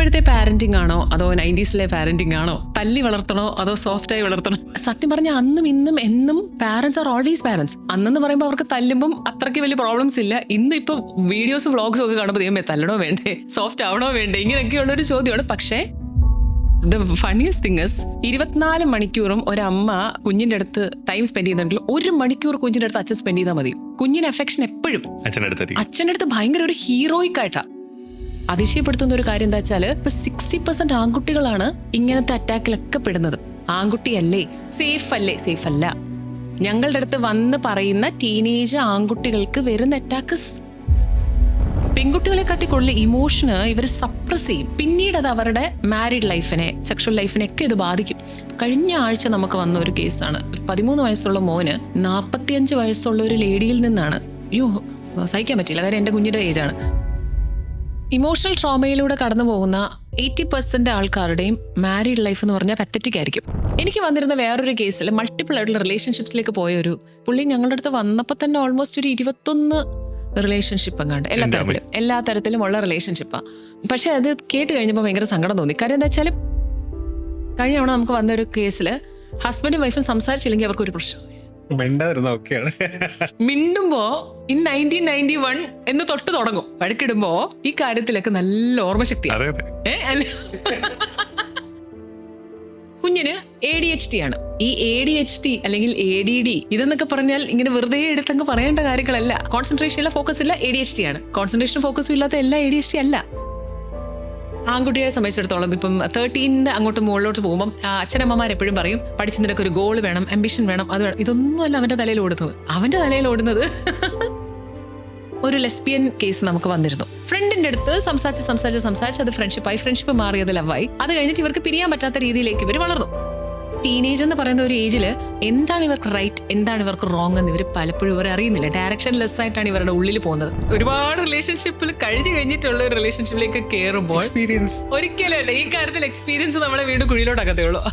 ഇപ്പോഴത്തെ പാരന്റിംഗ് ആണോ അതോ 90s പാരന്റിംഗ് ആണോ? തല്ലി വളർത്തണോ അതോ സോഫ്റ്റായി വളർത്തണോ? സത്യം പറഞ്ഞാൽ അന്നും ഇന്നും എന്നും പാരന്റ്സ് ആർ ഓൾവേസ് പാരന്റ്സ്. അന്നെന്ന് പറയുമ്പോൾ അവർക്ക് തല്ലുമ്പം അത്രയ്ക്ക് വലിയ പ്രോബ്ലംസ് ഇല്ല. ഇന്ന് ഇപ്പം വീഡിയോസും വ്ളോഗ്സും ഒക്കെ കാണുമ്പോൾ ദൈവമേ തല്ലണോ വേണ്ടേ, സോഫ്റ്റ് ആവണോ വേണ്ടേ, ഇങ്ങനെയൊക്കെയുള്ളൊരു ചോദ്യമാണ്. പക്ഷേ ദ ഫണിയസ്റ്റ് തിങ് ഇസ് 24 മണിക്കൂറും ഒരമ്മ കുഞ്ഞിന്റെ അടുത്ത് ടൈം സ്പെൻഡ് ചെയ്യുന്നുണ്ടെങ്കിൽ 1 മണിക്കൂർ കുഞ്ഞിന്റെ അടുത്ത് അച്ഛൻ സ്പെൻഡ് ചെയ്താൽ മതി. കുഞ്ഞിന് അഫെക്ഷൻ എപ്പോഴും അച്ഛൻ്റെ അടുത്ത് ഭയങ്കര ഒരു ഹീറോയിക് ആയിട്ടാ. അതിശയപ്പെടുത്തുന്ന ഒരു കാര്യം എന്താ വെച്ചാൽ ഇപ്പൊ 60% ആൺകുട്ടികളാണ് ഇങ്ങനത്തെ അറ്റാക്കിലൊക്കെ പെടുന്നത്. ആൺകുട്ടിയല്ലേ, സേഫ് അല്ലേ? സേഫ് അല്ല. ഞങ്ങളുടെ അടുത്ത് വന്ന് പറയുന്ന ടീനേജ് ആൺകുട്ടികൾക്ക് വരുന്ന അറ്റാക്ക് പെൺകുട്ടികളെ കാട്ടിക്കൊള്ള ഇമോഷന് ഇവർ സപ്രസ് ചെയ്യും. പിന്നീട് അത് അവരുടെ മാരീഡ് ലൈഫിനെ, സെക്ഷൽ ലൈഫിനെ ഒക്കെ ഇത് ബാധിക്കും. കഴിഞ്ഞ ആഴ്ച നമുക്ക് വന്ന ഒരു കേസാണ്. 13 വയസ്സുള്ള മോന് 45 വയസ്സുള്ള ഒരു ലേഡിയിൽ നിന്നാണ്, അയ്യോ സഹിക്കാൻ പറ്റില്ല, കാര്യം എൻ്റെ കുഞ്ഞിൻ്റെ ഏജാണ്. ഇമോഷണൽ ട്രോമയിലൂടെ കടന്നു പോകുന്ന 80% ആൾക്കാരുടെയും മാരീഡ് ലൈഫ് എന്ന് പറഞ്ഞാൽ പത്തറ്റിക് ആയിരിക്കും. എനിക്ക് വന്നിരുന്ന വേറൊരു കേസിൽ മൾട്ടിപ്പിൾ ആയിട്ടുള്ള റിലേഷൻഷിപ്സിലേക്ക് പോയ ഒരു പുള്ളി ഞങ്ങളുടെ അടുത്ത് വന്നപ്പോൾ തന്നെ ഓൾമോസ്റ്റ് ഒരു 21 റിലേഷൻഷിപ്പ് എങ്ങാണ്ട്, എല്ലാ തരത്തിലും ഉള്ള റിലേഷൻഷിപ്പാണ്. പക്ഷെ അത് കേട്ട് കഴിഞ്ഞപ്പോൾ ഭയങ്കര സങ്കടം തോന്നി. കാര്യം എന്താ വെച്ചാൽ കഴിഞ്ഞ തവണ നമുക്ക് വന്നൊരു കേസിൽ ഹസ്ബൻഡും വൈഫും സംസാരിച്ചില്ലെങ്കിൽ അവർക്കൊരു പ്രശ്നം. മിണ്ടുമ്പോ ഇൻ 1991 എന്ന് തൊട്ട് തുടങ്ങും. വഴക്കിടുമ്പോ ഈ കാര്യത്തിലൊക്കെ നല്ല ഓർമ്മശക്തിയാണ്. കുഞ്ഞിന് ADHD ആണ്. ഈ ADHD അല്ലെങ്കിൽ ADD ഇതെന്നൊക്കെ പറഞ്ഞാൽ ഇങ്ങനെ വെറുതെ എടുത്തങ്ങ് പറയേണ്ട കാര്യങ്ങളല്ല. കോൺസെൻട്രേഷൻ ഇല്ല, ഫോക്കസ് ഇല്ല, ADHD ആണ്. കോൺസെൻട്രേഷൻ ഫോക്കസും ഇല്ലാത്ത എല്ലാ ADHD അല്ല. ആൺകുട്ടികളെ സംബന്ധിച്ചിടത്തോളം ഇപ്പം 13 അങ്ങോട്ട് മുകളിലോട്ട് പോകുമ്പോൾ അച്ഛനമ്മമാർ എപ്പോഴും പറയും പഠിച്ച് നിനക്ക് ഒരു ഗോൾ വേണം, ആംബിഷൻ വേണം, അത് വേണം. ഇതൊന്നുമല്ല അവന്റെ തലയിൽ ഓടുന്നത്. അവന്റെ തലയിൽ ഓടുന്നത് ഒരു ലെസ്ബിയൻ കേസ് നമുക്ക് വന്നിരുന്നു. ഫ്രണ്ടിന്റെ അടുത്ത് സംസാരിച്ച് അത് ഫ്രണ്ട്ഷിപ്പ് മാറിയത് ലവായി. അത് കഴിഞ്ഞിട്ട് ഇവർക്ക് പിരിയാൻ പറ്റാത്ത രീതിയിലേക്ക് ഇവർ വളർന്നു. ടീനേജ് എന്ന് പറയുന്ന ഒരു ഏജിൽ എന്താണ് ഇവർക്ക് റൈറ്റ്, എന്താണ് ഇവർക്ക് റോങ് എന്ന് ഇവർ പലപ്പോഴും ഇവർ അറിയുന്നില്ല. ഡയറക്ഷൻ ലെസ് ആയിട്ടാണ് ഇവരുടെ ഉള്ളിൽ പോകുന്നത്. ഒരുപാട് റിലേഷൻഷിപ്പിൽ കഴിഞ്ഞിട്ടുള്ള ഒരു റിലേഷൻഷിപ്പിലേക്ക് കയറുമ്പോൾ ഒരിക്കലും അല്ല, ഈ കാര്യത്തിൽ എക്സ്പീരിയൻസ് നമ്മളെ വീണ്ടും കുഴിയിലോട്ടകത്തേ ഉള്ളൂ.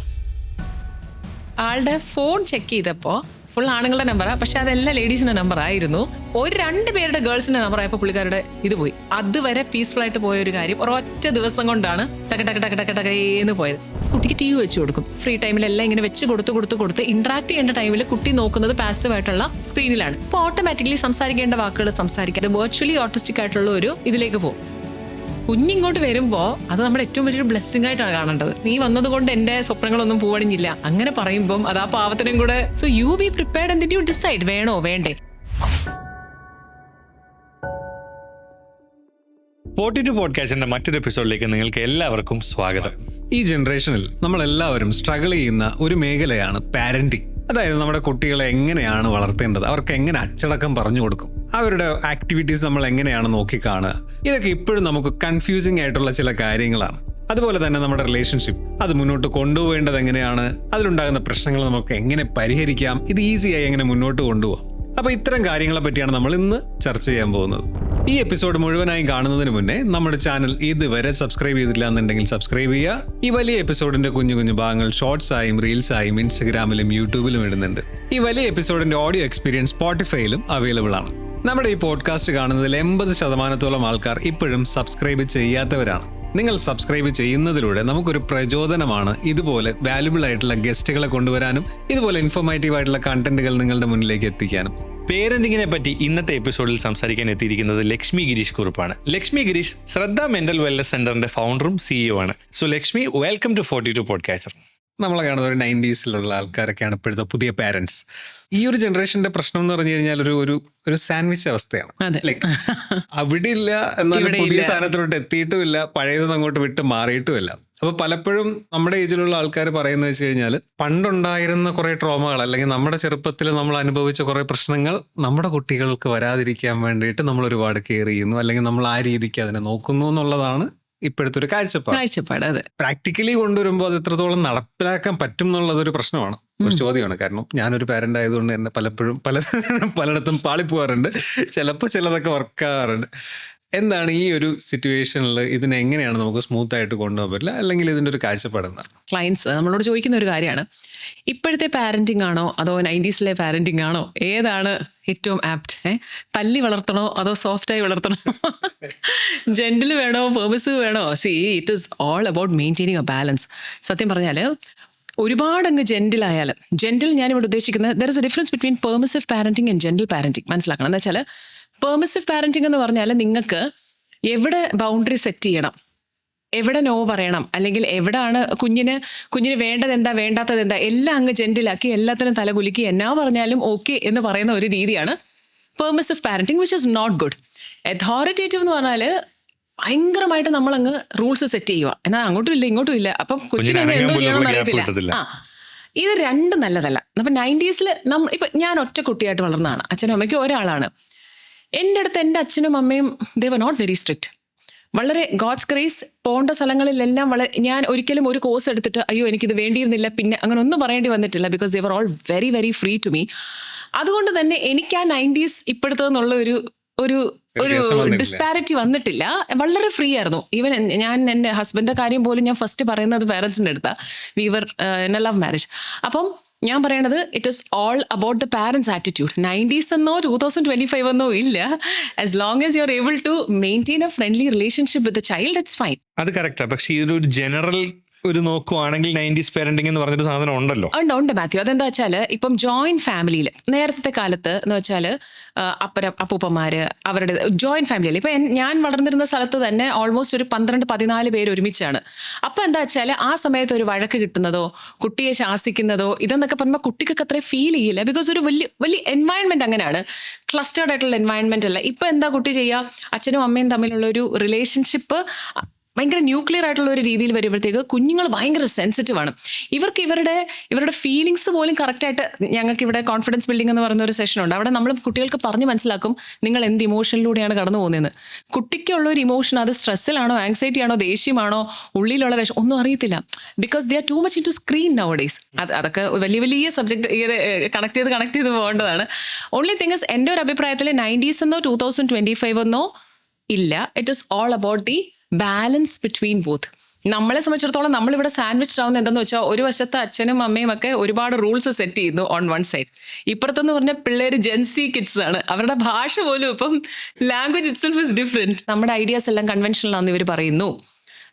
ആളുടെ ഫോൺ ചെക്ക് ചെയ്തപ്പോൾ ഫുൾ ആണുങ്ങളുടെ നമ്പറാണ്, പക്ഷെ അതെല്ലാം ലേഡീസിന്റെ നമ്പർ ആയിരുന്നു. ഒരു 2 പേരുടെ ഗേൾസിന്റെ നമ്പർ ആയപ്പോൾ പുള്ളിക്കാരുടെ ഇത് പോയി. അതുവരെ പീസ്ഫുൾ ആയിട്ട് പോയ ഒരു കാര്യം ഒരൊറ്റ ദിവസം കൊണ്ടാണ് ടകടകടകടകടകേന്ന് പോയത്. കുട്ടിക്ക് TV വെച്ച് കൊടുക്കും. ഫ്രീ ടൈമിലെല്ലാം ഇങ്ങനെ വെച്ച് കൊടുത്ത് ഇന്ററാക്ട് ചെയ്യേണ്ട ടൈമിൽ കുട്ടി നോക്കുന്നത് പാസീവ് ആയിട്ടുള്ള സ്ക്രീനിലാണ്. അപ്പോൾ ഓട്ടോമാറ്റിക്കലി സംസാരിക്കേണ്ട വാക്കുകൾ സംസാരിക്കാതെ വെർച്വലി ഓട്ടിസ്റ്റിക് ആയിട്ടുള്ള ഒരു ഇതിലേക്ക് പോകും. കുഞ്ഞിങ്ങോട്ട് വരുമ്പോൾ അത് നമ്മുടെ ഏറ്റവും വലിയൊരു ബ്ലെസ്സിംഗ് ആയിട്ടാണ് കാണേണ്ടത്. നീ വന്നതുകൊണ്ട് എൻ്റെ സ്വപ്നങ്ങളൊന്നും പൂവണിഞ്ഞില്ല അങ്ങനെ പറയുമ്പം അത് ആ പാവത്തിനും കൂടെ. So you be prepared and you decide വേണോ വേണ്ടേ. 42 പോഡ്കാസ്റ്റിന്റെ മറ്റൊരു എപ്പിസോഡിലേക്ക് നിങ്ങൾക്ക് എല്ലാവർക്കും സ്വാഗതം. ഈ ജനറേഷനിൽ നമ്മളെല്ലാവരും സ്ട്രഗിൾ ചെയ്യുന്ന ഒരു മേഖലയാണ് പാരന്റിങ്. അതായത് നമ്മുടെ കുട്ടികളെ എങ്ങനെയാണ് വളർത്തേണ്ടത്, അവർക്ക് എങ്ങനെ അച്ചടക്കം പറഞ്ഞു കൊടുക്കും, അവരുടെ ആക്ടിവിറ്റീസ് നമ്മൾ എങ്ങനെയാണ് നോക്കിക്കാണുക, ഇതൊക്കെ ഇപ്പോഴും നമുക്ക് കൺഫ്യൂസിങ് ആയിട്ടുള്ള ചില കാര്യങ്ങളാണ്. അതുപോലെ തന്നെ നമ്മുടെ റിലേഷൻഷിപ്പ് അത് മുന്നോട്ട് കൊണ്ടുപോകേണ്ടത് എങ്ങനെയാണ്, അതിലുണ്ടാകുന്ന പ്രശ്നങ്ങൾ നമുക്ക് എങ്ങനെ പരിഹരിക്കാം, ഇത് ഈസിയായി എങ്ങനെ മുന്നോട്ട് കൊണ്ടുപോകാം. അപ്പോൾ ഇത്തരം കാര്യങ്ങളെ പറ്റിയാണ് നമ്മൾ ഇന്ന് ചർച്ച ചെയ്യാൻ പോകുന്നത്. ഈ എപ്പിസോഡ് മുഴുവനായും കാണുന്നതിന് മുന്നേ നമ്മുടെ ചാനൽ ഇതുവരെ സബ്സ്ക്രൈബ് ചെയ്തില്ല എന്നുണ്ടെങ്കിൽ സബ്സ്ക്രൈബ് ചെയ്യുക. ഈ വലിയ എപ്പിസോഡിന്റെ കുഞ്ഞു ഭാഗങ്ങൾ ഷോർട്സ് ആയും റീൽസ് ആയും ഇൻസ്റ്റഗ്രാമിലും യൂട്യൂബിലും ഇടുന്നുണ്ട്. ഈ വലിയ എപ്പിസോഡിന്റെ ഓഡിയോ എക്സ്പീരിയൻസ് സ്പോട്ടിഫൈയിലും അവൈലബിൾ ആണ്. നമ്മുടെ ഈ പോഡ്കാസ്റ്റ് കാണുന്നതിൽ 80% ആൾക്കാർ ഇപ്പോഴും സബ്സ്ക്രൈബ് ചെയ്യാത്തവരാണ്. നിങ്ങൾ സബ്സ്ക്രൈബ് ചെയ്യുന്നതിലൂടെ നമുക്കൊരു പ്രചോദനമാണ് ഇതുപോലെ വാല്യുബിൾ ആയിട്ടുള്ള ഗസ്റ്റുകളെ കൊണ്ടുവരാനും ഇതുപോലെ ഇൻഫോർമേറ്റീവ് ആയിട്ടുള്ള കണ്ടന്റുകൾ നിങ്ങളുടെ മുന്നിലേക്ക് എത്തിക്കാനും. പേരന്റിങ്ങിനെ പറ്റി ഇന്നത്തെ എപ്പിസോഡിൽ സംസാരിക്കാൻ എത്തിയിരിക്കുന്നത് ലക്ഷ്മി ഗിരീഷ് കുറുപ്പാണ്. ലക്ഷ്മി ഗിരീഷ് ശ്രദ്ധ മെന്റൽ വെൽനസ് സെന്ററിന്റെ ഫൗണ്ടറും CEO ആണ്. So Lakshmi, welcome to 42 podcaster. നമ്മളെ കാണുന്ന ഒരു 90s ആൾക്കാരൊക്കെയാണ് ഇപ്പോഴത്തെ പുതിയ പാരന്റ്സ്. ഈ ഒരു ജനറേഷന്റെ പ്രശ്നം എന്ന് പറഞ്ഞു കഴിഞ്ഞാൽ ഒരു സാൻഡ്വിച്ച് അവസ്ഥയാണ്. ലൈക്ക് അവിടെ ഇല്ല എന്നാലും പുതിയ സാധനത്തിലോട്ട് എത്തിയിട്ടുമില്ല, പഴയതൊന്നും അങ്ങോട്ട് വിട്ട് മാറിയിട്ടുമില്ല. അപ്പൊ പലപ്പോഴും നമ്മുടെ ഏജിലുള്ള ആൾക്കാർ പറയുന്നത് വെച്ച് കഴിഞ്ഞാൽ പണ്ടുണ്ടായിരുന്ന കുറെ ട്രോമകൾ അല്ലെങ്കിൽ നമ്മുടെ ചെറുപ്പത്തിൽ നമ്മൾ അനുഭവിച്ച കുറെ പ്രശ്നങ്ങൾ നമ്മുടെ കുട്ടികൾക്ക് വരാതിരിക്കാൻ വേണ്ടിയിട്ട് നമ്മൾ ഒരുപാട് കെയർ ചെയ്യുന്നു, അല്ലെങ്കിൽ നമ്മൾ ആ രീതിക്ക് അതിനെ നോക്കുന്നു എന്നുള്ളതാണ് ഇപ്പോഴത്തെ ഒരു കാഴ്ചപ്പാട്. അതെ, പ്രാക്ടിക്കലി കൊണ്ടുവരുമ്പോൾ അത് എത്രത്തോളം നടപ്പിലാക്കാൻ പറ്റും എന്നുള്ളതൊരു പ്രശ്നമാണ്, ഒരു ചോദ്യമാണ്. കാരണം ഞാനൊരു പാരന്റ് ആയതുകൊണ്ട് തന്നെ പലപ്പോഴും പലയിടത്തും പാളിപ്പോവാറുണ്ട്. ചിലപ്പോൾ ചിലതൊക്കെ വർക്കാവാറുണ്ട്. എന്താണ് ഈ ഒരു സിറ്റുവേഷനിൽ ഇതിനെ എങ്ങനെയാണ് നമുക്ക് സ്മൂത്ത് ആയിട്ട് കൊണ്ടുപോകാൻ പറ്റില്ല, അല്ലെങ്കിൽ ഇതിൻ്റെ ഒരു കാഴ്ചപ്പാടെന്താണ്? ക്ലയൻസ് നമ്മളോട് ചോദിക്കുന്ന ഒരു കാര്യമാണ്, ഇപ്പോഴത്തെ പാരൻറ്റിംഗ് ആണോ അതോ 90s പാരൻറ്റിംഗ് ആണോ, ഏതാണ് ഏറ്റവും ആപ്റ്റ്? തല്ലി വളർത്തണോ അതോ സോഫ്റ്റായി വളർത്തണോ? ജെന്റിൽ വേണോ പെർമിസീവ് വേണോ? C it is all about maintaining A balance. സത്യം പറഞ്ഞാൽ ഒരുപാടങ്ങ് ജെന്റിലായാലും, ജെന്റിൽ ഞാനിവിടെ ഉദ്ദേശിക്കുന്നത് there is A difference between permissive parenting and gentle parenting. മനസ്സിലാക്കണം. എന്ന് വെച്ചാൽ പെർമിസീവ് പാരൻറ്റിംഗ് എന്ന് പറഞ്ഞാൽ നിങ്ങൾക്ക് എവിടെ ബൗണ്ടറി സെറ്റ് ചെയ്യണം, എവിടെ നോ പറയണം, അല്ലെങ്കിൽ എവിടെയാണ് കുഞ്ഞിന് വേണ്ടത് എന്താ വേണ്ടാത്തത് എന്താ എല്ലാം അങ്ങ് ജെന്റിലാക്കി എല്ലാത്തിനും തലകുലുക്കി എന്നാ പറഞ്ഞാലും ഓക്കെ എന്ന് പറയുന്ന ഒരു രീതിയാണ് permissive parenting, which is not good. Authoritative എന്ന് പറഞ്ഞാൽ ഭയങ്കരമായിട്ട് നമ്മളങ്ങ് റൂൾസ് സെറ്റ് ചെയ്യുക, എന്നാൽ അങ്ങോട്ടും ഇല്ല ഇങ്ങോട്ടും ഇല്ല, അപ്പം കൊച്ചിനെ എന്തോ ചെയ്യണമെന്ന് അറിയത്തില്ല. ഇത് രണ്ടും നല്ലതല്ല. അപ്പം 90s ഇപ്പം ഞാൻ ഒറ്റ കുട്ടിയായിട്ട് വളർന്നതാണ്. അച്ഛനും അമ്മയ്ക്കും ഒരാളാണ്. എൻ്റെ അടുത്ത് എൻ്റെ അച്ഛനും അമ്മയും ദേ വർ നോട്ട് വെരി സ്ട്രിക്റ്റ്. വളരെ ഗോഡ്സ് ഗ്രേസ് പോകേണ്ട സ്ഥലങ്ങളിലെല്ലാം ഞാൻ ഒരിക്കലും ഒരു കോഴ്സ് എടുത്തിട്ട് അയ്യോ എനിക്കിത് വേണ്ടിയിരുന്നില്ല പിന്നെ അങ്ങനെ ഒന്നും പറയേണ്ടി വന്നിട്ടില്ല. Because they were all very very free to me. അതുകൊണ്ട് തന്നെ എനിക്ക് ആ 90s ഇപ്പോഴത്തെന്നുള്ള ഒരു ഡിസ്പാരിറ്റി വന്നിട്ടില്ല. വളരെ ഫ്രീ ആയിരുന്നു. ഈവൻ ഞാൻ എൻ്റെ ഹസ്ബൻഡിൻ്റെ കാര്യം പോലും ഞാൻ ഫസ്റ്റ് പറയുന്നത് പാരൻസിൻ്റെ അടുത്താണ്. We were in a love marriage. അപ്പം ഞാൻ പറയണത് it is all about the parents attitude. 90s എന്നോ 2025 എന്നോ ഇല്ല. As long as you are able to maintain a friendly relationship with the child, it's fine. അത് കറക്റ്റാണ്. പക്ഷേ ഇതൊരു ജനറൽ ഒരു നോക്കുവാണെങ്കിൽ 90s പാരന്റിംഗ് എന്ന് പറഞ്ഞൊരു സാധനം ഉണ്ടല്ലോ. ഉണ്ട് മാത്യു. അതെന്താ വെച്ചാൽ ഇപ്പം ജോയിന്റ് ഫാമിലിയിൽ നേരത്തെ കാലത്ത് എന്ന് വെച്ചാൽ അപ്പൂപ്പന്മാര് അവരുടെ ജോയിന്റ് ഫാമിലിയിൽ ഇപ്പം ഞാൻ വളർന്നിരുന്ന സ്ഥലത്ത് തന്നെ ഓൾമോസ്റ്റ് ഒരു 12-14 പേര് ഒരുമിച്ചാണ്. അപ്പം എന്താ വെച്ചാൽ ആ സമയത്ത് ഒരു വഴക്ക് കിട്ടുന്നതോ കുട്ടിയെ ശാസിക്കുന്നതോ ഇതെന്നൊക്കെ പറയുമ്പോൾ കുട്ടിക്കൊക്കെ അത്രയും ഫീൽ ചെയ്യില്ല. ബിക്കോസ് ഒരു വലിയ എൻവയൺമെന്റ് അങ്ങനെയാണ്, ക്ലസ്റ്റേർഡ് ആയിട്ടുള്ള എൻവയൺമെന്റ് അല്ല. ഇപ്പം എന്താ കുട്ടി ചെയ്യുക, അച്ഛനും അമ്മയും തമ്മിലുള്ള ഒരു റിലേഷൻഷിപ്പ് ഭയങ്കര ന്യൂക്ലിയർ ആയിട്ടുള്ള ഒരു രീതിയിൽ വരുമ്പോഴത്തേക്ക് കുഞ്ഞുങ്ങൾ ഭയങ്കര സെൻസിറ്റീവ് ആണ്. ഇവർക്ക് ഇവരുടെ ഫീലിങ്സ് പോലും കറക്റ്റായിട്ട്, ഞങ്ങൾക്ക് ഇവിടെ കോൺഫിഡൻസ് ബിൽഡിംഗ് എന്ന് പറയുന്ന ഒരു സെഷൻ ഉണ്ട്. അവിടെ നമ്മൾ കുട്ടികൾക്ക് പറഞ്ഞ് മനസ്സിലാക്കും നിങ്ങൾ എന്ത് ഇമോഷനിലൂടെയാണ് കടന്നു പോകുന്നതെന്ന്. കുട്ടിക്കുള്ള ഒരു ഇമോഷൻ അത് സ്ട്രെസ്സിലാണോ ആങ്സൈറ്റി ആണോ ദേഷ്യമാണോ ഉള്ളിലുള്ള വിഷം ഒന്നും അറിയത്തില്ല. Because they are too much into screen nowadays. അതൊക്കെ വലിയ സബ്ജക്ട് കണക്ട് ചെയ്ത് പോകേണ്ടതാണ്. ഓൺലി തിങ് ഇസ് എൻ്റെ ഒരു അഭിപ്രായത്തിൽ 90s എന്നോ 2025 എന്നോ ഇല്ല. It is all about the balance between both. നമ്മളെ സംബന്ധിച്ചിടത്തോളം നമ്മളിവിടെ സാൻഡ്വിച്ച് ആവുന്നത് എന്താണെന്ന് വെച്ചാൽ ഒരു വശത്ത് അച്ഛനും അമ്മയും ഒക്കെ ഒരുപാട് റൂൾസ് സെറ്റ് ചെയ്യുന്നു ഓൺ വൺ സൈഡ്. ഇപ്പുറത്തെന്ന് പറഞ്ഞാൽ പിള്ളേർ ജെൻസി കിഡ്സ് ആണ്. അവരുടെ ഭാഷ പോലും ഇപ്പം ലാംഗ്വേജ് ഇറ്റ്സെൽഫ് ഇസ് ഡിഫറെൻറ്റ്. നമ്മുടെ ഐഡിയാസ് എല്ലാം കൺവെൻഷനലാണെന്ന് ഇവർ പറയുന്നു.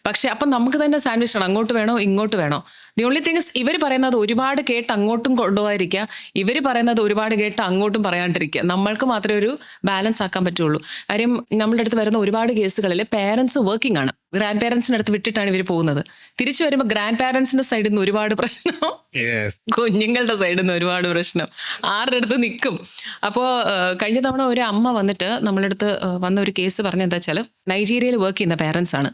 പക്ഷെ അപ്പം നമുക്ക് തന്നെ സാൻഡ്വിച്ച് ആണ്, അങ്ങോട്ട് വേണോ ഇങ്ങോട്ട് വേണോ. ദി ഓൺലി തിങ് ഇസ് ഇവർ പറയുന്നത് ഒരുപാട് കേട്ട് അങ്ങോട്ടും കൊണ്ടുപോകാതിരിക്കുക, ഇവർ പറയുന്നത് ഒരുപാട് കേട്ട് അങ്ങോട്ടും പറയാണ്ടിരിക്കുക. നമ്മൾക്ക് മാത്രമേ ഒരു ബാലൻസ് ആക്കാൻ പറ്റുള്ളൂ. കാര്യം നമ്മളുടെ അടുത്ത് വരുന്ന ഒരുപാട് കേസുകളിൽ പേരൻസ് വർക്കിംഗ് ആണ്, ഗ്രാൻഡ് പേരൻസിൻ്റെ അടുത്ത് വിട്ടിട്ടാണ് ഇവർ പോകുന്നത്. തിരിച്ചു വരുമ്പോൾ ഗ്രാൻഡ് പേരൻസിൻ്റെ സൈഡിൽ നിന്ന് ഒരുപാട് പ്രശ്നം, കുഞ്ഞുങ്ങളുടെ സൈഡിൽ നിന്ന് ഒരുപാട് പ്രശ്നം, ആരുടെ അടുത്ത് നിൽക്കും. അപ്പോൾ കഴിഞ്ഞ തവണ ഒരു അമ്മ വന്നിട്ട് നമ്മളുടെ അടുത്ത് വന്ന ഒരു കേസ് പറഞ്ഞ എന്താ വെച്ചാൽ നൈജീരിയയിൽ വർക്ക് ചെയ്യുന്ന പേരൻസ് ആണ്.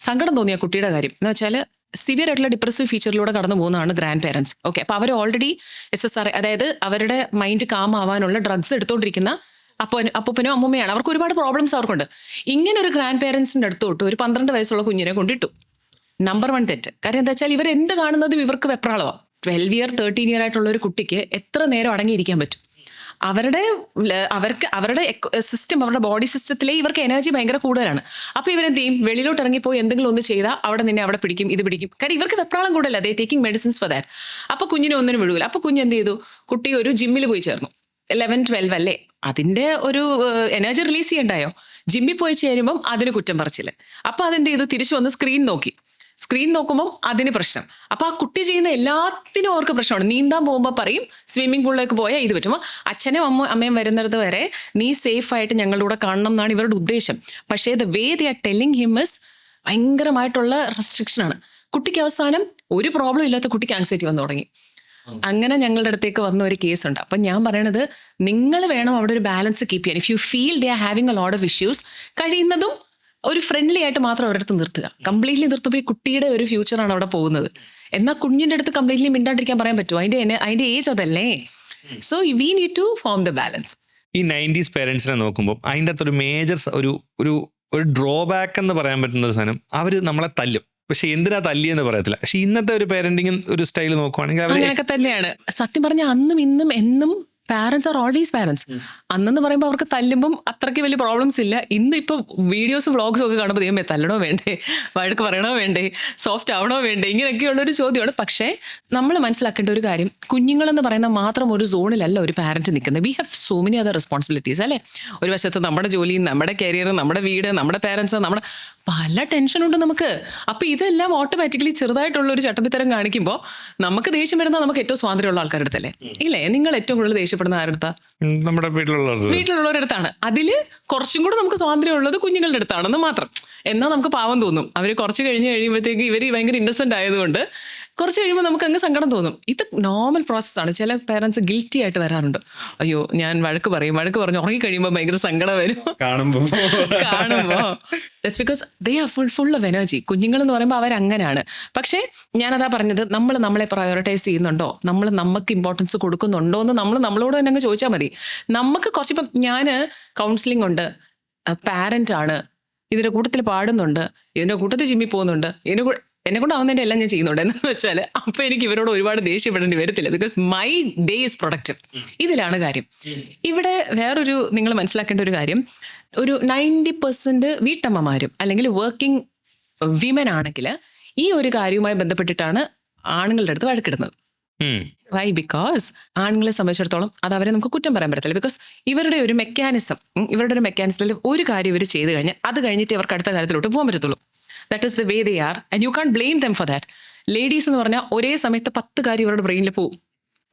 സങ്കടം തോന്നിയ കുട്ടിയുടെ കാര്യം എന്ന് വെച്ചാൽ സിവിയർ ആയിട്ടുള്ള ഡിപ്രസീവ് ഫീച്ചറിലൂടെ കടന്നു പോകുന്നതാണ് ഗ്രാൻഡ് പേരൻസ്. ഓക്കെ, അപ്പോൾ അവർ ഓൾറെഡി SSRI, അതായത് അവരുടെ മൈൻഡ് കാം ആവാനുള്ള ഡ്രഗ്സ് എടുത്തുകൊണ്ടിരിക്കുന്ന അപ്പൂപ്പനോ അമ്മൂമ്മയാണ്. അവർക്ക് ഒരുപാട് പ്രോബ്ലംസ് അവർക്കുണ്ട്. ഇങ്ങനെ ഒരു ഗ്രാൻഡ് പേരൻസിൻ്റെ അടുത്തോട്ട് ഒരു 12 വയസ്സുള്ള കുഞ്ഞിനെ കൊണ്ടിട്ടു. നമ്പർ 1 തെറ്റ്. കാര്യം എന്താ വെച്ചാൽ ഇവരെന്ത് കാണുന്നതും ഇവർക്ക് വെപ്രാളമാണ്. 12 year 13 year ആയിട്ടുള്ള ഒരു കുട്ടിക്ക് എത്ര നേരം അടങ്ങിയിരിക്കാൻ പറ്റും? അവരുടെ സിസ്റ്റം, അവരുടെ ബോഡി സിസ്റ്റത്തിലെ ഇവർക്ക് എനർജി ഭയങ്കര കൂടുതലാണ്. അപ്പോൾ ഇവരെന്ത് ചെയ്യും, വെളിയിലോട്ട് ഇറങ്ങിപ്പോയി എന്തെങ്കിലും ഒന്ന് ചെയ്താൽ അവിടെ പിടിക്കും, ഇത് പിടിക്കും. കാര്യം ഇവർക്ക് വെപ്രാളം കൂടുതൽ. അതേ ടേക്കിംഗ് മെഡിസിൻസ് ഫോർ ദാറ്റ്. അപ്പോൾ കുഞ്ഞിനെ ഒന്നിനും വിടൂല. അപ്പോൾ കുഞ്ഞ് എന്ത് ചെയ്തു, കുട്ടി ഒരു ജിമ്മിൽ പോയി ചേർന്നു. 11-12 അല്ലേ, അതിൻ്റെ ഒരു എനർജി റിലീസ് ചെയ്യണ്ടായോ. ജിമ്മിൽ പോയി ചേരുമ്പം അതിന് കുറ്റം പറിച്ചില്ല. അപ്പോൾ അതെന്ത് ചെയ്തു, തിരിച്ചു വന്ന് സ്ക്രീൻ നോക്കുമ്പം അതിന് പ്രശ്നം. അപ്പോൾ ആ കുട്ടി ചെയ്യുന്ന എല്ലാത്തിനും അവർക്ക് പ്രശ്നമാണ്. നീന്താൻ പോകുമ്പോൾ പറയും സ്വിമ്മിംഗ് പൂളിലേക്ക് പോയാൽ ഇത് പറ്റുമ്പോൾ അച്ഛനും അമ്മയും വരുന്നത് വരെ നീ സേഫായിട്ട് ഞങ്ങളുടെ കൂടെ കാണണം എന്നാണ് ഇവരുടെ ഉദ്ദേശം. പക്ഷേ the way they R telling him is ഭയങ്കരമായിട്ടുള്ള റെസ്ട്രിക്ഷനാണ്. കുട്ടിക്ക് അവസാനം ഒരു പ്രോബ്ലം ഇല്ലാത്ത കുട്ടിക്ക് ആങ്സൈറ്റി വന്നു തുടങ്ങി. അങ്ങനെ ഞങ്ങളുടെ അടുത്തേക്ക് വന്ന ഒരു കേസുണ്ട്. അപ്പം ഞാൻ പറയണത് നിങ്ങൾ വേണം അവിടെ ഒരു ബാലൻസ് കീപ്പ് ചെയ്യാൻ. If you feel they are having a lot of issues, കഴിയുന്നതും ഒരു ഫ്രണ്ട്ലി ആയിട്ട് മാത്രം അവരുടെ അടുത്ത് നിർത്തുക. കംപ്ലീറ്റ്ലി നിർത്തുമ്പോൾ ഈ കുട്ടിയുടെ ഒരു ഫ്യൂച്ചറാണ് അവിടെ പോകുന്നത്. എന്നാൽ കുഞ്ഞിൻ്റെ അടുത്ത് കംപ്ലീറ്റ്ലി മിണ്ടാണ്ടിരിക്കാൻ പറയാൻ പറ്റുമോ? അതിൻ്റെ ഏജ് അതല്ലേ. So we need to form the balance. ഈ 90s പേരൻസിനെ നോക്കുമ്പോൾ അതിൻ്റെ അകത്തൊരു മേജർ ഒരു ഡ്രോബാക്ക് എന്ന് പറയാൻ പറ്റുന്ന ഒരു സാധനം, അവർ നമ്മളെ തല്ലും. പക്ഷെ എന്തിനാ തല്ലിയെന്ന് പറയത്തില്ല. പക്ഷെ ഇന്നത്തെ ഒരു പേരന്റിങ് ഒരു സ്റ്റൈൽ നോക്കുവാണെങ്കിൽ അങ്ങനെയൊക്കെ തന്നെയാണ്. സത്യം പറഞ്ഞാൽ അന്നും ഇന്നും എന്നും പാരന്റ്സ് ആർ ഓൾവേസ് പാരന്റ്സ്. അന്നെന്ന് പറയുമ്പോൾ അവർക്ക് തല്ലുമ്പം അത്രയ്ക്ക് വലിയ പ്രോബ്ലംസ് ഇല്ല. ഇന്ന് ഇപ്പോൾ വീഡിയോസ് വ്ളോഗ്സും ഒക്കെ കാണുമ്പോൾ ദൈവമേ തല്ലണോ വേണ്ടേ, വഴക്ക് പറയണോ വേണ്ടേ, സോഫ്റ്റ് ആവണോ വേണ്ടേ, ഇങ്ങനെയൊക്കെയുള്ളൊരു ചോദ്യമാണ്. പക്ഷേ നമ്മൾ മനസ്സിലാക്കേണ്ട ഒരു കാര്യം, കുഞ്ഞുങ്ങളെന്ന് പറയുന്ന മാത്രം ഒരു സോണിലല്ല ഒരു പാരന്റ് നിൽക്കുന്നത്. We have so many other responsibilities അല്ലേ. ഒരു വശത്ത് നമ്മുടെ ജോലിയും നമ്മുടെ കരിയറും നമ്മുടെ വീട് നമ്മുടെ പാരന്റ്സ് നമ്മുടെ പല ടെൻഷനുണ്ട് നമുക്ക്. അപ്പോൾ ഇതെല്ലാം ഓട്ടോമാറ്റിക്കലി ചെറുതായിട്ടുള്ള ഒരു ചട്ടമ്പിത്തരം കാണിക്കുമ്പോൾ നമുക്ക് ദേഷ്യം വരുന്നത് നമുക്ക് ഏറ്റവും സ്വാതന്ത്ര്യമുള്ള ആൾക്കാരുടെ അടുത്തല്ലേ. ഇല്ലേ, നിങ്ങൾ ഏറ്റവും കൂടുതൽ ദേഷ്യപ്പെടുന്ന ആരുടെ നമ്മുടെ വീട്ടിലുള്ളവരുടെ അടുത്താണ്. അതില് കുറച്ചും കൂടെ നമുക്ക് സ്വാതന്ത്ര്യം ഉള്ളത് കുഞ്ഞുങ്ങളുടെ അടുത്താണെന്ന് മാത്രം. എന്നാൽ നമുക്ക് പാവം തോന്നും. അവർ കുറച്ച് കഴിയുമ്പോഴത്തേക്ക് ഇവർ ഭയങ്കര ഇന്നസെന്റ് ആയതുകൊണ്ട് കുറച്ച് കഴിയുമ്പോൾ നമുക്ക് അങ്ങ് സങ്കടം തോന്നും. ഇത് നോർമൽ പ്രോസസ്സാണ്. ചില പേരൻസ് ഗിൽറ്റി ആയിട്ട് വരാറുണ്ട്. അയ്യോ ഞാൻ വഴക്ക് പറഞ്ഞ് ഉറങ്ങി കഴിയുമ്പോൾ ഭയങ്കര സങ്കടം വരും കാണുമ്പോൾ. That's because they R full of energy. കുഞ്ഞുങ്ങൾ എന്ന് പറയുമ്പോൾ അവരങ്ങനെയാണ്. പക്ഷേ ഞാനതാ പറഞ്ഞത്, നമ്മൾ നമ്മളെ പ്രയോറിറ്റൈസ് ചെയ്യുന്നുണ്ടോ, നമ്മൾ നമുക്ക് ഇമ്പോർട്ടൻസ് കൊടുക്കുന്നുണ്ടോ എന്ന് നമ്മളോട് തന്നെ അങ്ങ് ചോദിച്ചാൽ മതി. നമുക്ക് കുറച്ചിപ്പം ഞാൻ കൗൺസിലിംഗ് ഉണ്ട്, പാരന്റ് ആണ്, ഇതിന്റെ കൂട്ടത്തിൽ പാടുന്നുണ്ട്, ഇതിന്റെ കൂട്ടത്തിൽ ജിമ്മിൽ പോകുന്നുണ്ട്, എന്നെ കൊണ്ട് ആവുന്നതിൻ്റെ എല്ലാം ഞാൻ ചെയ്യുന്നുണ്ട് എന്ന് വെച്ചാൽ അപ്പോൾ എനിക്ക് ഇവരോട് ഒരുപാട് ദേഷ്യപ്പെടേണ്ടി വരത്തില്ല. Because my day is productive. ഇതിലാണ് കാര്യം. ഇവിടെ വേറൊരു നിങ്ങൾ മനസ്സിലാക്കേണ്ട ഒരു കാര്യം, ഒരു 90% വീട്ടമ്മമാരും അല്ലെങ്കിൽ വർക്കിംഗ് വിമൻ ആണെങ്കിൽ ഈ ഒരു കാര്യവുമായി ബന്ധപ്പെട്ടിട്ടാണ് ആണുങ്ങളുടെ അടുത്ത് വഴക്കിടുന്നത്. വൈ? ബിക്കോസ് ആണുങ്ങളെ സംബന്ധിച്ചിടത്തോളം അത് അവരെ നമുക്ക് കുറ്റം പറയാൻ പറ്റത്തില്ല. ബിക്കോസ് ഇവരുടെ ഒരു മെക്കാനിസത്തിൽ ഒരു കാര്യം ഇവർ ചെയ്ത് കഴിഞ്ഞാൽ അത് കഴിഞ്ഞിട്ട് ഇവർക്ക് അടുത്ത കാര്യത്തിലോട്ട് പോകാൻ പറ്റത്തുള്ളൂ. That is the way they are and you can't blame them for that. Ladies എന്ന് പറഞ്ഞാൽ ഒരേ സമയത്ത് 10 കാര്യം ഇവരുടെ ബ്രെയിനിൽ പോവും.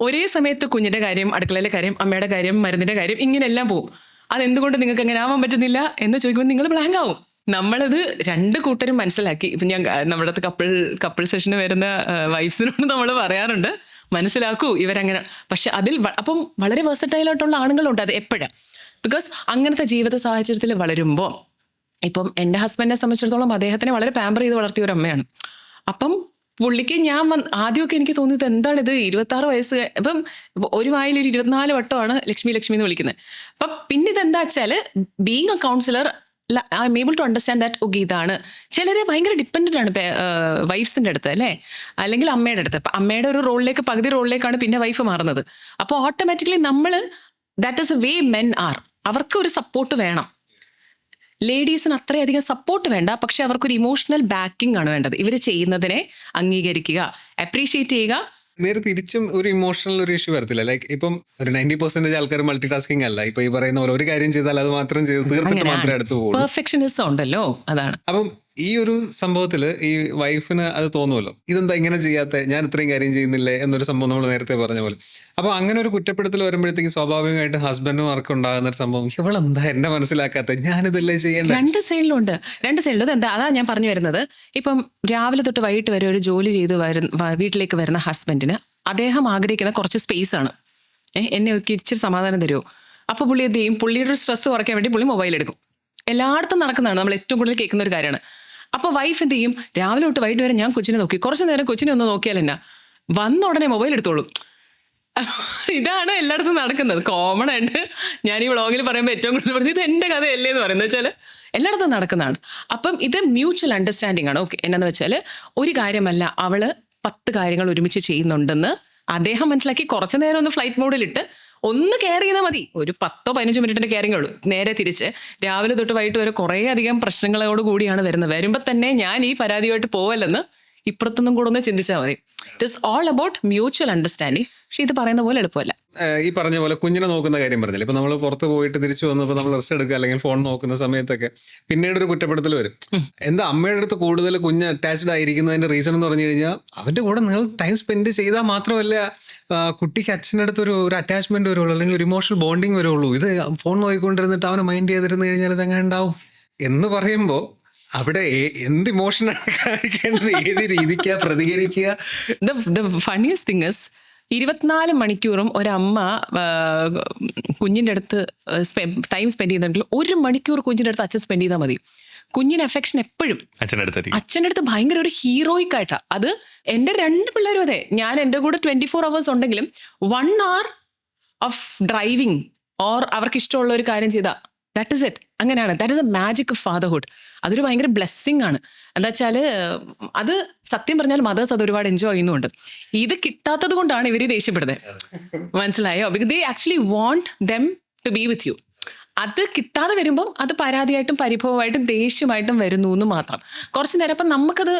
ഒരേ സമയത്ത് കുഞ്ഞിൻ്റെ കാര്യം, അടുക്കളയിലെ കാര്യം, അമ്മയുടെ കാര്യം, മരുന്നിൻ്റെ കാര്യം, ഇങ്ങനെയെല്ലാം പോവും. അതെന്തുകൊണ്ട് നിങ്ങൾക്ക് അങ്ങനെ ആവാൻ പറ്റുന്നില്ല എന്ന് ചോദിക്കുമ്പോൾ നിങ്ങൾ ബ്ലാങ്ക് ആവും. നമ്മളത് രണ്ട് കൂട്ടരും മനസ്സിലാക്കി. ഇപ്പം ഞാൻ നമ്മുടെ കപ്പിൾ സെഷന് വരുന്ന വൈഫ്സിനോട് നമ്മൾ പറയാറുണ്ട്, മനസ്സിലാക്കൂ ഇവരങ്ങനെ. പക്ഷെ അതിൽ അപ്പം വളരെ വേഴ്സറ്റൈലായിട്ടുള്ള ആണുങ്ങളുണ്ട്. അത് എപ്പോഴും ബിക്കോസ് അങ്ങനത്തെ ജീവിത സാഹചര്യത്തിൽ വളരുമ്പോൾ, ഇപ്പം എൻ്റെ ഹസ്ബൻഡിനെ സംബന്ധിച്ചിടത്തോളം അദ്ദേഹത്തിനെ വളരെ പാമ്പർ ചെയ്ത് വളർത്തിയ ഒരു അമ്മയാണ്. അപ്പം പുള്ളിക്ക് ആദ്യമൊക്കെ എനിക്ക് തോന്നിയത് എന്താണിത്, 26 വയസ്സ് ഇപ്പം ഒരു വായിൽ ഒരു 24 വട്ടമാണ് ലക്ഷ്മി എന്ന് വിളിക്കുന്നത്. അപ്പം പിന്നെ ഇതെന്താ വെച്ചാൽ being a counsellor I am able to understand that. Okay, ഇതാണ് ചിലരെ ഭയങ്കര ഡിപ്പെൻഡൻ്റ് ആണ് വൈഫ്സിൻ്റെ അടുത്ത് അല്ലേ, അല്ലെങ്കിൽ അമ്മയുടെ അടുത്ത്. അപ്പം അമ്മയുടെ ഒരു റോളിലേക്ക് പകുതി റോളിലേക്കാണ് പിന്നെ വൈഫ് മാറുന്നത്. അപ്പോൾ ഓട്ടോമാറ്റിക്കലി നമ്മൾ that is a way men are. അവർക്ക് ഒരു സപ്പോർട്ട് വേണം. ലേഡീസിന് അത്രയധികം സപ്പോർട്ട് വേണ്ട, പക്ഷെ അവർക്കൊരു ഇമോഷണൽ ബാക്കിംഗ് ആണ് വേണ്ടത്. ഇവർ ചെയ്യുന്നതിനെ അംഗീകരിക്കുക, അപ്രീഷിയേറ്റ് ചെയ്യുക. നേരെ തിരിച്ചും ഒരു ഇമോഷണൽ ഒരു ഇഷ്യൂ വരത്തില്ല. ലൈക്ക് ഇപ്പം ഒരു 90% ആൾക്കാർ മൾട്ടി ടാസ്കിങ് അല്ല. ഇപ്പൊ ഈ പറയുന്ന പോലെ ഒരു കാര്യം ചെയ്താൽ അത് മാത്രം ചെയ്ത് തീർത്തിട്ട് മാത്രമേ അടുത്ത് പോകുള്ളൂ. പെർഫെക്ഷനിസം ഉണ്ടല്ലോ, അതാണ്. അപ്പം ഈ ഒരു സംഭവത്തിൽ ഈ വൈഫിന് അത് തോന്നുമല്ലോ, ഇതെന്താ ഇങ്ങനെ ചെയ്യാത്ത, ഞാൻ ഇത്രയും കാര്യം ചെയ്യുന്നില്ലേ എന്നൊരു സംഭവം നമ്മൾ നേരത്തെ പറഞ്ഞ പോലെ. അപ്പോൾ അങ്ങനെ ഒരു കുറ്റപ്പെടുത്തൽ വരുമ്പോഴത്തേക്കും സ്വാഭാവികമായിട്ട് ഹസ്ബൻഡുമാർക്ക് ഉണ്ടാകുന്ന ഒരു സംഭവം, ഇവളെന്താ എന്നെ മനസ്സിലാക്കാത്ത, ഞാനിതല്ലേ ചെയ്യേണ്ടത്. രണ്ട് സൈഡിലുണ്ട്. എന്താ അതാ ഞാൻ പറഞ്ഞു വരുന്നത്. ഇപ്പം രാവിലെ തൊട്ട് വൈകിട്ട് വരെ ഒരു ജോലി ചെയ്ത് വീട്ടിലേക്ക് വരുന്ന ഹസ്ബൻഡിന് അദ്ദേഹം ആഗ്രഹിക്കുന്ന കുറച്ച് സ്പേസ് ആണ്. എന്നെ ഒക്കെ ഇച്ചിരി സമാധാനം തരുമോ. അപ്പോൾ പുള്ളി എന്ത് ചെയ്യും, പുള്ളിയുടെ സ്ട്രെസ് കുറയ്ക്കാൻ വേണ്ടി പുള്ളി മൊബൈൽ എടുക്കും. എല്ലായിടത്തും നടക്കുന്നതാണ്, നമ്മൾ ഏറ്റവും കൂടുതൽ കേൾക്കുന്ന ഒരു കാര്യമാണ്. അപ്പോൾ വൈഫ് എന്ത് ചെയ്യും, രാവിലെ തൊട്ട് വൈകിട്ട് വരെ ഞാൻ കൊച്ചിനെ നോക്കി, കുറച്ച് നേരം കൊച്ചിനെ ഒന്ന് നോക്കിയാൽ എന്നാ, വന്ന ഉടനെ മൊബൈൽ എടുത്തോളും. ഇതാണ് എല്ലായിടത്തും നടക്കുന്നത്. കോമൺ ആയിട്ട് ഞാൻ ഈ വ്ളോഗിൽ പറയുമ്പോൾ ഏറ്റവും കൂടുതൽ പറഞ്ഞത് ഇത് എൻ്റെ കഥയല്ലേ എന്ന് പറയുന്നത് വെച്ചാൽ എല്ലായിടത്തും നടക്കുന്നതാണ്. അപ്പം ഇത് മ്യൂച്വൽ അണ്ടർസ്റ്റാൻഡിങ് ആണ്. ഓക്കെ, എന്നാന്ന് വെച്ചാൽ ഒരു കാര്യമല്ല, അവള് 10 കാര്യങ്ങൾ ഒരുമിച്ച് ചെയ്യുന്നുണ്ടെന്ന് അദ്ദേഹം മനസ്സിലാക്കി കുറച്ച് നേരം ഒന്ന് ഫ്ലൈറ്റ് മോഡിലിട്ട് ഒന്ന് കെയർ ചെയ്താൽ മതി. ഒരു 10-15 മിനിറ്റിൻ്റെ കെയറിങ്ങേ ഉള്ളൂ. നേരെ തിരിച്ച് രാവിലെ തൊട്ട് വൈകിട്ട് വരെ കുറേ അധികം പ്രശ്നങ്ങളോട് കൂടിയാണ് വരുന്നത്. വരുമ്പോൾ തന്നെ ഞാൻ ഈ പരാതിയായിട്ട് പോവല്ലെന്ന് ഇപ്പുറത്തൊന്നും കൂടെ ഒന്ന് ചിന്തിച്ചാൽ മതി. It is all about mutual understanding. പക്ഷെ ഇത് പറയുന്ന പോലെ എളുപ്പമല്ല. ഈ പറഞ്ഞ പോലെ കുഞ്ഞിനെ നോക്കുന്ന കാര്യം പറഞ്ഞില്ല. ഇപ്പം നമ്മൾ പുറത്ത് പോയിട്ട് തിരിച്ചു വന്നപ്പോൾ നമ്മൾ റെസ്റ്റ് എടുക്കുക അല്ലെങ്കിൽ ഫോൺ നോക്കുന്ന സമയത്തൊക്കെ പിന്നീട് ഒരു കുറ്റപ്പെടുത്തൽ വരും. എന്താ അമ്മയുടെ അടുത്ത് കൂടുതൽ കുഞ്ഞ് അറ്റാച്ച്ഡ് ആയിരിക്കുന്നതിന്റെ റീസൺ എന്ന് പറഞ്ഞു കഴിഞ്ഞാൽ അവൻ്റെ കൂടെ നിങ്ങൾ ടൈം സ്പെൻഡ് ചെയ്താൽ മാത്രമല്ല കുട്ടിക്ക് അച്ഛൻ്റെ അടുത്ത് ഒരു അറ്റാച്ച്മെന്റ് വരുള്ളൂ, അല്ലെങ്കിൽ ഒരു ഇമോഷണൽ ബോണ്ടിങ് വരുള്ളൂ. ഇത് ഫോൺ നോക്കിക്കൊണ്ടിരുന്നിട്ട് അവനെ മൈൻഡ് ചെയ്തിരുന്നു കഴിഞ്ഞാൽ ഇത് എങ്ങനെ ഉണ്ടാവും എന്ന് പറയുമ്പോൾ അവിടെ എന്ത് ഇമോഷനാണ് കാണിക്കേണ്ടത്, ഏത് രീതിക്കാ പ്രതികരിക്കുക. The funniest thing is 24 മണിക്കൂറും ഒരമ്മ കുഞ്ഞിൻ്റെ അടുത്ത് ടൈം സ്പെൻഡ് ചെയ്യുന്നുണ്ടെങ്കിൽ 1 മണിക്കൂർ കുഞ്ഞിൻ്റെ അടുത്ത് അച്ഛൻ സ്പെൻഡ് ചെയ്താൽ മതി. കുഞ്ഞിന് അഫെക്ഷൻ എപ്പോഴും അച്ഛൻ്റെ അടുത്ത് ഭയങ്കര ഒരു ഹീറോയിക് ആയിട്ടാണ്. അത് എൻ്റെ 2 പിള്ളേരും അതെ. ഞാൻ എൻ്റെ കൂടെ 24 hours ഉണ്ടെങ്കിലും 1 hour ഓഫ് ഡ്രൈവിങ് ഓർ അവർക്ക് ഇഷ്ടമുള്ള ഒരു കാര്യം ചെയ്താൽ ദാറ്റ് ഇസ് ഇറ്റ്. അങ്ങനെയാണ്. That is A magic of fatherhood. അതൊരു ഭയങ്കര ബ്ലെസ്സിങ് ആണ്. എന്താ വെച്ചാൽ അത് സത്യം പറഞ്ഞാൽ മദേഴ്സ് അത് ഒരുപാട് എൻജോയ് ചെയ്യുന്നുണ്ട്. ഇത് കിട്ടാത്തത് കൊണ്ടാണ് ഇവർ ദേഷ്യപ്പെടുന്നത്. മനസ്സിലായോ? Because they actually want them to be with you. അത് കിട്ടാതെ വരുമ്പം അത് പരാതിയായിട്ടും പരിഭവമായിട്ടും ദേഷ്യമായിട്ടും വരുന്നു എന്ന് മാത്രം. കുറച്ച് നേരം അപ്പം നമുക്കത്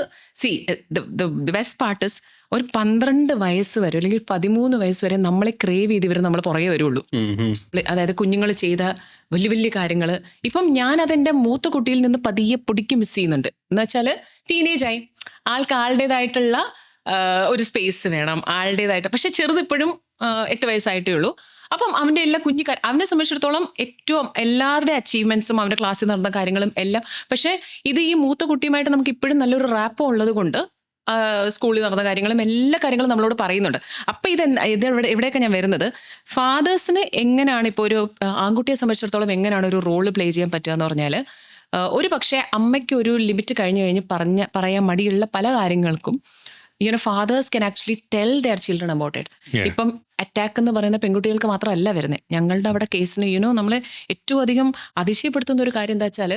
ദ ബെസ്റ്റ് പാർട്ട് ഇസ് ഒരു 12 വയസ്സ് വരെ അല്ലെങ്കിൽ 13 വയസ്സ് വരെ നമ്മളെ ക്രേവ് ചെയ്ത് ഇവർ നമ്മൾ പുറകെ വരുള്ളൂ. അതായത് കുഞ്ഞുങ്ങൾ ചെയ്ത വലിയ വലിയ കാര്യങ്ങൾ. ഇപ്പം ഞാനതെൻ്റെ മൂത്ത കുട്ടിയിൽ നിന്ന് പതിയെ പൊടിക്ക് മിസ് ചെയ്യുന്നുണ്ട്. എന്ന് വെച്ചാൽ ടീനേജായി, ആൾക്ക് ആളുടേതായിട്ടുള്ള ഒരു സ്പേസ് വേണം, ആളുടേതായിട്ട്. പക്ഷെ ചെറുതിപ്പോഴും 8 വയസ്സായിട്ടേ ഉള്ളൂ. അപ്പം അവൻ്റെ എല്ലാ അവനെ സംബന്ധിച്ചിടത്തോളം ഏറ്റവും എല്ലാവരുടെ അച്ചീവ്മെൻറ്റ്സും അവൻ്റെ ക്ലാസ്സിൽ നടന്ന കാര്യങ്ങളും എല്ലാം. പക്ഷേ ഇത് ഈ മൂത്ത കുട്ടിയുമായിട്ട് നമുക്ക് ഇപ്പോഴും നല്ലൊരു റാപ്പോ ഉള്ളത് കൊണ്ട് സ്കൂളിൽ നടന്ന കാര്യങ്ങളും എല്ലാ കാര്യങ്ങളും നമ്മളോട് പറയുന്നുണ്ട്. അപ്പം എവിടെയൊക്കെ ഞാൻ വരുന്നത്, ഫാദേഴ്സിന് എങ്ങനെയാണ് ഇപ്പോൾ ഒരു ആൺകുട്ടിയെ സംബന്ധിച്ചിടത്തോളം എങ്ങനെയാണ് ഒരു റോള് പ്ലേ ചെയ്യാൻ പറ്റുക എന്ന് പറഞ്ഞാൽ, ഒരു പക്ഷേ അമ്മയ്ക്ക് ഒരു ലിമിറ്റ് കഴിഞ്ഞ് പറയാൻ മടിയുള്ള പല കാര്യങ്ങൾക്കും fathers can actually tell their children about it. ഇപ്പം അറ്റാക്ക് എന്ന് പറയുന്ന പെൺകുട്ടികൾക്ക് മാത്രമല്ല വരുന്നത്. ഞങ്ങളുടെ അവിടെ കേസിന് നമ്മളെ ഏറ്റവും അധികം അതിശയപ്പെടുത്തുന്ന ഒരു കാര്യം എന്താ വെച്ചാൽ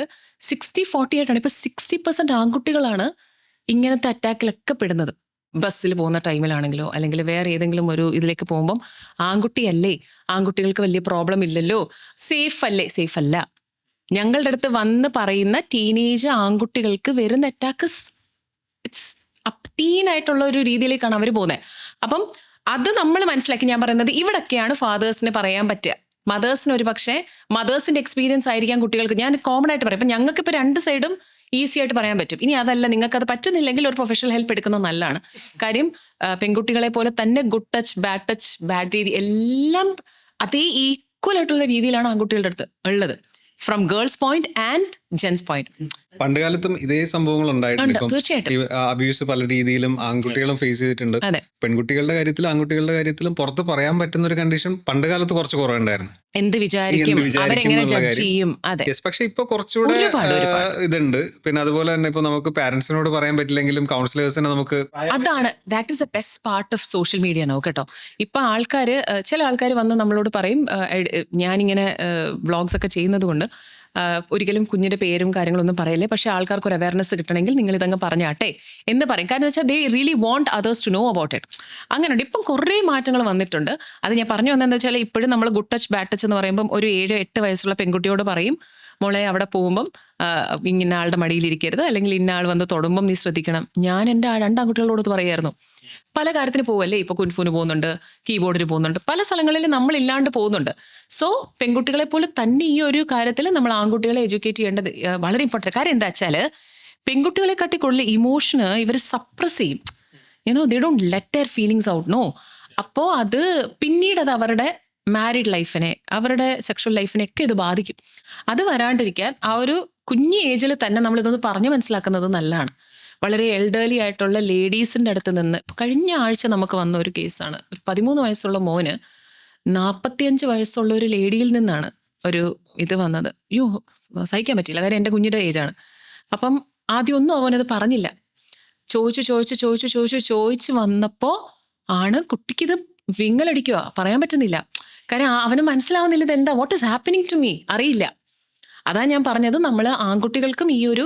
60-40 ആയിട്ടാണ്. ഇപ്പം 60% ആൺകുട്ടികളാണ് ഇങ്ങനത്തെ അറ്റാക്കിലൊക്കെ പെടുന്നത്. ബസ്സിൽ പോകുന്ന ടൈമിലാണെങ്കിലോ അല്ലെങ്കിൽ വേറെ ഏതെങ്കിലും ഒരു ഇതിലേക്ക് പോകുമ്പം ആൺകുട്ടിയല്ലേ, ആൺകുട്ടികൾക്ക് വലിയ പ്രോബ്ലം ഇല്ലല്ലോ, സേഫ് അല്ല. ഞങ്ങളുടെ അടുത്ത് വന്ന് പറയുന്ന ടീനേജ് ആൺകുട്ടികൾക്ക് വരുന്ന അറ്റാക്ക് ഇറ്റ്സ് ടീനായിട്ടുള്ള ഒരു രീതിയിലേക്കാണ് അവർ പോകുന്നത്. അപ്പം അത് നമ്മൾ മനസ്സിലാക്കി, ഞാൻ പറയുന്നത് ഇവിടൊക്കെയാണ് ഫാദേഴ്സിന് പറയാൻ പറ്റുക. മദേഴ്സിന് ഒരു പക്ഷേ മദേഴ്സിൻ്റെ എക്സ്പീരിയൻസ് ആയിരിക്കാം കുട്ടികൾക്ക്. ഞാൻ കോമൺ ആയിട്ട് പറയാം. അപ്പം ഞങ്ങൾക്കിപ്പോൾ 2 സൈഡും ഈസി ആയിട്ട് പറയാൻ പറ്റും. ഇനി അതല്ല, നിങ്ങൾക്കത് പറ്റുന്നില്ലെങ്കിൽ ഒരു പ്രൊഫഷണൽ ഹെൽപ്പ് എടുക്കുന്നത് നല്ലതാണ്. കാര്യം പെൺകുട്ടികളെ പോലെ തന്നെ ഗുഡ് ടച്ച്, ബാഡ് രീതി എല്ലാം അതേ ഈക്വൽ ആയിട്ടുള്ള രീതിയിലാണ് ആൺകുട്ടികളുടെ അടുത്ത് ഉള്ളത്. From girls point and gents point. പണ്ട് കാലത്തും ഇതേ സംഭവങ്ങൾ ഉണ്ടായിട്ടുണ്ട്. തീർച്ചയായിട്ടും അബ്യൂസ് പല രീതിയിലും ആൺകുട്ടികളും ഫേസ് ചെയ്തിട്ടുണ്ട്. പെൺകുട്ടികളുടെ കാര്യത്തിലും ആൺകുട്ടികളുടെ കാര്യത്തിലും പുറത്ത് പറയാൻ പറ്റുന്ന ഒരു കണ്ടീഷൻ പണ്ട് കാലത്ത് കുറച്ച് കുറവുണ്ടായിരുന്നു. എന്ത് വിചാരിക്കും, അവരെങ്ങനെ ജഡ്ജ് ചെയ്യും. അതെ, പക്ഷെ ഇപ്പൊ കുറച്ചുകൂടെ ഇതുണ്ട്. പിന്നെ അതുപോലെ തന്നെ ഇപ്പൊ നമുക്ക് പാരന്റ്സിനോട് പറയാൻ പറ്റില്ലെങ്കിലും കൗൺസിലേഴ്സിനെ നമുക്ക്, അതാണ് that is a best part of social media no കേട്ടോ. ഇപ്പൊ ചില ആൾക്കാർ വന്ന് നമ്മളോട് പറയും, ഞാനിങ്ങനെ വ്ളോഗ്സ് ഒക്കെ ചെയ്യുന്നത് കൊണ്ട് ഒരിക്കലും കുഞ്ഞിൻ്റെ പേരും കാര്യങ്ങളൊന്നും പറയല്ലേ, പക്ഷേ ആൾക്കാർക്ക് ഒരു അവയർനെസ് കിട്ടണമെങ്കിൽ നിങ്ങൾ ഇതങ്ങ് പറഞ്ഞാട്ടെ എന്ന് പറയും. കാരണം വെച്ചാൽ they really want others to know about it. അങ്ങനെയുണ്ട്. ഇപ്പം കുറേ മാറ്റങ്ങൾ വന്നിട്ടുണ്ട്. അത് ഞാൻ പറഞ്ഞു വന്നതെന്ന് വെച്ചാൽ ഇപ്പോഴും നമ്മൾ ഗുഡ് ടച്ച് ബാഡ് ടച്ച് എന്ന് പറയുമ്പം ഒരു 7-8 വയസ്സുള്ള പെൺകുട്ടിയോട് പറയും, മോളെ അവിടെ പോകുമ്പം ഇന്ന ആളുടെ മടിയിലിരിക്കരുത്, അല്ലെങ്കിൽ ഇന്ന ആൾ വന്ന് തൊടുമ്പം നീ ശ്രദ്ധിക്കണം. ഞാൻ എൻ്റെ 2 ആൺകുട്ടികളോട് പറയുമായിരുന്നു. പല കാര്യത്തിന് പോവല്ലേ, ഇപ്പോൾ കുൻഫുന് പോകുന്നുണ്ട്, കീബോർഡിന് പോകുന്നുണ്ട്, പല സ്ഥലങ്ങളിൽ നമ്മളില്ലാണ്ട് പോകുന്നുണ്ട്. സോ പെൺകുട്ടികളെ പോലെ തന്നെ ഈ ഒരു കാര്യത്തിൽ നമ്മൾ ആൺകുട്ടികളെ എഡ്യൂക്കേറ്റ് ചെയ്യേണ്ടത് വളരെ ഇമ്പോർട്ടൻ്റ്. കാര്യം എന്താ വെച്ചാൽ പെൺകുട്ടികളെ കാട്ടി കൂടുതൽ ഇമോഷന് ഇവർ സപ്രസ് ചെയ്യും. They don't let their feelings out. No. അപ്പോൾ അത് പിന്നീട് അത് അവരുടെ മാരീഡ് ലൈഫിനെ, അവരുടെ സെക്ഷൽ ലൈഫിനെ ഒക്കെ ഇത് ബാധിക്കും. അത് വരാണ്ടിരിക്കാൻ ആ ഒരു കുഞ്ഞു ഏജിൽ തന്നെ നമ്മളിതൊന്ന് പറഞ്ഞു മനസ്സിലാക്കുന്നത് നല്ലതാണ്. വളരെ എൽഡർലി ആയിട്ടുള്ള ലേഡീസിൻ്റെ അടുത്ത് നിന്ന് കഴിഞ്ഞ ആഴ്ച നമുക്ക് വന്ന ഒരു കേസാണ്. ഒരു 13 വയസ്സുള്ള മോന് 45 വയസ്സുള്ള ഒരു ലേഡിയിൽ നിന്നാണ് ഒരു ഇത് വന്നത്. സഹിക്കാൻ പറ്റില്ല. കാര്യം എൻ്റെ കുഞ്ഞിൻ്റെ ഏജാണ്. അപ്പം ആദ്യമൊന്നും അവനത് പറഞ്ഞില്ല. ചോദിച്ച് വന്നപ്പോൾ ആണ് കുട്ടിക്കിത് വിങ്ങലടിക്കുക. പറയാൻ പറ്റുന്നില്ല. കാര്യം അവന് മനസ്സിലാവുന്നില്ല ഇതെന്താ, what is happening to me, അറിയില്ല. അതാ ഞാൻ പറഞ്ഞത്, നമ്മൾ ആൺകുട്ടികൾക്കും ഈ ഒരു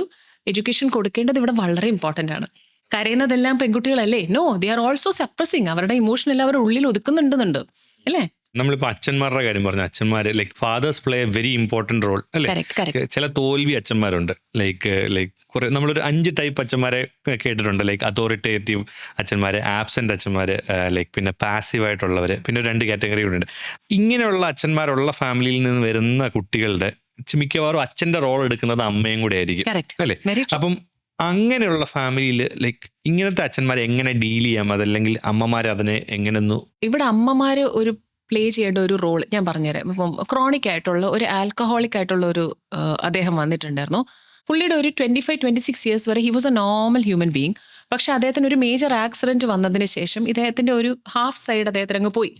എഡ്യൂക്കേഷൻ കൊടുക്കേണ്ടത് ഇവിടെ വളരെ ഇമ്പോർട്ടൻ്റ് ആണ്. കരയുന്നതെല്ലാം പെൺകുട്ടികളല്ലേ? No, they are also suppressing. അവരുടെ ഇമോഷൻ എല്ലാം അവരുടെ ഉള്ളിൽ ഒതുക്കുന്നുണ്ടെന്നുണ്ട് അല്ലേ? നമ്മളിപ്പോൾ അച്ഛന്മാരുടെ കാര്യം പറഞ്ഞു. അച്ഛന്മാർ like fathers play a very important role അല്ലേ? ചില തോൽവി അച്ഛന്മാരുണ്ട്. ലൈക്ക് കുറേ നമ്മളൊരു 5 ടൈപ്പ് അച്ഛന്മാരെ കേട്ടിട്ടുണ്ട്. ലൈക്ക് അതോറിറ്റേറ്റീവ് അച്ഛന്മാർ, ആബ്സെൻ്റ് അച്ഛന്മാർ, ലൈക്ക് പിന്നെ പാസീവായിട്ടുള്ളവർ, പിന്നെ 2 കാറ്റഗറി കൂടെ ഉണ്ട്. ഇങ്ങനെയുള്ള അച്ഛന്മാരുള്ള ഫാമിലിയിൽ നിന്ന് വരുന്ന കുട്ടികളുടെ മിക്കവാറും അച്ഛൻ്റെ റോൾ എടുക്കുന്നത് അമ്മയും കൂടെ ആയിരിക്കും അല്ലേ? അപ്പം അങ്ങനെയുള്ള ഫാമിലിയിൽ ലൈക്ക് ഇങ്ങനത്തെ അച്ഛന്മാരെ എങ്ങനെ ഡീൽ ചെയ്യാം, അതല്ലെങ്കിൽ അമ്മമാരെ അതിനെ എങ്ങനെയൊന്നു? ഇവിടെ അമ്മമാർ ഒരു പ്ലേ ചെയ്യേണ്ട ഒരു റോൾ ഞാൻ പറഞ്ഞുതരാം. ഇപ്പം ക്രോണിക് ആയിട്ടുള്ള ഒരു ആൽക്കഹോളിക് ആയിട്ടുള്ള ഒരു അദ്ദേഹം വന്നിട്ടുണ്ടായിരുന്നു. പുള്ളിയുടെ ഒരു 25-26 ഇയേഴ്സ് വരെ he was A normal human being. പക്ഷെ അദ്ദേഹത്തിന് ഒരു മേജർ ആക്സിഡൻറ്റ് വന്നതിന് ശേഷം ഇദ്ദേഹത്തിൻ്റെ ഒരു ഹാഫ് സൈഡ് അദ്ദേഹത്തിന് അങ്ങ് പോയി.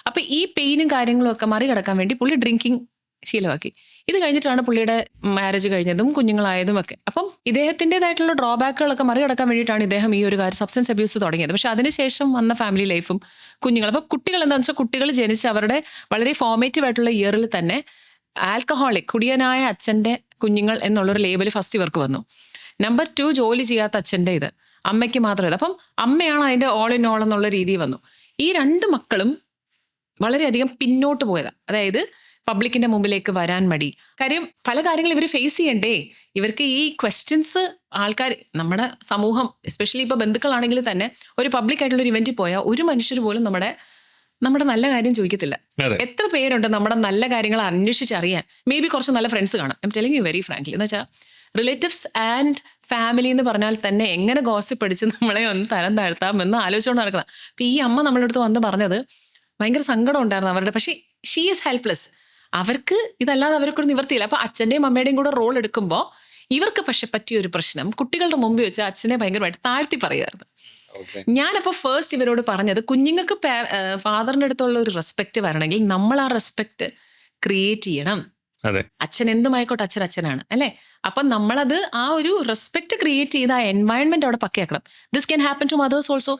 അപ്പം ഈ പെയിനും കാര്യങ്ങളും ഒക്കെ മറികടക്കാൻ വേണ്ടി പുള്ളി ഡ്രിങ്കിങ് ശീലമാക്കി. ഇത് കഴിഞ്ഞിട്ടാണ് പുള്ളിയുടെ മാരേജ് കഴിഞ്ഞതും കുഞ്ഞുങ്ങളായതും ഒക്കെ. അപ്പം ഇദ്ദേഹത്തിൻ്റെതായിട്ടുള്ള ഡ്രോബാക്കുകളൊക്കെ മറികടക്കാൻ വേണ്ടിയിട്ടാണ് ഇദ്ദേഹം ഈ ഒരു കാര്യം സബ്സ്റ്റൻസ് അബ്യൂസ് തുടങ്ങിയത്. പക്ഷെ അതിനുശേഷം വന്ന ഫാമിലി ലൈഫും കുഞ്ഞുങ്ങൾ, അപ്പോൾ കുട്ടികൾ എന്താണെന്ന് വെച്ചാൽ കുട്ടികൾ ജനിച്ച് അവരുടെ വളരെ ഫോർമേറ്റീവ് ആയിട്ടുള്ള ഇയറിൽ തന്നെ ആൽക്കഹോളിക് കുടിയനായ അച്ഛൻ്റെ കുഞ്ഞുങ്ങൾ എന്നുള്ളൊരു ലേബൽ ഫസ്റ്റ് ഇവർക്ക് വന്നു. നമ്പർ 2 ജോലി ചെയ്യാത്ത അച്ഛൻ്റെ ഇത്, അമ്മയ്ക്ക് മാത്രം ഇത്. അപ്പം അമ്മയാണ് അതിൻ്റെ ഓൾ ഇൻ ഓൾ എന്നുള്ള രീതിയിൽ വന്നു. ഈ 2 മക്കളും വളരെയധികം പിന്നോട്ട് പോയതാണ്. അതായത് പബ്ലിക്കിൻ്റെ മുമ്പിലേക്ക് വരാൻ മടി. കാര്യം പല കാര്യങ്ങൾ ഇവർ ഫേസ് ചെയ്യണ്ടേ. ഇവർക്ക് ഈ ക്വസ്റ്റ്യൻസ് ആൾക്കാർ, നമ്മുടെ സമൂഹം എസ്പെഷ്യലി ഇപ്പോൾ ബന്ധുക്കളാണെങ്കിൽ തന്നെ ഒരു പബ്ലിക് ആയിട്ടുള്ള ഒരു ഇവൻറ്റിൽ പോയാൽ ഒരു മനുഷ്യർ പോലും നമ്മുടെ നല്ല കാര്യം ചോദിക്കത്തില്ല. എത്ര പേരുണ്ട് നമ്മുടെ നല്ല കാര്യങ്ങൾ അന്വേഷിച്ചറിയാൻ? മേ ബി കുറച്ച് നല്ല ഫ്രണ്ട്സ് കാണാം. I M telling you very frankly. എന്ന് വെച്ചാൽ റിലേറ്റീവ്സ് ആൻഡ് ഫാമിലി എന്ന് പറഞ്ഞാൽ തന്നെ എങ്ങനെ ഗോസിപ്പ് അടിച്ച് നമ്മളെ ഒന്ന് തരം താഴ്ത്താമെന്ന് ആലോചിച്ചുകൊണ്ട് നടക്കുന്ന. അപ്പം ഈ അമ്മ നമ്മളുടെ അടുത്ത് വന്ന് പറഞ്ഞത് ഭയങ്കര സങ്കടം ഉണ്ടായിരുന്നു അവരുടെ. പക്ഷേ ഷീ ഈസ് ഹെൽപ്ലെസ്. അവർക്ക് ഇതല്ലാതെ അവർക്കൊരു നിവർത്തിയില്ല. അപ്പോൾ അച്ഛൻ്റെയും അമ്മയുടെയും കൂടെ റോൾ എടുക്കുമ്പോൾ ഇവർക്ക് പക്ഷെ പറ്റിയൊരു പ്രശ്നം, കുട്ടികളുടെ മുമ്പിൽ വെച്ച് അച്ഛനെ ഭയങ്കരമായിട്ട് താഴ്ത്തി പറയുമായിരുന്നു. ഞാനപ്പോൾ ഫസ്റ്റ് ഇവരോട് പറഞ്ഞത്, കുഞ്ഞുങ്ങൾക്ക് ഫാദറിൻ്റെ അടുത്തുള്ള ഒരു റെസ്പെക്റ്റ് വരണമെങ്കിൽ നമ്മൾ ആ റെസ്പെക്റ്റ് ക്രിയേറ്റ് ചെയ്യണം. അച്ഛൻ എന്തുമായിക്കോട്ടെ, അച്ഛനാണ് അല്ലേ. അപ്പം നമ്മളത് ആ ഒരു റെസ്പെക്റ്റ് ക്രിയേറ്റ് ചെയ്ത് ആ എൻവയൺമെന്റ് അവിടെ പക്കയാക്കണം. This can happen to mothers also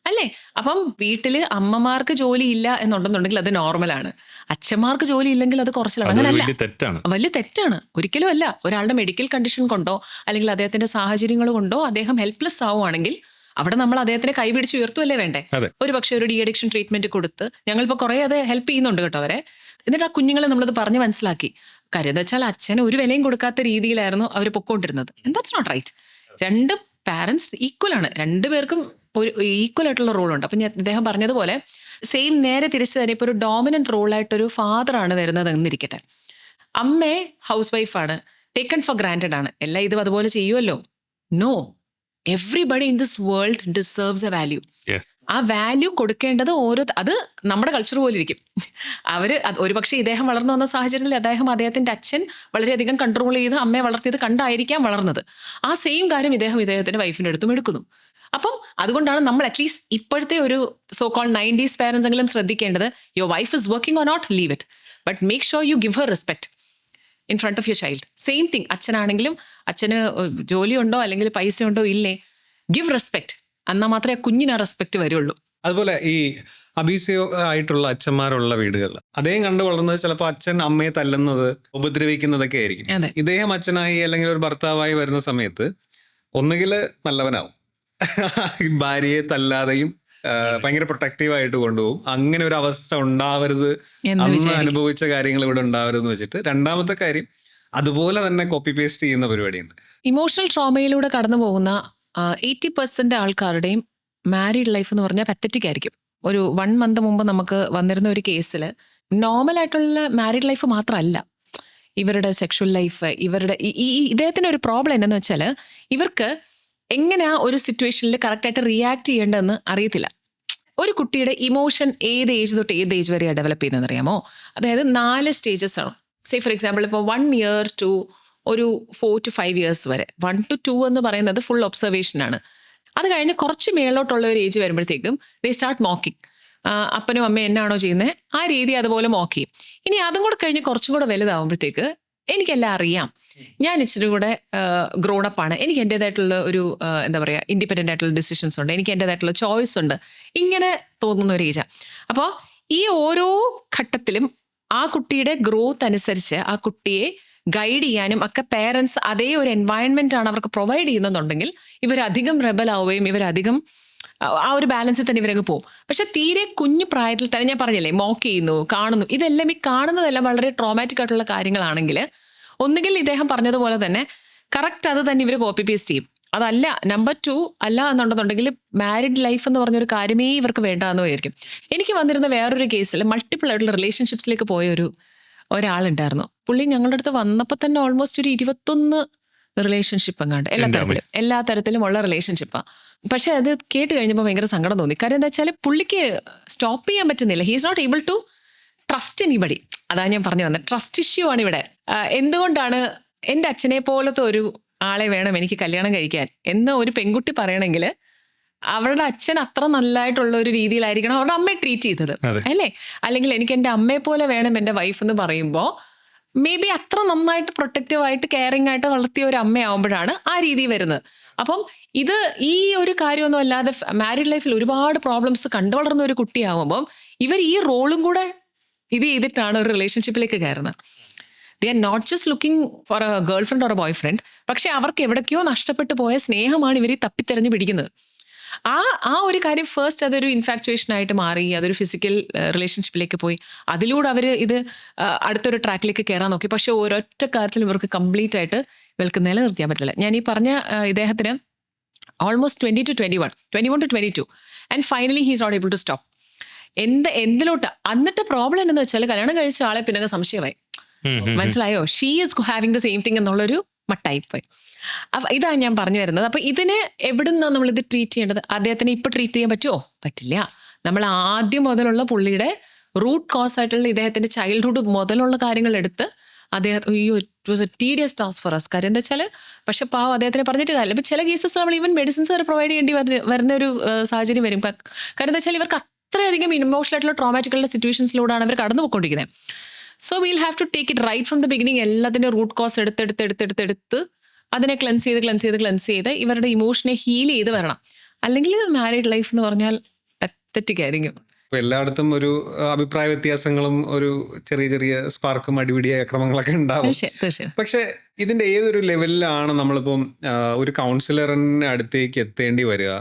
അല്ലേ. അപ്പം വീട്ടിൽ അമ്മമാർക്ക് ജോലി ഇല്ല എന്നുണ്ടെന്നുണ്ടെങ്കിൽ അത് നോർമലാണ്. അച്ഛന്മാർക്ക് ജോലി ഇല്ലെങ്കിൽ അത് കുറച്ചിലാണ്. അങ്ങനല്ല, വലിയ തെറ്റാണ്. ഒരിക്കലും അല്ല. ഒരാളുടെ മെഡിക്കൽ കണ്ടീഷൻ കൊണ്ടോ അല്ലെങ്കിൽ അദ്ദേഹത്തിന്റെ സാഹചര്യങ്ങൾ കൊണ്ടോ അദ്ദേഹം ഹെൽപ്ലെസ് ആവുകയാണെങ്കിൽ അവിടെ നമ്മൾ അദ്ദേഹത്തിനെ കൈപിടിച്ച് ഉയർത്തുമല്ലേ വേണ്ടേ. ഒരു പക്ഷേ ഒരു ഡി അഡിക്ഷൻ ട്രീറ്റ്മെന്റ് കൊടുത്ത് ഞങ്ങളിപ്പോൾ കുറേ അത് ഹെൽപ്പ് ചെയ്യുന്നുണ്ട് കേട്ടോ അവരെ. എന്നിട്ട് ആ കുഞ്ഞുങ്ങളെ നമ്മളത് പറഞ്ഞ് മനസ്സിലാക്കി. കാര്യം എന്താ വെച്ചാൽ അച്ഛന് ഒരു വിലയും കൊടുക്കാത്ത രീതിയിലായിരുന്നു അവർ പൊക്കോണ്ടിരുന്നത്. That's not right. 2 പാരൻസ് ഈക്വലാണ്, 2 പേർക്കും ഒരു ഈക്വൽ ആയിട്ടുള്ള റോളുണ്ട്. അപ്പം അദ്ദേഹം പറഞ്ഞതുപോലെ സെയിം നേരെ തിരിച്ച് തന്നെ ഇപ്പോൾ ഒരു ഡോമിനന്റ് റോളായിട്ടൊരു ഫാദറാണ് വരുന്നത് എന്നിരിക്കട്ടെ. അമ്മേ ഹൗസ് വൈഫാണ്, ടേക്കൺ ഫോർ ഗ്രാൻറ്റഡ് ആണ്, എല്ലാം ഇതും അതുപോലെ ചെയ്യുമല്ലോ. No, everybody in this world deserves a value. ആ വാല്യൂ കൊടുക്കേണ്ടത് അത് നമ്മുടെ കൾച്ചർ പോലെ ഇരിക്കും. ഒരു പക്ഷേ ഇദ്ദേഹം വളർന്നു വന്ന സാഹചര്യത്തിൽ അദ്ദേഹത്തിൻ്റെ അച്ഛൻ വളരെയധികം കൺട്രോൾ ചെയ്ത് അമ്മയെ വളർത്തിയത് കണ്ടായിരിക്കാം വളർന്നത്. ആ സെയിം കാര്യം ഇദ്ദേഹത്തിൻ്റെ വൈഫിൻ്റെ അടുത്തും എടുക്കുന്നു. അപ്പം അതുകൊണ്ടാണ് നമ്മൾ അറ്റ്ലീസ്റ്റ് ഇപ്പോഴത്തെ ഒരു സോ കോൾ 90s പാരൻസ് എങ്കിലും ശ്രദ്ധിക്കേണ്ടത്, your wife is working or not, leave it, but make sure you give her respect in front of your child. Same thing, അച്ഛനാണെങ്കിലും അച്ഛന് ജോലിയുണ്ടോ അല്ലെങ്കിൽ പൈസ ഉണ്ടോ ഇല്ലേ, ഗിവ് റെസ്പെക്ട്. എന്നാൽ മാത്രമേ കുഞ്ഞിന് ആ റെസ്പെക്ട് വരുള്ളൂ. അതുപോലെ ഈ അബീസിവ് ആയിട്ടുള്ള അച്ഛന്മാരുള്ള വീടുകളിൽ അദ്ദേഹം കണ്ടു വളർന്നത് ചിലപ്പോൾ അച്ഛൻ അമ്മയെ തല്ലുന്നത്, ഉപദ്രവിക്കുന്നതൊക്കെ ആയിരിക്കും. ഇദ്ദേഹം അച്ഛനായി അല്ലെങ്കിൽ ഒരു ഭർത്താവായി വരുന്ന സമയത്ത് ഒന്നുകിൽ നല്ലവനാവും, ഭാര്യയെ തല്ലാതെയും ഭയങ്കര പ്രൊട്ടക്റ്റീവായിട്ട് കൊണ്ടുപോകും. അങ്ങനെ ഒരു അവസ്ഥ ഉണ്ടാവരുത്, അന്ന് അനുഭവിച്ച കാര്യങ്ങൾ ഇവിടെ ഉണ്ടാവരുതെന്ന് വെച്ചിട്ട്. രണ്ടാമത്തെ കാര്യം, അതുപോലെ തന്നെ കോപ്പി പേസ്റ്റ് ചെയ്യുന്ന പരിപാടിയുണ്ട്. ഇമോഷണൽ ട്രോമയിലൂടെ കടന്നു പോകുന്ന 80% ആൾക്കാരുടെയും മാരീഡ് ലൈഫ് എന്ന് പറഞ്ഞാൽ പത്തറ്റിക് ആയിരിക്കും. ഒരു 1 month മുമ്പ് നമുക്ക് വന്നിരുന്ന ഒരു കേസിൽ നോർമലായിട്ടുള്ള മാരീഡ് ലൈഫ് മാത്രമല്ല, ഇവരുടെ സെക്ഷൽ ലൈഫ്, ഇവരുടെ ഇദ്ദേഹത്തിൻ്റെ ഒരു പ്രോബ്ലം എന്താണെന്ന് വെച്ചാൽ ഇവർക്ക് എങ്ങനെയാ ഒരു സിറ്റുവേഷനിൽ കറക്റ്റായിട്ട് റിയാക്ട് ചെയ്യേണ്ടതെന്ന് അറിയത്തില്ല. ഒരു കുട്ടിയുടെ ഇമോഷൻ ഏത് ഏജ് തൊട്ട് ഏത് ഏജ് വരെയാണ് ഡെവലപ്പ് ചെയ്യുന്നതെന്ന് അറിയാമോ? അതായത് 4 സ്റ്റേജസ് ആണ്. സേ ഫോർ എക്സാമ്പിൾ ഇപ്പോൾ 1 year to ഒരു 4 to 5 years വരെ. 1 to 2 എന്ന് പറയുന്നത് ഫുൾ ഒബ്സർവേഷനാണ്. അത് കഴിഞ്ഞ് കുറച്ച് മേളോട്ടുള്ള ഒരു ഏജ് വരുമ്പോഴത്തേക്കും ദേ സ്റ്റാർട്ട് മോക്കിങ്. അപ്പനും അമ്മയും എന്നാണോ ചെയ്യുന്നത് ആ രീതി അതുപോലെ മോക്ക് ചെയ്യും. ഇനി അതും കൂടെ കഴിഞ്ഞ് കുറച്ചും കൂടെ വലുതാവുമ്പോഴത്തേക്ക് എനിക്കെല്ലാം അറിയാം, ഞാൻ ഇച്ചിരി കൂടെ ഗ്രോണപ്പാണ്, എനിക്ക് എൻ്റേതായിട്ടുള്ള ഒരു എന്താ പറയുക ഇൻഡിപെൻഡൻ്റ് ആയിട്ടുള്ള ഡിസിഷൻസ് ഉണ്ട്, എനിക്ക് എൻ്റേതായിട്ടുള്ള ചോയ്സ് ഉണ്ട്, ഇങ്ങനെ തോന്നുന്ന ഒരു ഏജാണ്. അപ്പോൾ ഈ ഓരോ ഘട്ടത്തിലും ആ കുട്ടിയുടെ ഗ്രോത്ത് അനുസരിച്ച് ആ കുട്ടിയെ ഗൈഡ് ചെയ്യാനും ഒക്കെ പേരൻസ് അതേ ഒരു എൻവയൺമെൻ്റ് ആണ് അവർക്ക് പ്രൊവൈഡ് ചെയ്യുന്നുണ്ടെങ്കിൽ ഇവരധികം റെബലാവുകയും ഇവരധികം ആ ഒരു ബാലൻസിൽ തന്നെ ഇവരങ്ങ് പോകും. പക്ഷെ തീരെ കുഞ്ഞു പ്രായത്തിൽ തന്നെ ഞാൻ പറഞ്ഞില്ലേ, മോക്ക് ചെയ്യുന്നു, കാണുന്നു, ഇതെല്ലാം ഈ കാണുന്നതെല്ലാം വളരെ ട്രോമാറ്റിക് ആയിട്ടുള്ള കാര്യങ്ങളാണെങ്കിൽ ഒന്നുകിൽ ഇദ്ദേഹം പറഞ്ഞതുപോലെ തന്നെ കറക്റ്റ് അത് തന്നെ ഇവർ കോപ്പി പേസ്റ്റ് ചെയ്യും. അതല്ല, നമ്പർ 2 അല്ല എന്നുണ്ടെന്നുണ്ടെങ്കിൽ മാരിഡ് ലൈഫ് എന്ന് പറഞ്ഞൊരു കാര്യമേ ഇവർക്ക് വേണ്ടാന്ന് വിചാരിക്കും. എനിക്ക് വന്നിരുന്ന വേറൊരു കേസിൽ മൾട്ടിപ്പിൾ ആയിട്ടുള്ള റിലേഷൻഷിപ്സിലേക്ക് പോയ ഒരാളുണ്ടായിരുന്നു. പുള്ളി ഞങ്ങളുടെ അടുത്ത് വന്നപ്പോൾ തന്നെ ഓൾമോസ്റ്റ് ഒരു 21 റിലേഷൻഷിപ്പ് എങ്ങാണ്ട്, എല്ലാ തരത്തിലും ഉള്ള റിലേഷൻഷിപ്പാണ്. പക്ഷെ അത് കേട്ട് കഴിഞ്ഞപ്പോൾ ഭയങ്കര സങ്കടം തോന്നി. കാര്യം എന്താ വെച്ചാൽ പുള്ളിക്ക് സ്റ്റോപ്പ് ചെയ്യാൻ പറ്റുന്നില്ല. He is not able to trust anybody. അതാണ് ഞാൻ പറഞ്ഞു വന്നത്, ട്രസ്റ്റ് ഇഷ്യൂ ആണ് ഇവിടെ. എന്തുകൊണ്ടാണ് എൻ്റെ അച്ഛനെ പോലത്തെ ഒരു ആളെ വേണം എനിക്ക് കല്യാണം കഴിക്കാൻ എന്ന് ഒരു പെൺകുട്ടി പറയണമെങ്കിൽ അവരുടെ അച്ഛൻ അത്ര നല്ലതായിട്ടുള്ള ഒരു രീതിയിലായിരിക്കണം അവരുടെ അമ്മയെ ട്രീറ്റ് ചെയ്തത് അല്ലേ. അല്ലെങ്കിൽ എനിക്ക് എൻ്റെ അമ്മയെ പോലെ വേണം എൻ്റെ വൈഫ് എന്ന് പറയുമ്പോൾ മേ ബി അത്ര നന്നായിട്ട് പ്രൊട്ടക്റ്റീവായിട്ട് കെയറിങ് ആയിട്ട് വളർത്തിയ ഒരു അമ്മയാവുമ്പോഴാണ് ആ രീതി വരുന്നത്. അപ്പം ഇത് ഈ ഒരു കാര്യമൊന്നും അല്ലാതെ മാരീഡ് ലൈഫിൽ ഒരുപാട് പ്രോബ്ലംസ് കണ്ടു വളർന്ന ഒരു കുട്ടിയാവുമ്പം ഇവർ ഈ റോളും കൂടെ ഇത് ചെയ്തിട്ടാണ് ഒരു റിലേഷൻഷിപ്പിലേക്ക് കയറുന്നത്. They are not just looking for a girlfriend or a boyfriend. പക്ഷെ അവർക്ക് എവിടേക്കോ നഷ്ടപ്പെട്ടു പോയ സ്നേഹമാണ് ഇവർ തപ്പിത്തെരഞ്ഞു പിടിക്കുന്നത്. ആ ഒരു കാര്യം ഫസ്റ്റ് അതൊരു ഇൻഫാക്ച്വേഷൻ ആയിട്ട് മാറി, അതൊരു ഫിസിക്കൽ റിലേഷൻഷിപ്പിലേക്ക് പോയി. അതിലൂടെ അവർ ഇത് അടുത്തൊരു ട്രാക്കിലേക്ക് കയറാൻ നോക്കി. പക്ഷെ ഒരൊറ്റ കാര്യത്തിൽ ഇവർക്ക് കംപ്ലീറ്റ് ആയിട്ട് ഇവർക്ക് നിലനിർത്താൻ പറ്റില്ല. ഞാൻ ഈ പറഞ്ഞ ഇദ്ദേഹത്തിന് almost 20 to 22 and finally he's not able to stop. എന്തിലോട്ട് എന്നിട്ട് പ്രോബ്ലം എന്ന് വെച്ചാൽ കല്യാണം കഴിച്ച ആളെ പിന്നെ സംശയമായി. മനസ്സിലായോ? She is having the same thing എന്നുള്ളൊരു മട്ടായിപ്പോയി. അപ്പം ഇതാണ് ഞാൻ പറഞ്ഞു വരുന്നത്. അപ്പം ഇതിന് എവിടുന്നാണ് നമ്മളിത് ട്രീറ്റ് ചെയ്യേണ്ടത്? അദ്ദേഹത്തിന് ഇപ്പം ട്രീറ്റ് ചെയ്യാൻ പറ്റുമോ? പറ്റില്ല. നമ്മൾ ആദ്യം മുതലുള്ള പുള്ളിയുടെ റൂട്ട് കോസ് ആയിട്ടുള്ള ഇദ്ദേഹത്തിൻ്റെ ചൈൽഡ്ഹുഡ് മുതലുള്ള കാര്യങ്ങൾ എടുത്ത് അയ്യോ it was a tedious task for us. കാര്യം എന്താ വെച്ചാൽ പക്ഷെ പാവം അദ്ദേഹത്തിനെ പറഞ്ഞിട്ട് കാര്യമില്ല. ഇപ്പം ചില കേസസ് നമ്മൾ ഈവൻ മെഡിസിൻസ് വരെ പ്രൊവൈഡ് ചെയ്യേണ്ടി വരുന്ന ഒരു സാഹചര്യം വരും. കാര്യം എന്താ വെച്ചാൽ ഇവർക്ക് അത്രയധികം ഇമോഷണൽ ആയിട്ടുള്ള ട്രോമാറ്റിക്കുള്ള സിറ്റുവേഷൻസിലൂടെയാണ് അവർ കടന്നു പോയിക്കൊണ്ടിരിക്കുന്നത്. So we'll have to take it right from the beginning. എല്ലാത്തിൻ്റെ റൂട്ട് കോസ് എടുത്ത് അതിനെ ക്ലെൻസ് ചെയ്ത് ഇവരുടെ ഇമോഷനെ ഹീൽ ചെയ്ത് വരണം. അല്ലെങ്കിൽ മാരീഡ് ലൈഫ് എന്ന് പറഞ്ഞാൽ പത്തറ്റിക് ആയിരിക്കും. എല്ലായിടത്തും ഒരു അഭിപ്രായ വ്യത്യാസങ്ങളും ഒരു ചെറിയ സ്പാർക്കും അടിപിടി അക്രമങ്ങളൊക്കെ ഉണ്ടാവും. തീർച്ചയായും. പക്ഷെ ഇതിന്റെ ഏതൊരു ലെവലിലാണ് നമ്മളിപ്പം ഒരു കൗൺസിലറിന്റെ അടുത്തേക്ക് എത്തേണ്ടി വരിക,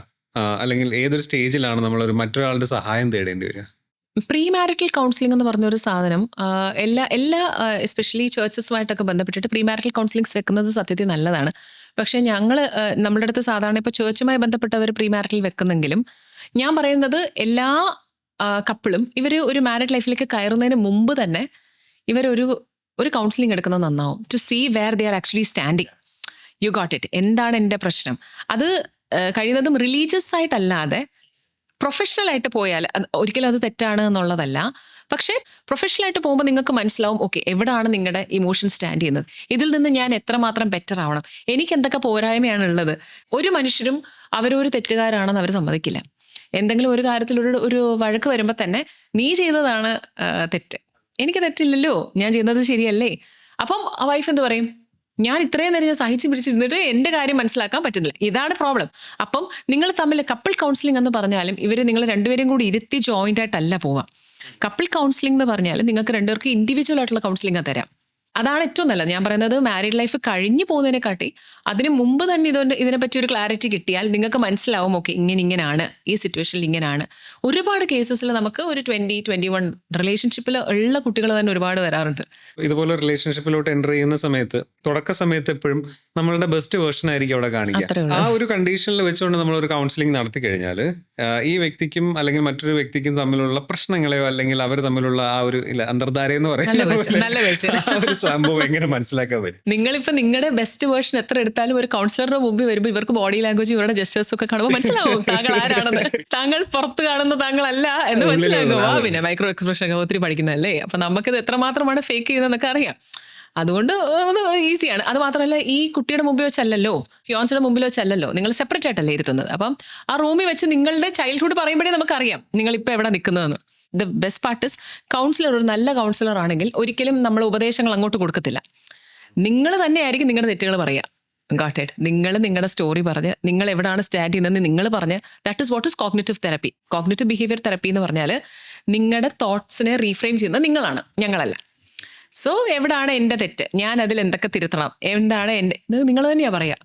അല്ലെങ്കിൽ ഏതൊരു സ്റ്റേജിലാണ് നമ്മളൊരു മറ്റൊരാളുടെ സഹായം തേടേണ്ടി വരിക? പ്രീ മാരിറ്റൽ കൗൺസിലിംഗ് എന്ന് പറഞ്ഞൊരു സാധനം എല്ലാ എസ്പെഷ്യലി ചേർച്ചസുമായിട്ടൊക്കെ ബന്ധപ്പെട്ടിട്ട് പ്രീ മാരിറ്റൽ കൗൺസിലിംഗ്സ് വെക്കുന്നത് സത്യത്തിൽ നല്ലതാണ്. പക്ഷേ നമ്മുടെ അടുത്ത് സാധാരണ ഇപ്പോൾ ചേർച്ചുമായി ബന്ധപ്പെട്ടവർ പ്രീ മാരിറ്റൽ വെക്കുന്നെങ്കിലും ഞാൻ പറയുന്നത് എല്ലാ കപ്പിളും ഇവർ ഒരു മാരിഡ് ലൈഫിലേക്ക് കയറുന്നതിന് മുമ്പ് തന്നെ ഇവരൊരു കൗൺസിലിംഗ് എടുക്കുന്നത് നന്നാവും. To see where they are actually standing. You got it. എന്താണ് എൻ്റെ പ്രശ്നം? അത് കഴിയുന്നതും റിലീജിയസ് ആയിട്ടല്ലാതെ പ്രൊഫഷണലായിട്ട് പോയാൽ ഒരിക്കലും അത് തെറ്റാണ് എന്നുള്ളതല്ല. പക്ഷേ പ്രൊഫഷണലായിട്ട് പോകുമ്പോൾ നിങ്ങൾക്ക് മനസ്സിലാവും ഓക്കെ എവിടെയാണ് നിങ്ങളുടെ ഇമോഷൻ സ്റ്റാൻഡ് ചെയ്യുന്നത്, ഇതിൽ നിന്ന് ഞാൻ എത്രമാത്രം ബെറ്റർ ആവണം, എനിക്ക് എന്തൊക്കെ പോരായ്മയാണ് ഉള്ളത്. ഒരു മനുഷ്യരും അവരൊരു തെറ്റുകാരാണെന്ന് അവർ സമ്മതിക്കില്ല. എന്തെങ്കിലും ഒരു കാര്യത്തിൽ ഒരു വഴക്ക് വരുമ്പോൾ തന്നെ നീ ചെയ്തതാണ് തെറ്റ്, എനിക്ക് തെറ്റില്ലല്ലോ, ഞാൻ ചെയ്യുന്നത് ശരിയല്ലേ. അപ്പം ആ വൈഫ് എന്ത് പറയും? ഞാൻ ഇത്രയും നേരം ഞാൻ സഹിച്ച് പിടിച്ചിരുന്നിട്ട് എൻ്റെ കാര്യം മനസ്സിലാക്കാൻ പറ്റുന്നില്ല. ഇതാണ് പ്രോബ്ലം. അപ്പം നിങ്ങൾ തമ്മിൽ കപ്പിൾ കൗൺസിലിംഗ് എന്ന് പറഞ്ഞാലും നിങ്ങൾ രണ്ടുപേരും കൂടി ഇരുത്തി ജോയിൻ്റ് ആയിട്ടല്ല പോവാം. കപ്പിൾ കൗൺസിലിംഗ് എന്ന് പറഞ്ഞാൽ നിങ്ങൾക്ക് രണ്ടുപേർക്ക് ഇൻഡിവിജ്വൽ ആയിട്ടുള്ള കൗൺസിലിംഗ് തരാം. അതാണ് ഏറ്റവും നല്ലത്. ഞാൻ പറയുന്നത് മാരീഡ് ലൈഫ് കഴിഞ്ഞു പോകുന്നതിനെക്കാട്ടി അതിന് മുമ്പ് തന്നെ ഇതിനെപ്പറ്റി ഒരു ക്ലാരിറ്റി കിട്ടിയാൽ നിങ്ങൾക്ക് മനസ്സിലാവും ഓക്കെ ഇങ്ങനെയാണ്, ഈ സിറ്റുവേഷനിൽ ഇങ്ങനെയാണ്. ഒരുപാട് കേസസിൽ നമുക്ക് ഒരു 20-21 റിലേഷൻഷിപ്പിൽ ഉള്ള കുട്ടികൾ തന്നെ ഒരുപാട് വരാറുണ്ട്. ഇതുപോലെ റിലേഷൻഷിപ്പിലോട്ട് എൻ്റർ ചെയ്യുന്ന സമയത്ത് തുടക്ക സമയത്ത് എപ്പോഴും നമ്മളുടെ ബെസ്റ്റ് വേർഷൻ ആയിരിക്കും അവിടെ കാണിക്കുക. ആ ഒരു കണ്ടീഷനിൽ വെച്ചുകൊണ്ട് നമ്മളൊരു കൗൺസിലിംഗ് നടത്തി കഴിഞ്ഞാൽ ഈ വ്യക്തിക്കും അല്ലെങ്കിൽ മറ്റൊരു വ്യക്തിക്കും തമ്മിലുള്ള പ്രശ്നങ്ങളെയോ അല്ലെങ്കിൽ അവർ തമ്മിലുള്ള ആ ഒരു അന്തർധാരയെന്ന് പറയുന്നത് സംഭവം എങ്ങനെ മനസ്സിലാക്കാൻ പറ്റും? നിങ്ങളിപ്പോ നിങ്ങളുടെ ബെസ്റ്റ് വേർഷൻ എത്ര എടുത്താലും ഒരു കൗൺസിലറുടെ മുമ്പിൽ വരുമ്പോൾ ഇവർക്ക് ബോഡി ലാംഗ്വേജ് ഇവരുടെ ജസ്റ്റേഴ്സ് ഒക്കെ കാണുമ്പോൾ മനസ്സിലാവും താങ്കൾ ആരാണെന്ന്. താങ്കൾ പുറത്ത് കാണുന്ന താങ്കളല്ല എന്ന് മനസ്സിലാകും. പിന്നെ മൈക്രോ എക്സ്പ്രഷൻ ഒക്കെ ഒത്തിരി പഠിക്കുന്നതല്ലേ, അപ്പൊ നമുക്കിത് എത്രമാത്രമാണ് ഫേക്ക് ചെയ്യുന്നതെന്നൊക്കെ അറിയാം. അതുകൊണ്ട് അത് ഈസിയാണ്. അത് മാത്രമല്ല ഈ കുട്ടിയുടെ മുമ്പിൽ വെച്ചല്ലല്ലോ, ഫിയോൻസിയുടെ മുമ്പിൽ വെച്ചല്ലല്ലോ, നിങ്ങൾ സെപ്പറേറ്റ് ആയിട്ടല്ലേ ഇരുത്തുന്നത്. അപ്പം ആ റൂമിൽ വെച്ച് നിങ്ങളുടെ ചൈൽഡ്ഹുഡ് പറയുമ്പോഴേ നമുക്കറിയാം നിങ്ങളിപ്പോൾ എവിടെ നിൽക്കുന്നതെന്ന്. The best part is councillor ഒരു നല്ല കൗൺസിലർ ആണെങ്കിൽ ഒരിക്കലും നമ്മൾ ഉപദേശങ്ങൾ അങ്ങോട്ട് കൊടുക്കത്തില്ല. നിങ്ങൾ തന്നെയായിരിക്കും നിങ്ങളുടെ തെറ്റുകൾ പറയുക. Got it. നിങ്ങൾ നിങ്ങളുടെ സ്റ്റോറി പറഞ്ഞ് നിങ്ങൾ എവിടെയാണ് സ്റ്റാൻഡ് ചെയ്യുന്നതെന്ന് നിങ്ങൾ പറഞ്ഞ് that is what is cognitive therapy. Cognitive behaviour therapy എന്ന് പറഞ്ഞാൽ നിങ്ങളുടെ തോട്ട്സിനെ റീഫ്രെയിം ചെയ്യുന്നത് നിങ്ങളാണ്, ഞങ്ങളല്ല. സോ എവിടാണ് എൻ്റെ തെറ്റ്, ഞാൻ അതിൽ എന്തൊക്കെ തിരുത്തണം, എന്താണ് എൻ്റെ ഇത് നിങ്ങൾ തന്നെയാണ് പറയുക.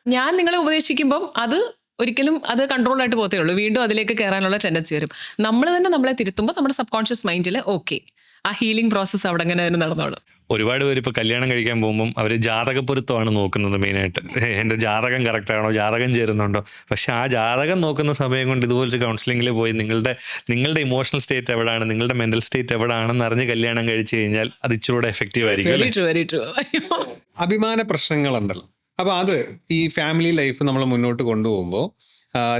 ഞാൻ നിങ്ങളെ ഉപദേശിക്കുമ്പം അത് ഒരിക്കലും അത് കൺട്രോളായിട്ട് പോകത്തേ ഉള്ളൂ. വീണ്ടും അതിലേക്ക് കയറാനുള്ള ടെൻഡൻസി വരും. നമ്മൾ തന്നെ നമ്മളെ തിരുത്തുമ്പോൾ നമ്മുടെ സബ് കോൺഷ്യസ് മൈൻഡിൽ ഓക്കെ ആ ഹീലിംഗ് പ്രോസസ്സ് അവിടെ അങ്ങനെ തന്നെ നടന്നോളും. ഒരുപാട് പേര് ഇപ്പോൾ കല്യാണം കഴിക്കാൻ പോകുമ്പം അവർ ജാതകപ്പൊരുത്തമാണ് നോക്കുന്നത് മെയിനായിട്ട്. എൻ്റെ ജാതകം കറക്റ്റാണോ, ജാതകം ചേരുന്നുണ്ടോ. പക്ഷെ ആ ജാതകം നോക്കുന്ന സമയം കൊണ്ട് ഇതുപോലൊരു കൗൺസിലിങ്ങിൽ പോയി നിങ്ങളുടെ ഇമോഷണൽ സ്റ്റേറ്റ് എവിടെയാണ്, നിങ്ങളുടെ മെൻ്റൽ സ്റ്റേറ്റ് എവിടെയാണെന്ന് അറിഞ്ഞ് കല്യാണം കഴിച്ച് കഴിഞ്ഞാൽ അത് ഇച്ചിരൂടെ എഫക്റ്റീവ് ആയിരിക്കും. അഭിമാന പ്രശ്നങ്ങളുണ്ടല്ലോ, അപ്പോൾ അത് ഈ ഫാമിലി ലൈഫ് നമ്മൾ മുന്നോട്ട് കൊണ്ടുപോകുമ്പോൾ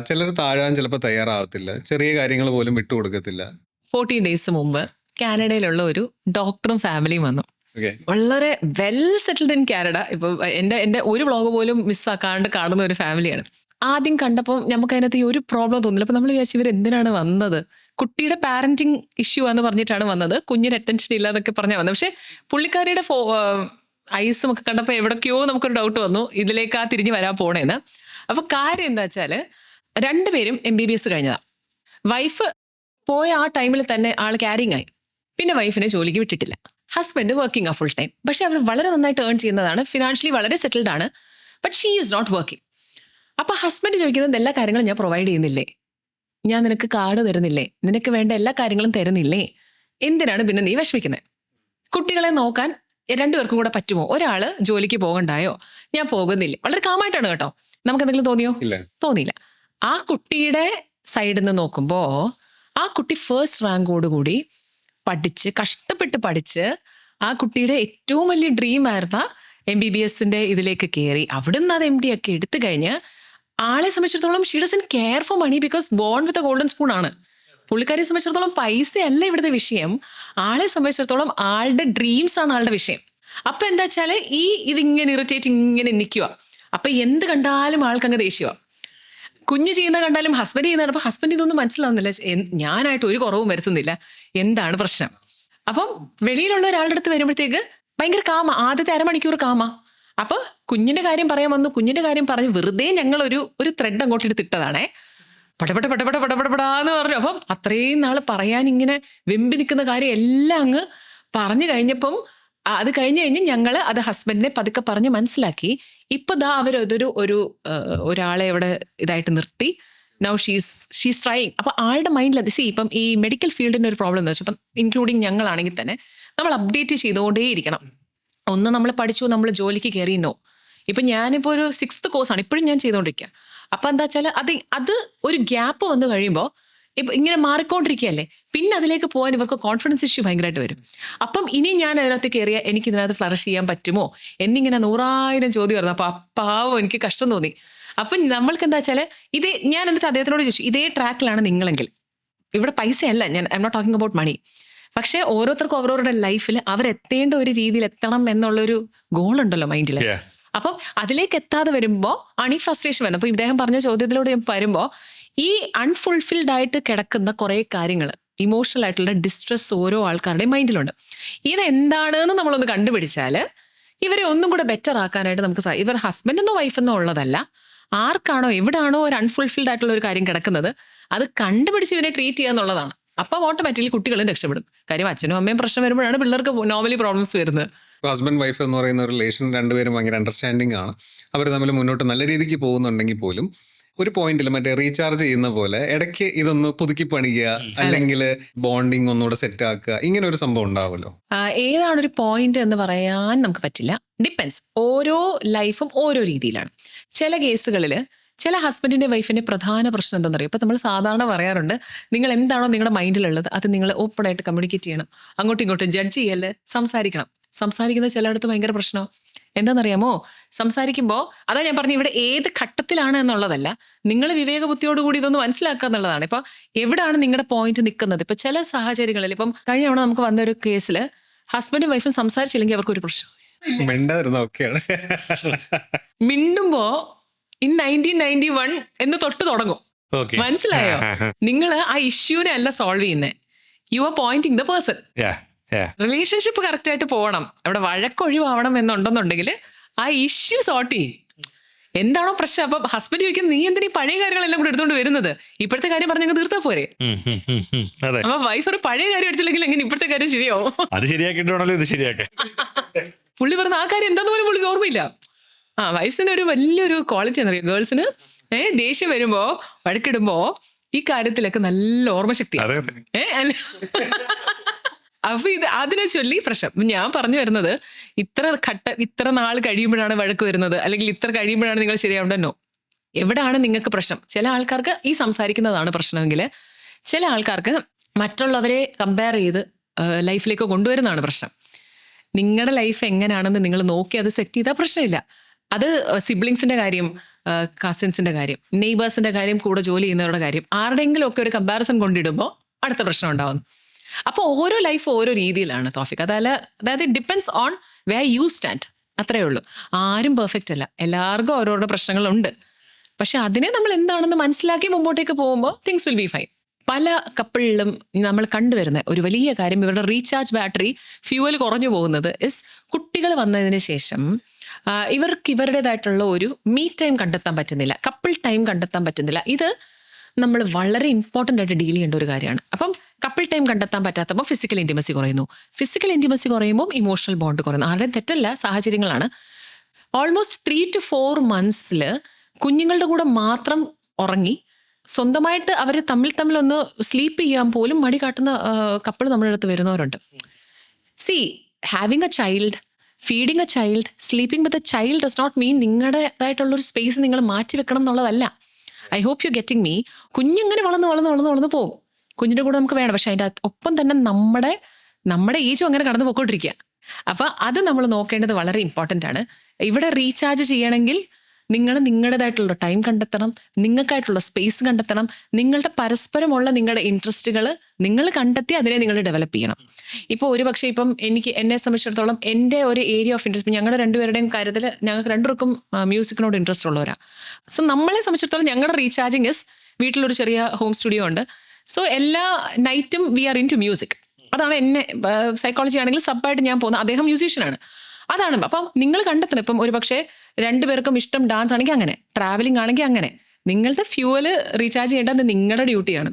ചിലർ താഴാൻ ചിലപ്പോൾ തയ്യാറാവത്തില്ല, ചെറിയ കാര്യങ്ങൾ പോലും വിട്ടുകൊടുക്കത്തില്ല. 14 days മുമ്പ് കാനഡയിലുള്ള ഒരു ഡോക്ടറും ഫാമിലിയും വന്നു. വളരെ വെൽ സെറ്റിൽഡ് ഇൻ കാനഡ. ഇപ്പോൾ എൻ്റെ ഒരു വ്ളോഗ് പോലും മിസ്സാക്കാണ്ട് കാണുന്ന ഒരു ഫാമിലിയാണ്. ആദ്യം കണ്ടപ്പോൾ നമുക്ക് അതിനകത്ത് ഈ ഒരു പ്രോബ്ലം തോന്നില്ല. അപ്പോൾ നമ്മൾ വിചാരിച്ചു ഇവർ എന്തിനാണ് വന്നത്, കുട്ടിയുടെ പാരന്റിങ് ഇഷ്യൂ എന്ന് പറഞ്ഞിട്ടാണ് വന്നത്, കുഞ്ഞിന് അറ്റൻഷൻ ഇല്ല എന്നൊക്കെ പറഞ്ഞാൽ വന്നത്. പക്ഷേ പുള്ളിക്കാരിയുടെ ഐസും ഒക്കെ കണ്ടപ്പോൾ എവിടേക്കോ നമുക്കൊരു ഡൗട്ട് വന്നു ഇതിലേക്കാ തിരിഞ്ഞ് വരാൻ പോണേന്ന്. അപ്പോൾ കാര്യം എന്താ വെച്ചാൽ രണ്ടുപേരും MBBS കഴിഞ്ഞതാണ്. വൈഫ് പോയ ആ ടൈമിൽ തന്നെ ആൾ ക്യാരിങ് ആയി. പിന്നെ വൈഫിനെ ജോലിക്ക് വിട്ടിട്ടില്ല. ഹസ്ബൻഡ് വർക്കിംഗ് ആ ഫുൾ ടൈം. പക്ഷെ അവർ വളരെ നന്നായിട്ട് ഏൺ ചെയ്യുന്നതാണ്, ഫിനാൻഷ്യലി വളരെ സെറ്റിൽഡ് ആണ്. But she is not working. അപ്പോൾ ഹസ്ബൻഡ് ചോദിക്കുന്നത് എല്ലാ കാര്യങ്ങളും ഞാൻ പ്രൊവൈഡ് ചെയ്യുന്നില്ലേ, ഞാൻ നിനക്ക് കാർഡ് തരുന്നില്ലേ, നിനക്ക് വേണ്ട എല്ലാ കാര്യങ്ങളും തരുന്നില്ലേ, എന്തിനാണ് പിന്നെ നീ വിഷമിക്കുന്നത്? കുട്ടികളെ നോക്കാൻ രണ്ടുപേർക്കും കൂടെ പറ്റുമോ? ഒരാൾ ജോലിക്ക് പോകണ്ടായോ? ഞാൻ പോകുന്നില്ലേ. വളരെ കാമായിട്ടാണ് കേട്ടോ. നമുക്ക് എന്തെങ്കിലും തോന്നിയോ? തോന്നിയില്ല. ആ കുട്ടിയുടെ സൈഡിൽ നിന്ന് നോക്കുമ്പോൾ ആ കുട്ടി ഫസ്റ്റ് റാങ്കോടുകൂടി പഠിച്ച് കഷ്ടപ്പെട്ട് പഠിച്ച് ആ കുട്ടിയുടെ ഏറ്റവും വലിയ ഡ്രീം ആയിരുന്ന MBBS ഇതിലേക്ക് കയറി അവിടുന്ന് അത് MD ഒക്കെ എടുത്തു കഴിഞ്ഞ് ആളെ സംബന്ധിച്ചിടത്തോളം she doesn't care for money because born with a golden spoon ആണ്. പുള്ളിക്കാരിയെ സംബന്ധിച്ചിടത്തോളം പൈസയല്ല ഇവിടുത്തെ വിഷയം, ആളെ സംബന്ധിച്ചിടത്തോളം ആളുടെ ഡ്രീംസ് ആണ് ആളുടെ വിഷയം. അപ്പം എന്താ വെച്ചാൽ ഇതിങ്ങനെ ഇറിറ്റേറ്റ് ഇങ്ങനെ നിൽക്കുക. അപ്പം എന്ത് കണ്ടാലും ആൾക്കങ്ങ് ദേഷ്യമാണ്. കുഞ്ഞ് ചെയ്യുന്ന കണ്ടാലും ഹസ്ബൻഡ് ചെയ്യുന്നതാണ്. അപ്പോൾ ഹസ്ബൻഡ് ഇതൊന്നും മനസ്സിലാവുന്നില്ല, ഞാനായിട്ട് ഒരു കുറവും വരുത്തുന്നില്ല, എന്താണ് പ്രശ്നം? അപ്പം വെളിയിലുള്ള ഒരാളുടെ അടുത്ത് വരുമ്പോഴത്തേക്ക് ഭയങ്കര കാമ, ആദ്യത്തെ അരമണിക്കൂർ കാമ. അപ്പോൾ കുഞ്ഞിൻ്റെ കാര്യം പറയാൻ വന്നു, കുഞ്ഞിൻ്റെ കാര്യം പറഞ്ഞ് വെറുതെ ഞങ്ങളൊരു ത്രെഡ് അങ്ങോട്ട് എടുത്തിട്ടതാണേ, പടപടാന്ന് പറഞ്ഞു. അപ്പം അത്രയും നാൾ പറയാൻ ഇങ്ങനെ വെമ്പി നിൽക്കുന്ന കാര്യം എല്ലാം അങ്ങ് പറഞ്ഞു കഴിഞ്ഞപ്പം അത് കഴിഞ്ഞ് ഞങ്ങൾ അത് ഹസ്ബൻഡിനെ പതുക്കെ പറഞ്ഞ് മനസ്സിലാക്കി. ഇപ്പം ദാ അവരതൊരു ഒരാളെ അവിടെ ഇതായിട്ട് നിർത്തി. Now she's trying. അപ്പോൾ ആളുടെ മൈൻഡിൽ അത് ഇപ്പം ഈ മെഡിക്കൽ ഫീൽഡിൻ്റെ ഒരു പ്രോബ്ലം എന്ന് വെച്ചാൽ ഇപ്പം ഇൻക്ലൂഡിങ് ഞങ്ങളാണെങ്കിൽ തന്നെ നമ്മൾ അപ്ഡേറ്റ് ചെയ്തുകൊണ്ടേയിരിക്കണം. ഒന്ന് നമ്മൾ പഠിച്ചു, നമ്മൾ ജോലിക്ക് കയറിയെന്നോ. ഇപ്പം ഞാനിപ്പോൾ ഒരു 6th കോഴ്സാണ് ഇപ്പോഴും ഞാൻ ചെയ്തുകൊണ്ടിരിക്കുക. അപ്പം എന്താ വെച്ചാൽ അത് ഒരു ഗ്യാപ്പ് വന്നു കഴിയുമ്പോൾ ഇപ്പം ഇങ്ങനെ മാറിക്കൊണ്ടിരിക്കുകയല്ലേ, പിന്നെ അതിലേക്ക് പോകാൻ ഇവർക്ക് കോൺഫിഡൻസ് ഇഷ്യൂ ഭയങ്കരമായിട്ട് വരും. അപ്പം ഇനി ഞാൻ അതിനകത്ത് കയറിയാൽ എനിക്ക് ഇതിനകത്ത് ഫ്ലറിഷ് ചെയ്യാൻ പറ്റുമോ എന്നിങ്ങനെ 100,000 ചോദ്യം വരുന്നു. അപ്പോൾ പാവം എനിക്ക് കഷ്ടം തോന്നി. അപ്പം നമ്മൾക്ക് എന്താ വെച്ചാൽ ഞാൻ എന്നിട്ട് അദ്ദേഹത്തിനോട് ചോദിച്ചു, ഇതേ ട്രാക്കിലാണ് നിങ്ങളെങ്കിൽ, ഇവിടെ പൈസയല്ല, I'm not talking about money, പക്ഷേ ഓരോരുത്തർക്കും അവരവരുടെ ലൈഫിൽ അവരെത്തേണ്ട ഒരു രീതിയിൽ എത്തണം എന്നുള്ളൊരു ഗോളുണ്ടല്ലോ മൈൻഡിൽ. അപ്പം അതിലേക്ക് എത്താതെ വരുമ്പോൾ ആണ് ഈ ഫ്രസ്ട്രേഷൻ വരുന്നത്. അപ്പോൾ ഇദ്ദേഹം പറഞ്ഞ ചോദ്യത്തിലൂടെ വരുമ്പോൾ ഈ അൺഫുൾഫിൽഡ് ആയിട്ട് കിടക്കുന്ന കുറേ കാര്യങ്ങൾ, ഇമോഷണൽ ആയിട്ടുള്ള ഡിസ്ട്രെസ് ഓരോ ആൾക്കാരുടെയും മൈൻഡിലുണ്ട്. ഇതെന്താണെന്ന് നമ്മളൊന്ന് കണ്ടുപിടിച്ചാൽ ഇവരെ ഒന്നും കൂടെ ബെറ്റർ ആക്കാനായിട്ട് നമുക്ക് ഇവർ ഹസ്ബൻഡെന്നോ വൈഫെന്നോ ഉള്ളതല്ല, ആർക്കാണോ എവിടാണോ ഒരു അൺഫുൾഫിൽഡ് ആയിട്ടുള്ള ഒരു കാര്യം കിടക്കുന്നത് അത് കണ്ടുപിടിച്ച് ഇവരെ ട്രീറ്റ് ചെയ്യുക എന്നുള്ളതാണ്. അപ്പം ഓട്ടോമാറ്റിക്കലി കുട്ടികളും രക്ഷപ്പെടും. കാര്യം അച്ഛനും അമ്മയും പ്രശ്നം വരുമ്പോഴാണ് പിള്ളേർക്ക് നോർമലി പ്രോബ്ലംസ് വരുന്നത്. ഹസ്ബൻഡ് വൈഫ് എന്ന് പറയുന്ന ഒരു റിലേഷൻ രണ്ടുപേരും ഭയങ്കര അണ്ടർസ്റ്റാൻഡിങ് ആണ്. അവർ തമ്മിൽ മുന്നോട്ട് നല്ല രീതിക്ക് പോകുന്നുണ്ടെങ്കിൽ പോലും ഒരു പോയിന്റിൽ മറ്റേ റീചാർജ് ചെയ്യുന്ന പോലെ ഇടയ്ക്ക് ഇതൊന്ന് പുതുക്കി പണിയുക, അല്ലെങ്കിൽ ബോണ്ടിങ് ഒന്നുകൂടെ സെറ്റ് ആക്കുക, ഇങ്ങനെ ഒരു സംഭവം ഉണ്ടാവുമല്ലോ. ഏതാണൊരു പോയിന്റ് എന്ന് പറയാൻ നമുക്ക് പറ്റില്ല. ഡിപ്പെൻസ്. ഓരോ ലൈഫും ഓരോ രീതിയിലാണ്. ചില കേസുകളിൽ ചില ഹസ്ബൻഡിൻ്റെ വൈഫിൻ്റെ പ്രധാന പ്രശ്നം എന്താണെന്നറിയാം. ഇപ്പം നമ്മൾ സാധാരണ പറയാറുണ്ട്, നിങ്ങൾ എന്താണോ നിങ്ങളുടെ മൈൻഡിലുള്ളത് അത് നിങ്ങൾ ഓപ്പണായിട്ട് കമ്മ്യൂണിക്കേറ്റ് ചെയ്യണം, അങ്ങോട്ടും ഇങ്ങോട്ടും ജഡ്ജ് ചെയ്യല്ലേ, സംസാരിക്കണം. സംസാരിക്കുന്നത് ചിലയിടത്ത് ഭയങ്കര പ്രശ്നമാണ്. എന്താണെന്നറിയാമോ, സംസാരിക്കുമ്പോൾ അതാ ഞാൻ പറഞ്ഞു, ഇവിടെ ഏത് ഘട്ടത്തിലാണ് എന്നുള്ളതല്ല, നിങ്ങൾ വിവേകബുദ്ധിയോടുകൂടി ഇതൊന്ന് മനസ്സിലാക്കുക എന്നുള്ളതാണ്. ഇപ്പം എവിടെയാണ് നിങ്ങളുടെ പോയിന്റ് നിൽക്കുന്നത്. ഇപ്പം ചില സാഹചര്യങ്ങളിൽ, ഇപ്പം കഴിഞ്ഞ തവണ നമുക്ക് വന്നൊരു കേസിൽ ഹസ്ബൻഡും വൈഫും സംസാരിച്ചില്ലെങ്കിൽ അവർക്കൊരു പ്രശ്നം. മിണ്ടുമ്പോൾ ഇൻ 1991 എന്ന് തൊട്ട് തുടങ്ങും. മനസ്സിലായോ? നിങ്ങൾ ആ ഇഷ്യൂനെ അല്ല സോൾവ് ചെയ്യുന്നത്, you are pointing the person. Relationship correct ആയിട്ട് പോകണം, അവിടെ വഴക്കൊഴിവാവണം എന്നുണ്ടെന്നുണ്ടെങ്കിൽ ആ ഇഷ്യൂ സോർട്ട് ചെയ്യും. എന്താണോ പ്രശ്നം. അപ്പൊ ഹസ്ബൻഡ് ചോദിക്കുന്നത്, നീ എന്തിനാ പഴയ കാര്യങ്ങളെല്ലാം കൂടെ എടുത്തോണ്ട് വരുന്നത്, ഇപ്പോഴത്തെ കാര്യം പറഞ്ഞങ്ങ് തീർത്താ പോരെ. അപ്പൊ വൈഫ് ഒരു പഴയ കാര്യം എടുത്തില്ലെങ്കിൽ എങ്ങനെ ഇപ്പോഴത്തെ കാര്യം ശരിയാവും? അത് ശരിയാക്കിയിട്ടാണല്ലോ ഇത് ശരിയാക്കാൻ. പുള്ളി പറഞ്ഞ ആ കാര്യം എന്താന്ന് പോലും പുള്ളിക്ക് ഓർമ്മയില്ല. വൈഫ്സിന് ഒരു വലിയൊരു ക്വാളിറ്റി എന്നറിയാം, ഗേൾസിന് ദേഷ്യം വരുമ്പോ വഴക്കിടുമ്പോ ഈ കാര്യത്തിലൊക്കെ നല്ല ഓർമ്മശക്തിയാണ്. അപ്പൊ അതിനെ ചൊല്ലി പ്രശ്നം. ഞാൻ പറഞ്ഞു വരുന്നത്, ഇത്ര നാൾ കഴിയുമ്പോഴാണ് വഴക്ക് വരുന്നത്, അല്ലെങ്കിൽ ഇത്ര കഴിയുമ്പോഴാണ് നിങ്ങൾ ശരിയാവുണ്ടോ. എവിടെയാണ് നിങ്ങൾക്ക് പ്രശ്നം? ചില ആൾക്കാർക്ക് ഈ സംസാരിക്കുന്നതാണ് പ്രശ്നമെങ്കിൽ, ചില ആൾക്കാർക്ക് മറ്റുള്ളവരെ കമ്പയർ ചെയ്ത് ലൈഫിലേക്ക് കൊണ്ടുവരുന്നതാണ് പ്രശ്നം. നിങ്ങളുടെ ലൈഫ് എങ്ങനെയാണെന്ന് നിങ്ങൾ നോക്കി അത് സെറ്റ് ചെയ്താൽ പ്രശ്നമില്ല. അത് സിബ്ലിങ്സിൻ്റെ കാര്യം, കസിൻസിൻ്റെ കാര്യം, നെയ്ബേഴ്സിൻ്റെ കാര്യം, കൂടെ ജോലി ചെയ്യുന്നവരുടെ കാര്യം, ആരുടെയെങ്കിലും ഒക്കെ ഒരു കമ്പാരിസൺ കൊണ്ടിടുമ്പോൾ അടുത്ത പ്രശ്നം ഉണ്ടാവുന്നു. അപ്പോൾ ഓരോ ലൈഫ് ഓരോ രീതിയിലാണ് തോഫിക്. അതായത് depends on way you stand, അത്രയേ ഉള്ളൂ. ആരും പെർഫെക്റ്റ് അല്ല, എല്ലാവർക്കും ഓരോരോ പ്രശ്നങ്ങളുണ്ട്. പക്ഷെ അതിനെ നമ്മൾ എന്താണെന്ന് മനസ്സിലാക്കി മുമ്പോട്ടേക്ക് പോകുമ്പോൾ തിങ്സ് വിൽ ബി ഫൈൻ. പല കപ്പിളിലും നമ്മൾ കണ്ടുവരുന്ന ഒരു വലിയ കാര്യം, ഇവരുടെ റീചാർജ് ബാറ്ററി ഫ്യൂവൽ കുറഞ്ഞു പോകുന്നത് കുട്ടികൾ വന്നതിന് ശേഷം ഇവർക്ക് ഇവരുടേതായിട്ടുള്ള ഒരു മീ ടൈം കണ്ടെത്താൻ പറ്റുന്നില്ല, കപ്പിൾ ടൈം കണ്ടെത്താൻ പറ്റുന്നില്ല. ഇത് നമ്മൾ വളരെ ഇമ്പോർട്ടൻ്റ് ആയിട്ട് ഡീൽ ചെയ്യേണ്ട ഒരു കാര്യമാണ്. അപ്പം കപ്പിൾ ടൈം കണ്ടെത്താൻ പറ്റാത്തപ്പോൾ ഫിസിക്കൽ ഇൻറ്റിമസി കുറയുന്നു. ഫിസിക്കൽ ഇൻറ്റിമസി കുറയുമ്പോൾ ഇമോഷണൽ ബോണ്ട് കുറയുന്നു. ആരുടെയും തെറ്റല്ല, സാഹചര്യങ്ങളാണ്. ഓൾമോസ്റ്റ് 3 to 4 months കുഞ്ഞുങ്ങളുടെ കൂടെ മാത്രം ഉറങ്ങി സ്വന്തമായിട്ട് അവർ തമ്മിലൊന്ന് സ്ലീപ്പ് ചെയ്യാൻ പോലും മടി കാട്ടുന്ന കപ്പിൾ നമ്മുടെ അടുത്ത് വരുന്നവരുണ്ട്. See, having a child, feeding a child, sleeping with a child does not mean നിങ്ങളുടേതായിട്ടുള്ളൊരു സ്പേസ് നിങ്ങൾ മാറ്റി വെക്കണം എന്നുള്ളതല്ല. I hope you getting me. കുഞ്ഞിങ്ങനെ വളർന്ന് പോകും. കുഞ്ഞിൻ്റെ കൂടെ നമുക്ക് വേണം, പക്ഷെ അതിൻ്റെ ഒപ്പം തന്നെ നമ്മുടെ ഏജും അങ്ങനെ കടന്നു പോയിക്കൊണ്ടിരിക്കുക. അപ്പോൾ അത് നമ്മൾ നോക്കേണ്ടത് വളരെ ഇമ്പോർട്ടൻ്റ് ആണ്. ഇവിടെ റീചാർജ് ചെയ്യണമെങ്കിൽ നിങ്ങൾ നിങ്ങളുടേതായിട്ടുള്ള ടൈം കണ്ടെത്തണം, നിങ്ങൾക്കായിട്ടുള്ള സ്പേസ് കണ്ടെത്തണം, നിങ്ങളുടെ പരസ്പരമുള്ള നിങ്ങളുടെ ഇൻട്രസ്റ്റുകൾ നിങ്ങൾ കണ്ടെത്തി അതിനെ നിങ്ങൾ ഡെവലപ്പ് ചെയ്യണം. ഇപ്പോൾ ഒരുപക്ഷെ എന്നെ സംബന്ധിച്ചിടത്തോളം എൻ്റെ ഒരു ഏരിയ ഓഫ് ഇൻട്രസ്റ്റ്, ഞങ്ങളുടെ രണ്ടുപേരുടെയും കാര്യത്തിൽ ഞങ്ങൾക്ക് രണ്ടുപേർക്കും മ്യൂസിക്കിനോട് ഇൻട്രസ്റ്റ് ഉള്ളവരാണ്. സോ നമ്മളെ സംബന്ധിച്ചിടത്തോളം ഞങ്ങളുടെ റീചാർജിങ് ഇസ് വീട്ടിലൊരു ചെറിയ ഹോം സ്റ്റുഡിയോ ഉണ്ട്. സോ എല്ലാ നൈറ്റും we are in to music. അതാണ് എന്നെ സൈക്കോളജി ആണെങ്കിൽ സബ്ബായിട്ട് ഞാൻ പോകുന്നത്. അദ്ദേഹം മ്യൂസീഷ്യനാണ്. അതാണ്. അപ്പം നിങ്ങൾ കണ്ടെത്തണം. ഇപ്പം ഒരു പക്ഷേ രണ്ടുപേർക്കും ഇഷ്ടം ഡാൻസ് ആണെങ്കിൽ അങ്ങനെ, ട്രാവലിംഗ് ആണെങ്കിൽ അങ്ങനെ. നിങ്ങളുടെ ഫ്യൂവൽ റീചാർജ് ചെയ്യേണ്ടത് നിങ്ങളുടെ ഡ്യൂട്ടിയാണ്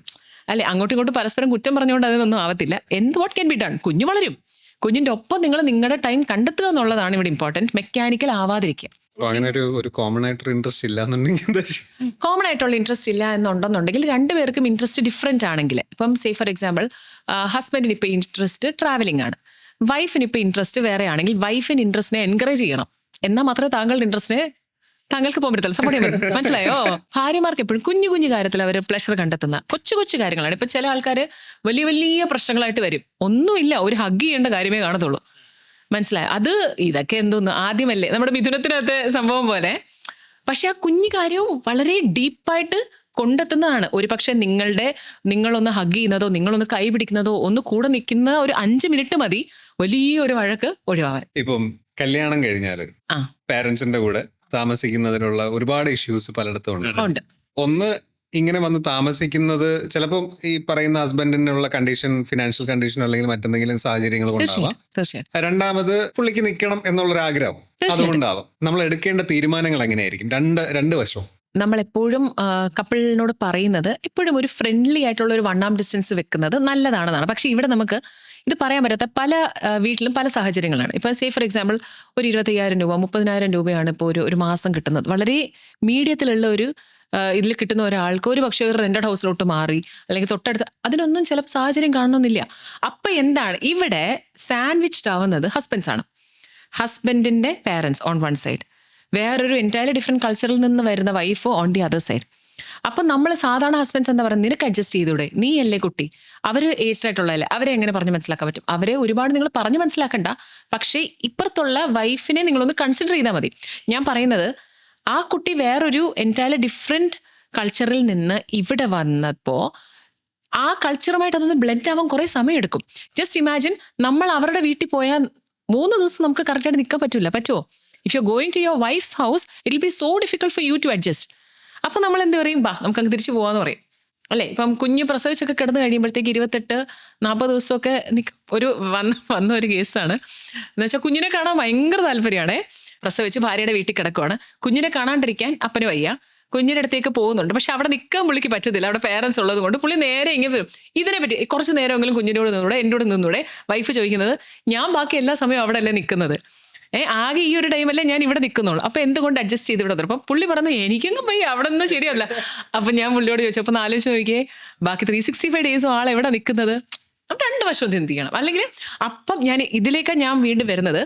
അല്ലേ. അങ്ങോട്ടും ഇങ്ങോട്ടും പരസ്പരം കുറ്റം പറഞ്ഞുകൊണ്ട് അതിനൊന്നും ആവത്തില്ല. What can be done? കുഞ്ഞു വളരും. കുഞ്ഞിൻ്റെ ഒപ്പം നിങ്ങൾ നിങ്ങളുടെ ടൈം കണ്ടെത്തുക എന്നുള്ളതാണ് ഇവിടെ ഇമ്പോർട്ടൻറ്റ്. മെക്കാനിക്കൽ ആവാതിരിക്കുക. അങ്ങനെ ഒരു കോമൺ ആയിട്ടുള്ള ഇൻട്രസ്റ്റ് ഇല്ല എന്നുണ്ടെങ്കിൽ, കോമൺ ആയിട്ടുള്ള ഇൻട്രസ്റ്റ് ഇല്ല എന്നുണ്ടെന്നുണ്ടെങ്കിൽ രണ്ടുപേർക്കും ഇൻട്രസ്റ്റ് ഡിഫറെൻ്റ് ആണെങ്കിൽ, ഇപ്പം സേ ഫോർ എക്സാമ്പിൾ ഹസ്ബൻഡിന് ഇപ്പോൾ ഇൻട്രസ്റ്റ് ട്രാവലിംഗ് ആണ്, വൈഫിന് ഇപ്പോൾ ഇൻട്രസ്റ്റ് വേറെ ആണെങ്കിൽ വൈഫിന് ഇൻട്രസ്റ്റിനെ എൻകറേജ് ചെയ്യണം. എന്നാൽ മാത്രമേ താങ്കളുടെ ഇൻട്രസ്റ്റിനെ താങ്കൾക്ക് പോകാൻ പറ്റത്തില്ല, സപ്പോർട്ട് ചെയ്യാൻ പറ്റും. മനസ്സിലായോ? ഭാര്യമാർക്ക് എപ്പോഴും കുഞ്ഞു കാര്യത്തിൽ അവർ പ്ലഷർ കണ്ടെത്തുന്ന കൊച്ചു കാര്യങ്ങളാണ്. ഇപ്പം ചില ആൾക്കാർ വലിയ പ്രശ്നങ്ങളായിട്ട് വരും. ഒന്നുമില്ല, ഒരു ഹഗ് ചെയ്യേണ്ട കാര്യമേ കാണത്തുള്ളൂ. മനസ്സിലായോ? ഇതൊക്കെ എന്തോന്ന് ആദ്യമല്ലേ നമ്മുടെ മിഥുനത്തിനകത്തെ സംഭവം പോലെ. പക്ഷെ ആ കുഞ്ഞു കാര്യവും വളരെ ഡീപ്പായിട്ട് കൊണ്ടെത്തുന്നതാണ്. ഒരു പക്ഷേ നിങ്ങളൊന്ന് ഹഗ് ചെയ്യുന്നതോ നിങ്ങളൊന്ന് കൈ പിടിക്കുന്നതോ ഒന്ന് കൂടെ നിൽക്കുന്ന ഒരു 5 മിനിറ്റ് മതി വലിയൊരു വഴക്ക് ഒഴിവാവാൻ. ഇപ്പം കല്യാണം കഴിഞ്ഞാല് പാരന്റ്സിന്റെ കൂടെ താമസിക്കുന്നതിനുള്ള ഒരുപാട് ഇഷ്യൂസ് പലയിടത്തും ഉണ്ട്. ഒന്ന്, ഇങ്ങനെ വന്ന് താമസിക്കുന്നത് ചിലപ്പോൾ ഈ പറയുന്ന ഹസ്ബൻഡിനുള്ള കണ്ടീഷൻ, ഫിനാൻഷ്യൽ കണ്ടീഷൻ അല്ലെങ്കിൽ മറ്റെന്തെങ്കിലും സാഹചര്യങ്ങൾ കൊണ്ടാവാം. രണ്ടാമത് പുള്ളിക്ക് നിൽക്കണം എന്നുള്ളൊരു ആഗ്രഹം അതുകൊണ്ടാവാം. നമ്മൾ എടുക്കേണ്ട തീരുമാനങ്ങൾ എങ്ങനെയായിരിക്കും? രണ്ട് വശവും നമ്മളെപ്പോഴും കപ്പിളിനോട് പറയുന്നത് എപ്പോഴും ഒരു ഫ്രണ്ട്ലി ആയിട്ടുള്ള ഒരു 1 arm ഡിസ്റ്റൻസ് വെക്കുന്നത് നല്ലതാണെന്നാണ്. പക്ഷേ ഇവിടെ നമുക്ക് ഇത് പറയാൻ പറ്റാത്ത പല വീട്ടിലും പല സാഹചര്യങ്ങളാണ്. ഇപ്പോൾ സേ ഫോർ എക്സാമ്പിൾ ഒരു 25,000 രൂപ 30,000 രൂപയാണ് ഇപ്പോൾ ഒരു മാസം കിട്ടുന്നത്. വളരെ മീഡിയത്തിലുള്ള ഒരു ഇതിൽ കിട്ടുന്ന ഒരാൾക്ക് ഒരു പക്ഷേ ഒരു റെന്റഡ് ഹൗസിലോട്ട് മാറി അല്ലെങ്കിൽ തൊട്ടടുത്ത് അതിനൊന്നും ചില സാഹചര്യം കാണണമെന്നില്ല. അപ്പം എന്താണ് ഇവിടെ സാൻഡ്വിച്ച്ഡ് ആവുന്നത്? ഹസ്ബൻഡ്സ് ആണ്. ഹസ്ബൻഡിൻ്റെ പാരൻസ് ഓൺ വൺ സൈഡ്, വേറൊരു എൻറ്റയർലി ഡിഫറെൻറ്റ് കൾച്ചറിൽ നിന്ന് വരുന്ന wife on the other side. അപ്പം നമ്മൾ സാധാരണ ഹസ്ബൻഡ്സ് എന്താ പറയുക, നിനക്ക് അഡ്ജസ്റ്റ് ചെയ്തൂടെ, നീ അല്ലേ കുട്ടി, അവർ ഏജ്ഡ് ആയിട്ടുള്ളതല്ലേ, അവരെ എങ്ങനെ പറഞ്ഞ് മനസ്സിലാക്കാൻ പറ്റും? അവരെ ഒരുപാട് നിങ്ങൾ പറഞ്ഞ് മനസ്സിലാക്കണ്ട, പക്ഷേ ഇപ്പുറത്തുള്ള വൈഫിനെ നിങ്ങളൊന്ന് കൺസിഡർ ചെയ്താൽ മതി. ഞാൻ പറയുന്നത് ആ കുട്ടി വേറൊരു എൻറ്റയർലി ഡിഫറെൻറ്റ് കൾച്ചറിൽ നിന്ന് ഇവിടെ വന്നപ്പോൾ ആ കൾച്ചറുമായിട്ട് അതൊന്ന് ബ്ലെൻഡ് ആവാൻ കുറേ സമയമെടുക്കും. ജസ്റ്റ് ഇമാജിൻ, നമ്മൾ അവരുടെ വീട്ടിൽ പോയാൽ 3 ദിവസം നമുക്ക് കറക്റ്റായിട്ട് നിൽക്കാൻ പറ്റുമോ? If you are going to your wife's house it will be so difficult for you to adjust. അപ്പം നമ്മൾ എന്ത് പറയും? നമുക്ക് അങ്ങ് തിരിച്ചു പോകാമെന്ന് പറയും അല്ലേ. ഇപ്പം കുഞ്ഞ് പ്രസവിച്ചൊക്കെ കിടന്ന് കഴിയുമ്പോഴത്തേക്ക് 28-40 ദിവസമൊക്കെ വന്ന ഒരു കേസാണ്. എന്ന് വെച്ചാൽ കുഞ്ഞിനെ കാണാൻ ഭയങ്കര താല്പര്യമാണ്. പ്രസവിച്ച് ഭാര്യയുടെ വീട്ടിൽ കിടക്കുവാണ്. കുഞ്ഞിനെ കാണാണ്ടിരിക്കാൻ അപ്പന് വയ്യ. കുഞ്ഞിൻ്റെ അടുത്തേക്ക് പോകുന്നുണ്ട്, പക്ഷെ അവിടെ നിൽക്കാൻ പുള്ളിക്ക് പറ്റത്തില്ല. അവിടെ പേരൻസ് ഉള്ളത് കൊണ്ട് പുള്ളി നേരെ ഇങ്ങനെ വരും. ഇതിനെപ്പറ്റി കുറച്ച് നേരമെങ്കിലും കുഞ്ഞിനോട് നിന്നൂടെ, എൻ്റെ കൂടെ നിന്നൂടെ? വൈഫ് ചോദിക്കുന്നത്, ഞാൻ ബാക്കി എല്ലാ സമയവും അവിടെ അല്ലേ നിൽക്കുന്നത്, ആകെ ഈ ഒരു ടൈമല്ലേ ഞാൻ ഇവിടെ നിൽക്കുന്നുള്ളൂ, അപ്പോൾ എന്തുകൊണ്ട് അഡ്ജസ്റ്റ് ചെയ്ത് ഇവിടെ? അപ്പം പുള്ളി പറഞ്ഞു, എനിക്കെങ്കിലും പോയി അവിടെ നിന്ന് ശരിയല്ല. അപ്പം ഞാൻ പുള്ളിയോട് ചോദിച്ചു, അപ്പോൾ 4 നോക്കിയേ, ബാക്കി 365 ഡേയ്സും ആളെവിടെ നിൽക്കുന്നത്? അപ്പം 2 വശം ചിന്തിക്കണം. അല്ലെങ്കിൽ അപ്പം ഇതിലേക്കാണ് ഞാൻ വീണ്ടും വരുന്നത്.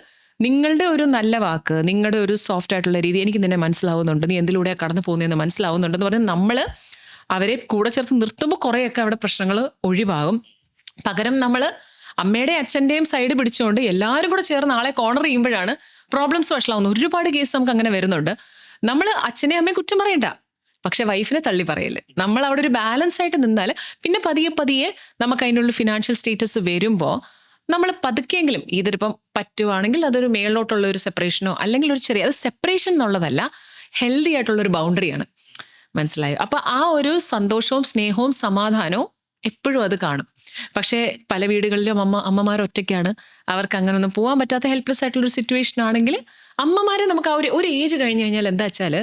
നിങ്ങളുടെ ഒരു നല്ല വാക്ക്, നിങ്ങളുടെ ഒരു സോഫ്റ്റ് ആയിട്ടുള്ള രീതി, എനിക്ക് നിന്നെ മനസ്സിലാവുന്നുണ്ട്, നീ എന്തിലൂടെയാണ് കടന്നു പോകുന്നതെന്ന് മനസ്സിലാവുന്നുണ്ടെന്ന് പറഞ്ഞാൽ നമ്മൾ അവരെ കൂടെ ചേർത്ത് നിർത്തുമ്പോൾ കുറേയൊക്കെ അവിടെ പ്രശ്നങ്ങൾ ഒഴിവാകും. പകരം നമ്മൾ അമ്മയുടെയും അച്ഛൻ്റെയും സൈഡ് പിടിച്ചുകൊണ്ട് എല്ലാവരും കൂടെ ചേർന്ന് ആളെ കോർണർ ചെയ്യുമ്പോഴാണ് പ്രോബ്ലംസ് വഷളാവുന്നത്. ഒരുപാട് കേസ് നമുക്ക് അങ്ങനെ വരുന്നുണ്ട്. നമ്മൾ അച്ഛനെയും അമ്മയും കുറ്റം പറയണ്ട, പക്ഷെ വൈഫിനെ തള്ളി പറയല്ലേ. നമ്മൾ അവിടെ ഒരു ബാലൻസ് ആയിട്ട് നിന്നാൽ പിന്നെ പതിയെ നമുക്ക് അതിനുള്ള ഫിനാൻഷ്യൽ സ്റ്റേറ്റസ് വരുമ്പോൾ നമ്മൾ പതുക്കെങ്കിലും ഇതിപ്പം പറ്റുവാണെങ്കിൽ അതൊരു മേളിലോട്ടുള്ള ഒരു സെപ്പറേഷനോ അല്ലെങ്കിൽ ഒരു ചെറിയ, അത് സെപ്പറേഷൻ എന്നുള്ളതല്ല, ഹെൽത്തി ആയിട്ടുള്ളൊരു ബൗണ്ടറിയാണ്. മനസ്സിലായോ? അപ്പോൾ ആ ഒരു സന്തോഷവും സ്നേഹവും സമാധാനവും എപ്പോഴും അത് കാണും. പക്ഷേ പല വീടുകളിലും അമ്മമാർ ഒറ്റയ്ക്കാണ്, അവർക്ക് അങ്ങനെയൊന്നും പോകാൻ പറ്റാത്ത ഹെൽപ്ലെസ് ആയിട്ടുള്ളൊരു സിറ്റുവേഷൻ ആണെങ്കിൽ അമ്മമാരെ നമുക്ക് ആ ഒരു ഏജ് കഴിഞ്ഞ് കഴിഞ്ഞാൽ എന്താ വെച്ചാൽ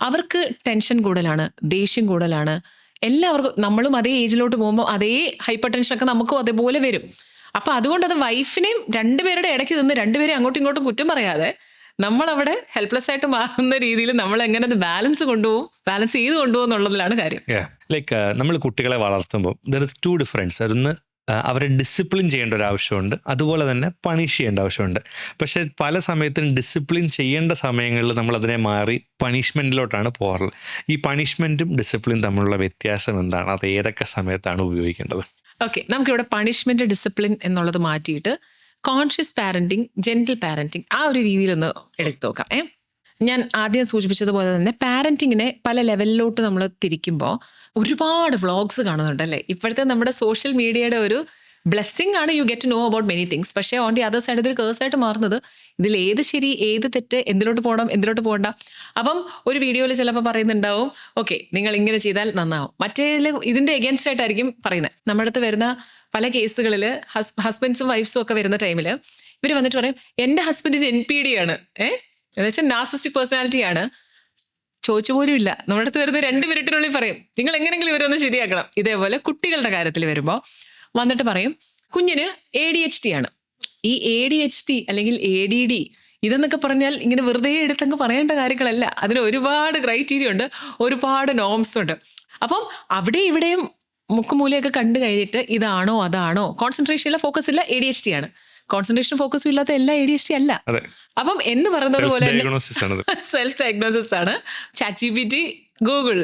അവർക്ക് ടെൻഷൻ കൂടുതലാണ്, ദേഷ്യം കൂടുതലാണ്, എല്ലാവർക്കും, നമ്മളും അതേ ഏജിലോട്ട് പോകുമ്പോൾ അതേ ഹൈപ്പർ ടെൻഷനൊക്കെ നമുക്കും അതേപോലെ വരും. അപ്പോൾ അതുകൊണ്ട് അത് വൈഫിനെയും രണ്ടുപേരുടെ ഇടയ്ക്ക് നിന്ന് രണ്ടുപേരെയും അങ്ങോട്ടും ഇങ്ങോട്ടും കുറ്റം പറയാതെ നമ്മളവിടെ ഹെൽപ്ലെസ് ആയിട്ട് മാറുന്ന രീതിയിൽ നമ്മൾ എങ്ങനെ അത് ബാലൻസ് ചെയ്ത് കൊണ്ടുപോകും എന്നുള്ളതിലാണ് കാര്യം. ലൈക്ക് നമ്മൾ കുട്ടികളെ വളർത്തുമ്പോൾ ദർ ഇസ് 2 ഡിഫറൻസ്. അതൊന്ന് അവരെ ഡിസിപ്ലിൻ ചെയ്യേണ്ട ഒരു ആവശ്യമുണ്ട്, അതുപോലെ തന്നെ പണിഷ് ചെയ്യേണ്ട ആവശ്യമുണ്ട്. പക്ഷേ പല സമയത്തും ഡിസിപ്ലിൻ ചെയ്യേണ്ട സമയങ്ങളിൽ നമ്മൾ അതിനെ മാറി പണിഷ്മെൻറ്റിലോട്ടാണ് പോകാറുള്ളത്. ഈ പണിഷ്മെൻറ്റും ഡിസിപ്ലിൻ തമ്മിലുള്ള വ്യത്യാസം എന്താണ്? അത് ഏതൊക്കെ സമയത്താണ് ഉപയോഗിക്കേണ്ടത്? ഓക്കെ, നമുക്കിവിടെ പണിഷ്മെന്റ് ഡിസിപ്ലിൻ എന്നുള്ളത് മാറ്റിയിട്ട് കോൺഷ്യസ് പാരന്റിങ്, ജെന്റിൽ പാരന്റിങ്, ആ ഒരു രീതിയിലൊന്ന് എടുത്തു നോക്കാം. ഞാൻ ആദ്യം സൂചിപ്പിച്ചതുപോലെ തന്നെ പാരന്റിങ്ങിനെ പല ലെവലിലോട്ട് നമ്മൾ തിരിക്കുമ്പോൾ ഒരുപാട് വ്ളോഗ്സ് കാണുന്നുണ്ട് അല്ലേ. ഇപ്പോഴത്തെ നമ്മുടെ സോഷ്യൽ മീഡിയയുടെ ഒരു ബ്ലെസ്സിങ് ആണ്, you get to know about many things. പക്ഷേ ഓൺ ദി അതർ സൈഡ് ഇതൊരു കേഴ്സായിട്ട് മാറുന്നത്, ഇതിൽ ഏത് ശരി ഏത് തെറ്റ്, എന്തിലോട്ട് പോകണം എന്തിലോട്ട് പോകണ്ട. അപ്പം ഒരു വീഡിയോയിൽ ചിലപ്പോൾ പറയുന്നുണ്ടാവും, ഓക്കെ നിങ്ങൾ ഇങ്ങനെ ചെയ്താൽ നന്നാവും, മറ്റേതിൽ ഇതിൻ്റെ എഗൻസ്റ്റ് ആയിട്ടായിരിക്കും പറയുന്നത്. നമ്മുടെ അടുത്ത് വരുന്ന പല കേസുകളിൽ ഹസ്ബൻഡ്സും വൈഫ്സും ഒക്കെ വരുന്ന ടൈമിൽ ഇവർ വന്നിട്ട് പറയും, എൻ്റെ ഹസ്ബൻഡിന് NPD ആണ്, എന്ന് വെച്ചാൽ നാർസിസ്റ്റിക് പേഴ്സണാലിറ്റിയാണ്. ചോദിച്ചു പോലും ഇല്ല, നമ്മുടെ അടുത്ത് വരുന്ന 2 മിനിറ്റിനുള്ളിൽ പറയും നിങ്ങൾ എങ്ങനെയെങ്കിലും ഇവരൊന്ന് ശരിയാക്കണം. ഇതേപോലെ കുട്ടികളുടെ കാര്യത്തിൽ വരുമ്പോൾ വന്നിട്ട് പറയും കുഞ്ഞിന് ADHD ആണ്. ഈ ADHD അല്ലെങ്കിൽ ADD ഇതെന്നൊക്കെ പറഞ്ഞാൽ ഇങ്ങനെ വെറുതെ എടുത്തങ്ങ് പറയേണ്ട കാര്യങ്ങളല്ല. അതിന് ഒരുപാട് ക്രൈറ്റീരിയ ഉണ്ട്, ഒരുപാട് നോംസ് ഉണ്ട്. അപ്പം അവിടെ ഇവിടെയും മുക്കുമൂലയൊക്കെ കണ്ടു കഴിഞ്ഞിട്ട് ഇതാണോ അതാണോ, കോൺസെൻട്രേഷനിലെ ഫോക്കസ് ഇല്ല ADHD ആണ്, കോൺസെൻട്രേഷൻ ഫോക്കസും ഇല്ലാത്ത എല്ലാ ADHD അല്ല. അപ്പം എന്ന് പറയുന്നത് പോലെ സെൽഫ് ഡയഗ്നോസിസ് ആണ്. ChatGPT, ഗൂഗിൾ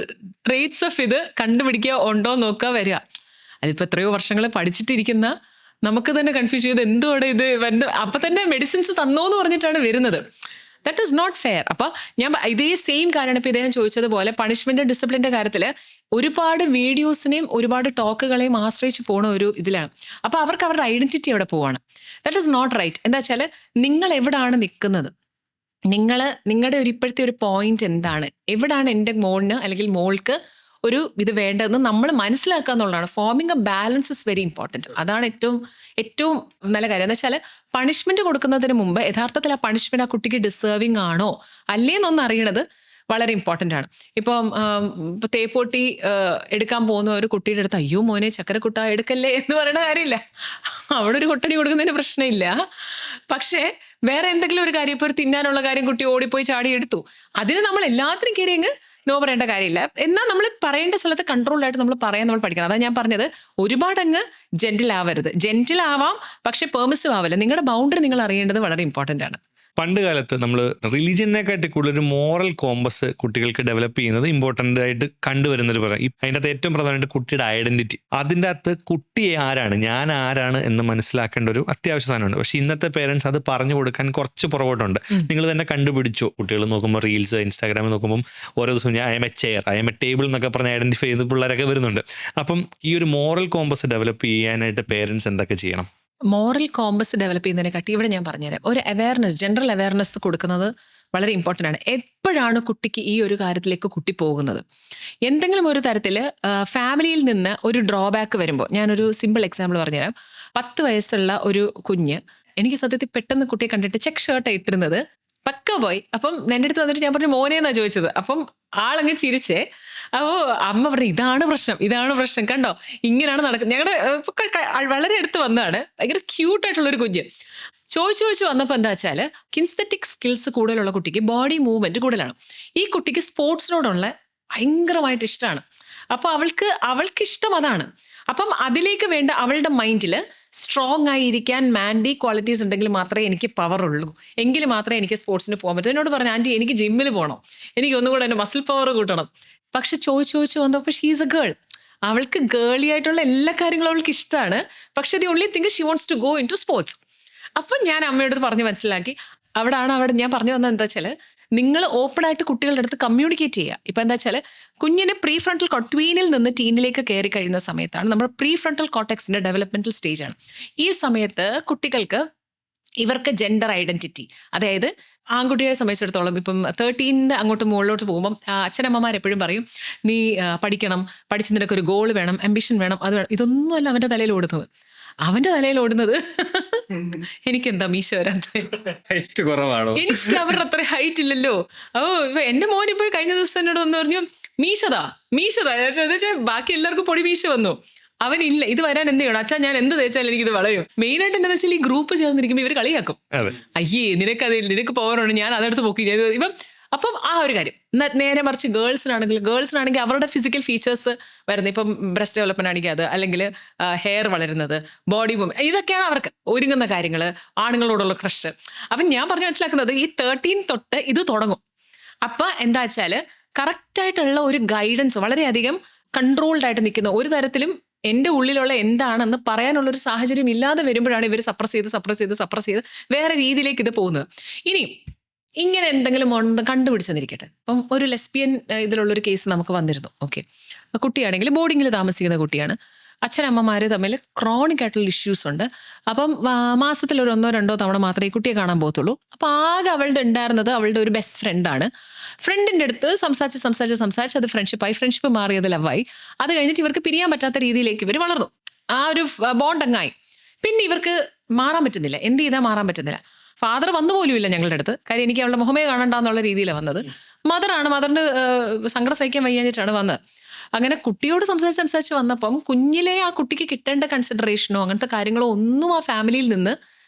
ട്രേറ്റ്സ് ഓഫ് ഇത് കണ്ടുപിടിക്കുക, ഉണ്ടോ നോക്കുക, വരിക. അതിപ്പോൾ എത്രയോ വർഷങ്ങൾ പഠിച്ചിട്ടിരിക്കുന്ന നമുക്ക് തന്നെ കൺഫ്യൂസ് ചെയ്ത് എന്തുകൊണ്ട് ഇത് അപ്പം തന്നെ മെഡിസിൻസ് തന്നോ എന്ന് പറഞ്ഞിട്ടാണ് വരുന്നത്. That is not fair. അപ്പോൾ ഞാൻ ഇതേ സെയിം കാര്യമാണ് ഇപ്പോൾ ഇദ്ദേഹം ചോദിച്ചതുപോലെ പണിഷ്മെൻറ്റ് ഡിസിപ്ലിൻ്റെ കാര്യത്തിൽ ഒരുപാട് വീഡിയോസിനെയും ഒരുപാട് ടോക്കുകളെയും ആശ്രയിച്ച് പോണ ഒരു ഇതിലാണ്. അപ്പോൾ അവർക്ക് അവരുടെ ഐഡൻറ്റിറ്റി അവിടെ പോവാണ്. That is not right. എന്താ വെച്ചാൽ നിങ്ങൾ എവിടാണ് നിൽക്കുന്നത്, നിങ്ങളുടെ ഇപ്പോഴത്തെ ഒരു പോയിന്റ് എന്താണ്, എവിടാണ് എൻ്റെ മോളിന് അല്ലെങ്കിൽ മോൾക്ക് ഒരു ഇത് വേണ്ടതെന്ന് നമ്മൾ മനസ്സിലാക്കുക എന്നുള്ളതാണ്. Forming a balance is very important. അതാണ് ഏറ്റവും നല്ല കാര്യം. എന്ന് വെച്ചാൽ പണിഷ്മെൻറ്റ് കൊടുക്കുന്നതിന് മുമ്പ് യഥാർത്ഥത്തിൽ ആ പണിഷ്മെൻറ്റ് ആ കുട്ടിക്ക് ഡിസേർവിങ് ആണോ അല്ലേന്നൊന്ന് അറിയണത് വളരെ ഇമ്പോർട്ടൻ്റ് ആണ്. ഇപ്പം തേപ്പൊട്ടി എടുക്കാൻ പോകുന്ന ഒരു കുട്ടിയുടെ അടുത്ത് അയ്യോ മോനെ ചക്കരക്കുട്ട എടുക്കല്ലേ എന്ന് പറയുന്ന കാര്യമില്ല. അവിടെ ഒരു കൊട്ടടി കൊടുക്കുന്നതിന് പ്രശ്നമില്ല. പക്ഷേ വേറെ എന്തെങ്കിലും ഒരു കാര്യം, ഇപ്പോൾ ഒരു തിന്നാനുള്ള കാര്യം കുട്ടി ഓടിപ്പോയി ചാടി എടുത്തു, അതിന് നമ്മൾ എല്ലാത്തിനും കയറി അങ്ങ് നോ പറയേണ്ട കാര്യമില്ല. എന്നാൽ നമ്മൾ പറയേണ്ട സ്ഥലത്ത് കൺട്രോളായിട്ട് നമ്മൾ നമ്മൾ പഠിക്കണം. അതാണ് ഞാൻ പറഞ്ഞത്, ഒരുപാടങ്ങ് ജെന്റിൽ ആവരുത്. ജെന്റിൽ ആവാം, പക്ഷെ പെർമിസീവ് ആവില്ല. നിങ്ങളുടെ ബൗണ്ടറി നിങ്ങൾ അറിയേണ്ടത് വളരെ ഇമ്പോർട്ടൻ്റ് ആണ്. പണ്ട് കാലത്ത് നമ്മൾ റിലീജിയനെക്കാട്ടി കൂടുതൽ ഒരു മോറൽ കോമ്പസ് കുട്ടികൾക്ക് ഡെവലപ്പ് ചെയ്യുന്നത് ഇമ്പോർട്ടൻ്റ് ആയിട്ട് കണ്ടുവരുന്നൊരു പറയാം. അതിൻ്റെ അകത്ത് ഏറ്റവും പ്രധാനമായിട്ട് കുട്ടിയുടെ ഐഡന്റിറ്റി. അതിൻ്റെ അകത്ത് കുട്ടിയെ ആരാണ്, ഞാൻ ആരാണ് എന്ന് മനസ്സിലാക്കേണ്ട ഒരു അത്യാവശ്യ സാധനമുണ്ട്. പക്ഷേ ഇന്നത്തെ പേരൻസ് അത് പറഞ്ഞു കൊടുക്കാൻ കുറച്ച് പുറകോട്ടുണ്ട്. നിങ്ങൾ തന്നെ കണ്ടുപിടിച്ചു, കുട്ടികൾ നോക്കുമ്പോൾ റീൽസ് ഇൻസ്റ്റാഗ്രാമിൽ നോക്കുമ്പോൾ ഓരോ ദിവസവും I M A chair, I M A table എന്നൊക്കെ പറഞ്ഞ് ഐഡന്റിഫൈ ചെയ്ത് പിള്ളേരൊക്കെ വരുന്നുണ്ട്. അപ്പം ഈ ഒരു മോറൽ കോമ്പസ് ഡെവലപ്പ് ചെയ്യാനായിട്ട് പേരൻസ് എന്തൊക്കെ ചെയ്യണം? മോറൽ കോമ്പസ് ഡെവലപ്പ് ചെയ്യുന്നതിനെക്കാട്ടി ഇവിടെ ഞാൻ പറഞ്ഞുതരാം, ഒരു അവയർനെസ്, ജനറൽ അവയർനെസ് കൊടുക്കുന്നത് വളരെ ഇമ്പോർട്ടൻ്റ് ആണ്. എപ്പോഴാണ് കുട്ടിക്ക് ഈ ഒരു കാര്യത്തിലേക്ക് കുട്ടി പോകുന്നത്, എന്തെങ്കിലും ഒരു തരത്തിൽ ഫാമിലിയിൽ നിന്ന് ഒരു ഡ്രോബാക്ക് വരുമ്പോൾ, ഞാനൊരു സിമ്പിൾ എക്സാമ്പിൾ പറഞ്ഞുതരാം. 10 വയസ്സുള്ള ഒരു കുഞ്ഞ്, എനിക്ക് സത്യത്തിൽ പെട്ടെന്ന് കുട്ടിയെ കണ്ടിട്ട് ചെക്ക് ഷർട്ട് ഇട്ടിരുന്നത് പക്ക പോയി. അപ്പം എൻ്റെ അടുത്ത് വന്നിട്ട് ഞാൻ പറഞ്ഞു മോനേന്നാണ് ചോദിച്ചത്. അപ്പം ആളങ്ങ് ചിരിച്ചേ. അപ്പോൾ അമ്മ പറഞ്ഞു ഇതാണ് പ്രശ്നം കണ്ടോ, ഇങ്ങനെയാണ് നടക്കുന്നത്. ഞങ്ങളുടെ വളരെ അടുത്ത് വന്നതാണ്, ഭയങ്കര ക്യൂട്ടായിട്ടുള്ളൊരു കുഞ്ഞ്. ചോദിച്ചു വന്നപ്പോൾ എന്താ വെച്ചാൽ കിൻസ്തെറ്റിക് സ്കിൽസ് കൂടുതലുള്ള കുട്ടിക്ക് ബോഡി മൂവ്മെൻറ്റ് കൂടുതലാണ്. ഈ കുട്ടിക്ക് സ്പോർട്സിനോടുള്ള ഭയങ്കരമായിട്ട് ഇഷ്ടമാണ്. അപ്പോൾ അവൾക്ക് ഇഷ്ടം അതാണ്. അപ്പം അതിലേക്ക് വേണ്ട അവളുടെ മൈൻഡിൽ സ്ട്രോങ് ആയിരിക്കാൻ മാൻഡി ക്വാളിറ്റീസ് ഉണ്ടെങ്കിൽ മാത്രമേ എനിക്ക് പവർ ഉള്ളൂ, എങ്കിൽ മാത്രമേ എനിക്ക് സ്പോർട്സിന് പോകാൻ പറ്റൂ. എന്നോട് പറഞ്ഞു ആൻറ്റി എനിക്ക് ജിമ്മിൽ പോകണം, എനിക്ക് ഒന്നുകൂടെ എൻ്റെ മസിൽ പവർ കൂട്ടണം. പക്ഷെ ചോദിച്ചു വന്നപ്പോൾ ഷീ ഈസ് എ ഗേൾ. അവൾക്ക് ഗേളി ആയിട്ടുള്ള എല്ലാ കാര്യങ്ങളും അവൾക്ക് ഇഷ്ടമാണ്. പക്ഷെ the only think she wants to go into sports. അപ്പം ഞാൻ അമ്മയോട് പറഞ്ഞ് മനസ്സിലാക്കി. അവിടെ ഞാൻ പറഞ്ഞു വന്നത് എന്താ വെച്ചാൽ, നിങ്ങൾ ഓപ്പണായിട്ട് കുട്ടികളുടെ അടുത്ത് കമ്മ്യൂണിക്കേറ്റ് ചെയ്യുക. ഇപ്പം എന്താ വെച്ചാൽ കുഞ്ഞിന് പ്രീ ഫ്രണ്ടൽ ട്വീനിൽ നിന്ന് ടീനിലേക്ക് കയറി കഴിയുന്ന സമയത്താണ് നമ്മുടെ പ്രീ ഫ്രണ്ടൽ കോർട്ടെക്സിൻ്റെ ഡെവലപ്മെൻറ്റൽ സ്റ്റേജാണ്. ഈ സമയത്ത് കുട്ടികൾക്ക് ഇവർക്ക് ജെൻഡർ ഐഡൻറ്റിറ്റി, അതായത് ആൺകുട്ടികളെ സംബന്ധിച്ചിടത്തോളം ഇപ്പം 13 അങ്ങോട്ട് മുകളിലോട്ട് പോകുമ്പം അച്ഛനമ്മമാർ എപ്പോഴും പറയും നീ പഠിക്കണം, പഠിച്ച് നിനക്കൊരു ഗോൾ വേണം, ആംബിഷൻ വേണം, അത് വേണം. ഇതൊന്നുമല്ല അവൻ്റെ തലയിൽ ഓടുന്നത്. അവൻ്റെ തലയിൽ ഓടുന്നത് എനിക്കെന്താ മീശ ഹൈറ്റ് കുറവാണോ, എനിക്ക് അവരുടെ അത്ര ഹൈറ്റ് ഇല്ലല്ലോ. എൻ്റെ മോൻ ഇപ്പോൾ കഴിഞ്ഞ ദിവസം എന്നോട് വന്ന് പറഞ്ഞു മീശതാ ബാക്കി എല്ലാവർക്കും പൊടി മീശ വന്നു, അവനില്ല. ഇത് വരാൻ എന്ത് ചെയ്യണം അച്ഛാ, ഞാൻ എന്ത് തേച്ചാലും എനിക്കിത് വളരും. മെയിൻ ആയിട്ട് എന്താ വെച്ചാൽ ഈ ഗ്രൂപ്പ് ചേർന്നിരിക്കുമ്പോൾ ഇവർ കളിയാക്കും. അയ്യേ നിനക്ക് പവറാണ്, ഞാൻ അതെടുത്ത് പൊക്കി ഇപ്പം. അപ്പം ആ ഒരു കാര്യം. നേരെ മറിച്ച് ഗേൾസിനാണെങ്കിൽ അവരുടെ ഫിസിക്കൽ ഫീച്ചേഴ്സ് വരുന്നത്, ഇപ്പം ബ്രസ്റ്റ് ഡെവലപ്മെന്റ് ആണെങ്കിൽ അത്, അല്ലെങ്കിൽ ഹെയർ വളരുന്നത്, ബോഡി മൂവ്മെന്റ്, ഇതൊക്കെയാണ് അവർക്ക് ഒരുങ്ങുന്ന കാര്യങ്ങൾ, ആണുങ്ങളോടുള്ള ക്രഷ്. അപ്പം ഞാൻ പറഞ്ഞു മനസ്സിലാക്കുന്നത് ഈ 13 തൊട്ട് ഇത് തുടങ്ങും. അപ്പം എന്താ വെച്ചാൽ കറക്റ്റായിട്ടുള്ള ഒരു ഗൈഡൻസ്, വളരെയധികം കൺട്രോൾഡ് ആയിട്ട് നിൽക്കുന്ന, ഒരു തരത്തിലും എൻ്റെ ഉള്ളിലുള്ള എന്താണെന്ന് പറയാനുള്ളൊരു സാഹചര്യം ഇല്ലാതെ വരുമ്പോഴാണ് ഇവർ സപ്രസ് ചെയ്ത് വേറെ രീതിയിലേക്ക് ഇത് പോകുന്നത്. ഇനി ഇങ്ങനെ എന്തെങ്കിലും കണ്ടുപിടിച്ചെന്നിരിക്കട്ടെ. അപ്പം ഒരു ലെസ്ബിയൻ ഇതിലുള്ളൊരു കേസ് നമുക്ക് വന്നിരുന്നു. ഓക്കെ, കുട്ടിയാണെങ്കിൽ ബോർഡിങ്ങിൽ താമസിക്കുന്ന കുട്ടിയാണ്. അച്ഛനമ്മമാർ തമ്മിൽ ക്രോണിക് ആയിട്ടുള്ള ഇഷ്യൂസ് ഉണ്ട്. അപ്പം മാസത്തിൽ ഒരു 1-2 തവണ മാത്രമേ ഈ കുട്ടിയെ കാണാൻ പോകത്തുള്ളൂ. അപ്പോൾ ആകെ അവളുടെ ഉണ്ടായിരുന്നത് അവളുടെ ഒരു ബെസ്റ്റ് ഫ്രണ്ടാണ്. ഫ്രണ്ടിൻ്റെ അടുത്ത് സംസാരിച്ച് അത് ഫ്രണ്ട്ഷിപ്പ് മാറിയത് ലവായി. അത് കഴിഞ്ഞിട്ട് ഇവർക്ക് പിരിയാൻ പറ്റാത്ത രീതിയിലേക്ക് ഇവർ വളർന്നു. ആ ഒരു ബോണ്ട് അങ്ങായി. പിന്നെ ഇവർക്ക് മാറാൻ പറ്റുന്നില്ല. എന്ത് ചെയ്താൽ മാറാൻ പറ്റുന്നില്ല. ഫാദർ വന്നു പോലുമില്ല ഞങ്ങളുടെ അടുത്ത്. കാര്യം എനിക്ക് അവളുടെ മുഖമേ കാണണ്ടെന്നുള്ള രീതിയിലാണ് വന്നത്. മദറിന് സങ്കടം സഹിക്കാൻ വയ്യാഞ്ഞിട്ടാണ് വന്നത്. അങ്ങനെ കുട്ടിയോട് സംസാരിച്ച് വന്നപ്പം കുഞ്ഞിലെ ആ കുട്ടിക്ക് കിട്ടേണ്ട കൺസിഡറേഷനോ അങ്ങനത്തെ കാര്യങ്ങളോ ഒന്നും ആ ഫാമിലിയിൽ നിന്ന്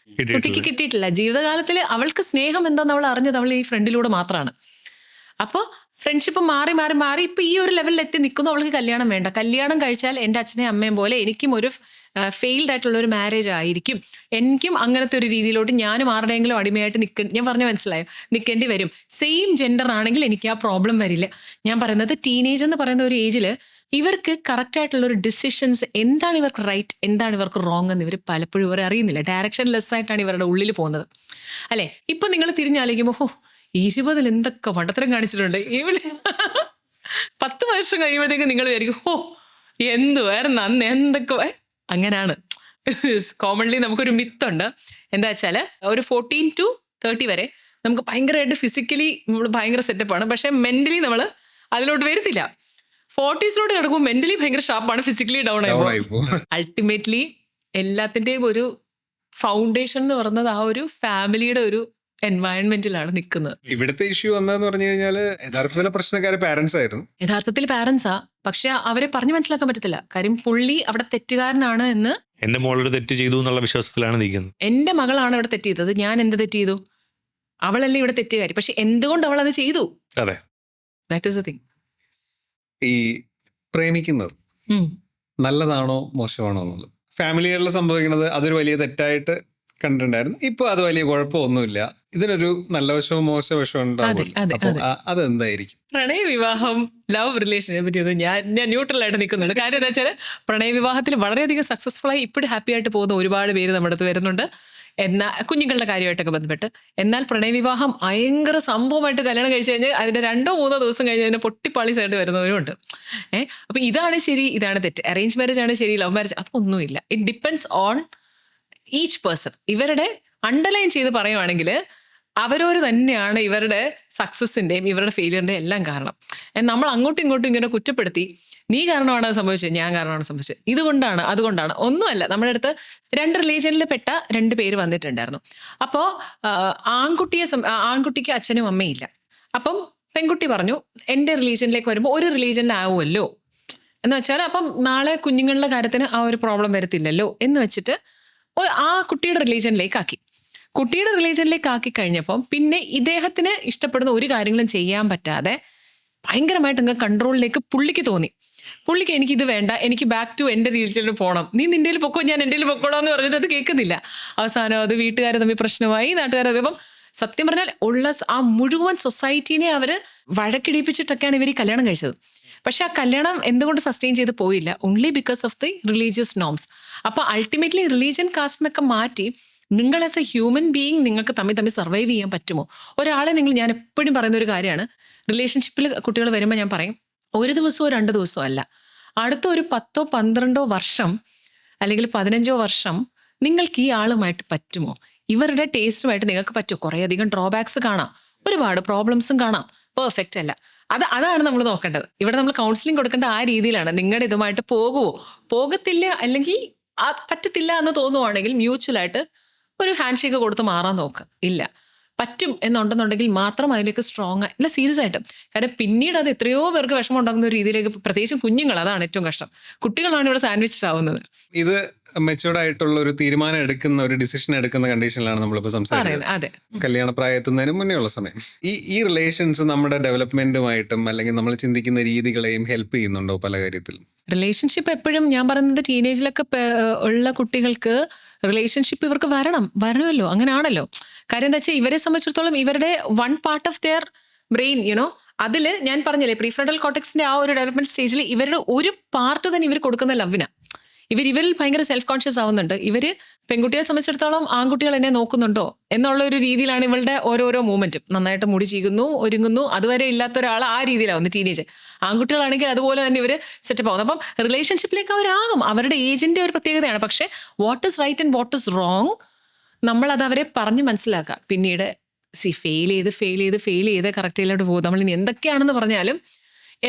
കുട്ടിക്ക് കിട്ടിയിട്ടില്ല. ജീവിതകാലത്തിൽ അവൾക്ക് സ്നേഹം എന്താണെന്ന് അവൾ അറിഞ്ഞത് അവൾ ഈ ഫ്രണ്ടിലൂടെ മാത്രമാണ്. അപ്പോൾ ഫ്രണ്ട്ഷിപ്പ് മാറി ഇപ്പം ഈ ഒരു ലെവലിൽ എത്തി നിൽക്കുന്നു. അവൾക്ക് കല്യാണം വേണ്ട. കല്യാണം കഴിച്ചാൽ എൻ്റെ അച്ഛനെയും അമ്മയും പോലെ എനിക്കും ഒരു ഫെയിൽഡ് ആയിട്ടുള്ള ഒരു മാരേജ് ആയിരിക്കും. എനിക്കും അങ്ങനത്തെ ഒരു രീതിയിലോട്ട് ഞാനും ആരുടെയെങ്കിലും അടിമയായിട്ട് ഞാൻ പറഞ്ഞ മനസ്സിലായോ, നിൽക്കേണ്ടി വരും. സെയിം ജെൻഡർ ആണെങ്കിൽ എനിക്ക് ആ പ്രോബ്ലം വരില്ല. ഞാൻ പറയുന്നത് ടീനേജ് എന്ന് പറയുന്ന ഒരു ഏജിൽ ഇവർക്ക് കറക്റ്റായിട്ടുള്ളൊരു ഡിസിഷൻസ്, എന്താണ് ഇവർക്ക് റൈറ്റ്, എന്താണ് ഇവർക്ക് റോങ് എന്ന് ഇവർ പലപ്പോഴും ഇവരെ അറിയുന്നില്ല. ഡയറക്ഷൻ ലെസ് ആയിട്ടാണ് ഇവരുടെ ഉള്ളിൽ പോകുന്നത് അല്ലേ. ഇപ്പം നിങ്ങൾ തിരിഞ്ഞാലോചിക്കുമ്പോൾ 20 എന്തൊക്കെ മണ്ടത്തരം കാണിച്ചിട്ടുണ്ട്. ഇവിടെ 10 വർഷം കഴിയുമ്പോഴത്തേക്കും നിങ്ങൾ വിചാരിക്കും എന്തുവായിരുന്നു അന്ന് എന്തൊക്കെ. അങ്ങനെയാണ്. കോമൺലി നമുക്കൊരു മിത്തുണ്ട്. എന്താ വെച്ചാൽ ഒരു 14 to 30 വരെ നമുക്ക് ഭയങ്കരമായിട്ട് ഫിസിക്കലി നമ്മൾ ഭയങ്കര സെറ്റപ്പാണ്. പക്ഷെ മെന്റലി നമ്മൾ അതിലോട്ട് വരുത്തില്ല. 40s കിടക്കുമ്പോൾ മെന്റലി ഭയങ്കര ഷാർപ്പാണ്, ഫിസിക്കലി ഡൗൺ ആയിപ്പോൾ. അൾട്ടിമേറ്റ്ലി എല്ലാത്തിൻ്റെയും ഒരു ഫൗണ്ടേഷൻ എന്ന് പറയുന്നത് ആ ഒരു ഫാമിലിയുടെ ഒരു എൻവയൺമെന്റിലാണ് നിൽക്കുന്നത്. ഇവിടുത്തെ ഇഷ്യൂ വന്നതെന്ന് പറഞ്ഞു കഴിഞ്ഞാൽ യഥാർത്ഥത്തിലെ പ്രശ്നക്കാര് പാരന്റ്സ് ആയിരുന്നു. യഥാർത്ഥത്തിൽ പാരന്റ്സാ. പക്ഷെ അവരെ പറഞ്ഞു മനസ്സിലാക്കാൻ പറ്റത്തില്ല. കാര്യം പുള്ളി അവിടെ തെറ്റുകാരനാണ് എന്ന്. എന്റെ മോളൊരു തെറ്റ് ചെയ്തു എന്നുള്ള വിശ്വാസത്തിലാണ് നിൽക്കുന്നത്. എന്റെ മകളാണ് ഇവിടെ തെറ്റ് ചെയ്തത്, ഞാൻ എന്ത് തെറ്റ് ചെയ്തു? അവളല്ലേ ഇവിടെ തെറ്റുകാരി. പക്ഷെ എന്തുകൊണ്ട് അവൾ അത് ചെയ്തു? അതെ, ദാറ്റ് ഈസ് ദ തിങ്. ഈ പ്രേമിക്കുന്നത് നല്ലതാണോ മോശമാണോ എന്നുള്ളത് ഫാമിലികളിൽ സംഭവിക്കുന്നത് അതൊരു വലിയ തെറ്റായിട്ട് കണ്ടിട്ടുണ്ടായിരുന്നു. ഇപ്പൊ അത് വലിയ കുഴപ്പമൊന്നുമില്ല. ഇതിനൊരു നല്ല വശവും മോശ വശവും ഉണ്ടാവും. അതെന്തായിരിക്കും? പ്രണയവിവാഹം, ലവ് റിലേഷനെ പറ്റിയത് ഞാൻ ന്യൂട്രൽ ആയിട്ട് നിൽക്കുന്നുണ്ട്. കാര്യം എന്താ വെച്ചാൽ പ്രണയവിവാഹത്തിൽ വളരെയധികം സക്സസ്ഫുൾ ആയി ഇപ്പോഴും ഹാപ്പി ആയിട്ട് പോകുന്ന ഒരുപാട് പേര് നമ്മുടെ അടുത്ത് വരുന്നുണ്ട്. എന്നാൽ കുഞ്ഞുങ്ങളുടെ കാര്യമായിട്ടൊക്കെ ബന്ധപ്പെട്ട്. എന്നാൽ പ്രണയവിവാഹം ഭയങ്കര സംഭവമായിട്ട് കല്യാണം കഴിച്ചു കഴിഞ്ഞാൽ അതിൻ്റെ 2-3 ദിവസം കഴിഞ്ഞ് അതിനെ പൊട്ടിപ്പാളിസായിട്ട് വരുന്നവരുമുണ്ട്. അപ്പം ഇതാണ് ശരി, ഇതാണ് തെറ്റ്. അറേഞ്ച് മാരേജ് ആണ് ശരി, ലവ് മാരേജ് അതൊന്നുമില്ല. It depends on each person. ഇവരുടെ അണ്ടർലൈൻ ചെയ്ത് പറയുവാണെങ്കിൽ അവരവർ തന്നെയാണ് ഇവരുടെ സക്സസിൻ്റെയും ഇവരുടെ ഫെയിലിയറിൻ്റെയും എല്ലാം കാരണം. നമ്മൾ അങ്ങോട്ടും ഇങ്ങോട്ടും ഇങ്ങനെ കുറ്റപ്പെടുത്തി നീ കാരണമാണ് അത് സംഭവിച്ചത്, ഞാൻ കാരണമാണ് സംഭവിച്ചത്, ഇതുകൊണ്ടാണ് അതുകൊണ്ടാണ്, ഒന്നുമല്ല. നമ്മുടെ അടുത്ത് 2 റിലീജിയനിൽ പെട്ട 2 പേര് വന്നിട്ടുണ്ടായിരുന്നു. അപ്പോൾ ആൺകുട്ടിക്ക് അച്ഛനും അമ്മയും ഇല്ല. അപ്പം പെൺകുട്ടി പറഞ്ഞു എൻ്റെ റിലീജിയനിലേക്ക് വരുമ്പോൾ ഒരു റിലീജിയനിലാവുമല്ലോ എന്ന് വെച്ചാൽ അപ്പം നാളെ കുഞ്ഞുങ്ങളുടെ കാര്യത്തിന് ആ ഒരു പ്രോബ്ലം വരത്തില്ലല്ലോ എന്ന് വെച്ചിട്ട് ആ കുട്ടിയുടെ റിലീജിയനിലേക്ക് ആക്കി. കുട്ടിയുടെ റിലീജിയനിലേക്ക് ആക്കി കഴിഞ്ഞപ്പം പിന്നെ ഇദ്ദേഹത്തിന് ഇഷ്ടപ്പെടുന്ന ഒരു കാര്യങ്ങളും ചെയ്യാൻ പറ്റാതെ ഭയങ്കരമായിട്ട് അങ്ങ് കൺട്രോളിലേക്ക് പുള്ളിക്ക് തോന്നി. പുള്ളിക്ക് എനിക്കിത് വേണ്ട, എനിക്ക് ബാക്ക് ടു എൻ്റെ റിലീജിയനിൽ പോകണം, നീ നിൻ്റെ പൊക്കോ ഞാൻ എൻ്റെ പൊക്കോളാം എന്ന് പറഞ്ഞിട്ട് അത് കേൾക്കുന്നില്ല. അവസാനം അത് വീട്ടുകാർ തമ്മിൽ പ്രശ്നമായി, നാട്ടുകാർ തമ്മിൽ. അപ്പം സത്യം പറഞ്ഞാൽ ഉള്ള ആ മുഴുവൻ സൊസൈറ്റീനെ അവർ വഴക്കിടിപ്പിച്ചിട്ടൊക്കെയാണ് ഇവർ ഈ കല്യാണം കഴിച്ചത്. പക്ഷെ ആ കല്യാണം എന്തുകൊണ്ട് സസ്റ്റെയിൻ ചെയ്ത് പോയില്ല? Only because of the religious norms. അപ്പോൾ അൾട്ടിമേറ്റ്ലി റിലീജിയൻ കാസ്റ്റ് എന്നൊക്കെ മാറ്റി നിങ്ങൾ ആസ് എ ഹ്യൂമൻ ബീയിങ് നിങ്ങൾക്ക് തമ്മിൽ സർവൈവ് ചെയ്യാൻ പറ്റുമോ? ഒരാളെ ഞാൻ എപ്പോഴും പറയുന്ന ഒരു കാര്യമാണ്, റിലേഷൻഷിപ്പിൽ കുട്ടികൾ വരുമ്പോൾ ഞാൻ പറയും, 1 ദിവസമോ 2 ദിവസമോ അല്ല, അടുത്ത ഒരു 10, 12 വർഷം അല്ലെങ്കിൽ 15 വർഷം നിങ്ങൾക്ക് ഈ ആളുമായിട്ട് പറ്റുമോ? ഇവരുടെ ടേസ്റ്റുമായിട്ട് നിങ്ങൾക്ക് പറ്റുമോ? കുറേയധികം ഡ്രോബാക്സ് കാണാം, ഒരുപാട് പ്രോബ്ലംസും കാണാം, പെർഫെക്റ്റ് അല്ല. അതാണ് നമ്മൾ നോക്കേണ്ടത്. ഇവിടെ നമ്മൾ കൗൺസിലിംഗ് കൊടുക്കേണ്ട ആ രീതിയിലാണ്. നിങ്ങളുടെ ഇതുമായിട്ട് പോകുമോ, പോകത്തില്ല, അല്ലെങ്കിൽ പറ്റത്തില്ല എന്ന് തോന്നുവാണെങ്കിൽ മ്യൂച്വലായിട്ട് ഒരു ഹാൻഡ് ഷേക്ക് കൊടുത്ത് മാറാൻ നോക്കുക. ഇല്ല പറ്റും എന്നുണ്ടെന്നുണ്ടെങ്കിൽ മാത്രം അതിലേക്ക് സ്ട്രോങ് അല്ല, സീരിയസ് ആയിട്ടും. കാരണം പിന്നീട് അത് എത്രയോ പേർക്ക് വിഷമം ഉണ്ടാകുന്ന ഒരു രീതിയിലേക്ക്, പ്രത്യേകിച്ചും കുഞ്ഞുങ്ങൾ, അതാണ് ഏറ്റവും കഷ്ടം. കുട്ടികളാണ് ഇവിടെ സാൻഡ്വിച്ച് ആവുന്നത്. ഇത് മെച്ചുവർഡ് ആയിട്ടുള്ള ഒരു തീരുമാനം എടുക്കുന്ന, ഒരു ഡിസിഷൻ എടുക്കുന്ന കണ്ടീഷനിലാണ് നമ്മളിപ്പോൾ സംസാരിക്കുന്നത്. അതെ, കല്യാണ പ്രായത്തുന്നതിന് മുന്നേ ഉള്ള സമയം. ഈ റിലേഷൻസ് നമ്മുടെ ഡെവലപ്മെന്റുമായിട്ടും അല്ലെങ്കിൽ നമ്മൾ ചിന്തിക്കുന്ന രീതികളെയും ഹെൽപ്പ് ചെയ്യുന്നുണ്ടോ പല കാര്യത്തിലും? റിലേഷൻഷിപ്പ് എപ്പോഴും ഞാൻ പറയുന്നത് ടീനേജിലൊക്കെ ഉള്ള കുട്ടികൾക്ക് റിലേഷൻഷിപ്പ് ഇവർക്ക് വരണമല്ലോ, അങ്ങനെയാണല്ലോ. കാര്യം എന്താ വെച്ചാൽ ഇവരെ സംബന്ധിച്ചിടത്തോളം ഇവരുടെ one part of their brain അതിൽ ഞാൻ പറഞ്ഞില്ലേ പ്രീഫ്രണ്ടൽ കോർട്ടെക്സിന്റെ ആ ഒരു ഡെവലപ്മെന്റ് സ്റ്റേജിൽ ഇവരുടെ ഒരു പാർട്ട് തന്നെ ഇവർ കൊടുക്കുന്ന ലവിനാ. ഇവരിൽ ഭയങ്കര സെൽഫ് കോൺഷ്യസ് ആവുന്നുണ്ട്. ഇവര് പെൺകുട്ടിയെ സംബന്ധിച്ചിടത്തോളം ആൺകുട്ടികൾ എന്നെ നോക്കുന്നുണ്ടോ എന്നുള്ള ഒരു രീതിയിലാണ് ഇവളുടെ ഓരോരോ മൂവ്മെന്റും. നന്നായിട്ട് മുടി ചീകുന്നു, ഒരുങ്ങുന്നു, അതുവരെ ഇല്ലാത്ത ഒരാൾ ആ രീതിയിലാവുന്നു ടീനേജ്. ആൺകുട്ടികളാണെങ്കിൽ അതുപോലെ തന്നെ ഇവർ സെറ്റപ്പ് ആവുന്നു. അപ്പം റിലേഷൻഷിപ്പിലേക്ക് അവരാകും, അവരുടെ ഏജിന്റെ ഒരു പ്രത്യേകതയാണ്. പക്ഷേ what is right and what is wrong നമ്മളത് അവരെ പറഞ്ഞ് മനസ്സിലാക്കുക. പിന്നീട് ഫെയിൽ ചെയ്ത് കറക്റ്റിലോട്ട് പോകും. നമ്മൾ ഇനി എന്തൊക്കെയാണെന്ന് പറഞ്ഞാലും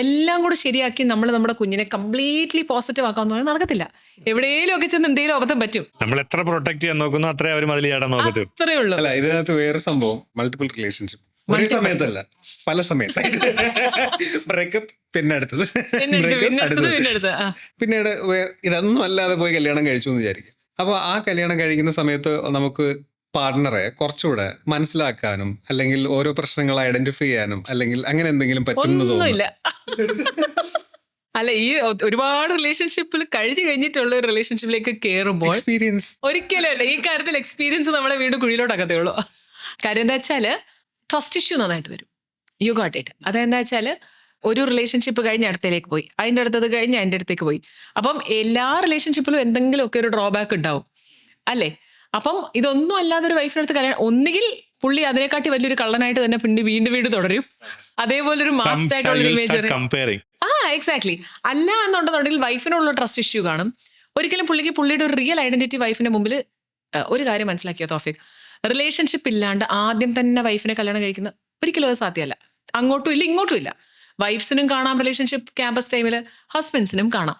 എല്ലാം കൂടെ ശരിയാക്കി നമ്മൾ നമ്മുടെ കുഞ്ഞിനെ കംപ്ലീറ്റ്ലി പോസിറ്റീവ് ആക്കാന്ന് പറഞ്ഞാൽ നടക്കത്തില്ല. എവിടെയെങ്കിലും ഒക്കെ ചെന്ന് എന്തെങ്കിലും അബദ്ധം പറ്റും. നമ്മൾ എത്ര പ്രൊട്ടക്ട് ചെയ്യാൻ നോക്കുന്നു അത്രേ അവർ മതിൽ ചാടാൻ നോക്കത്തു. അത്രേ ഉള്ളൂ. അല്ല, ഇതിനകത്ത് വേറെ സംഭവം, മൾട്ടിപ്പിൾ റിലേഷൻഷിപ്പ് ഒരേ സമയത്തല്ല, പല സമയത്തായിട്ട്. ബ്രേക്കപ്പ്, പിന്നെ അടുത്തത്, പിന്നീട് ഇതൊന്നും അല്ലാതെ പോയി കല്യാണം കഴിച്ചു എന്ന് വിചാരിക്കും. അപ്പോൾ ആ കല്യാണം കഴിക്കുന്ന സമയത്ത് നമുക്ക് പാർട്ണറെ കുറച്ചുകൂടെ മനസ്സിലാക്കാനും അല്ലെങ്കിൽ ഓരോ പ്രശ്നങ്ങൾ ഐഡന്റിഫൈ ചെയ്യാനും അല്ലെങ്കിൽ അങ്ങനെ എന്തെങ്കിലും പറ്റുമെന്ന് തോന്നുന്നില്ല. അല്ല, ഈ ഒരുപാട് റിലേഷൻഷിപ്പിൽ കഴിഞ്ഞിട്ടുള്ള ഒരു റിലേഷൻഷിപ്പിലേക്ക് കയറുമ്പോൾ എക്സ്പീരിയൻസ് ഒരിക്കലും അല്ല. ഈ കാര്യത്തിൽ എക്സ്പീരിയൻസ് നമ്മളെ വീണ്ടും കുഴിയിലോട്ടക്കത്തേ ഉള്ളൂ. കാര്യം എന്താ വെച്ചാൽ ട്രസ്റ്റ് ഇഷ്യൂ നന്നായിട്ട് വരും. U got it. അതെന്താ വെച്ചാൽ ഒരു റിലേഷൻഷിപ്പ് കഴിഞ്ഞ് അടുത്തേക്ക് പോയി, അതിൻ്റെ അടുത്തത് കഴിഞ്ഞ് അതിൻ്റെ അടുത്തേക്ക് പോയി. അപ്പം എല്ലാ റിലേഷൻഷിപ്പിലും എന്തെങ്കിലുമൊക്കെ ഒരു ഡ്രോബാക്ക് ഉണ്ടാവും അല്ലേ? അപ്പം ഇതൊന്നും അല്ലാതെ ഒരു വൈഫിനടുത്ത് കല്യാണം, ഒന്നുകിൽ പുള്ളി അതിനെക്കാട്ടി വലിയൊരു കള്ളനായിട്ട് തന്നെ പിന്നെ വീണ്ടും തുടരും. അതേപോലെ ഒരു മാസ്റ്റ് ആയിട്ടുള്ള ഇമേജ്. എക്സാക്ട്ലി. അല്ല എന്നുണ്ടെന്നുണ്ടെങ്കിൽ വൈഫിനുള്ള ട്രസ്റ്റ് ഇഷ്യൂ കാണും. ഒരിക്കലും പുള്ളിയുടെ ഒരു റിയൽ ഐഡന്റിറ്റി വൈഫിന്റെ മുമ്പിൽ ഒരു കാര്യം മനസ്സിലാക്കിയോ തോഫിക്, റിലേഷൻഷിപ്പ് ഇല്ലാണ്ട് ആദ്യം തന്നെ വൈഫിനെ കല്യാണം കഴിക്കുന്ന ഒരിക്കലും അത് സാധ്യമല്ല. അങ്ങോട്ടും ഇല്ല ഇങ്ങോട്ടും ഇല്ല. വൈഫ്സിനും കാണാം റിലേഷൻഷിപ്പ് ക്യാമ്പസ് ടൈമിൽ, ഹസ്ബൻഡ്സിനും കാണാം.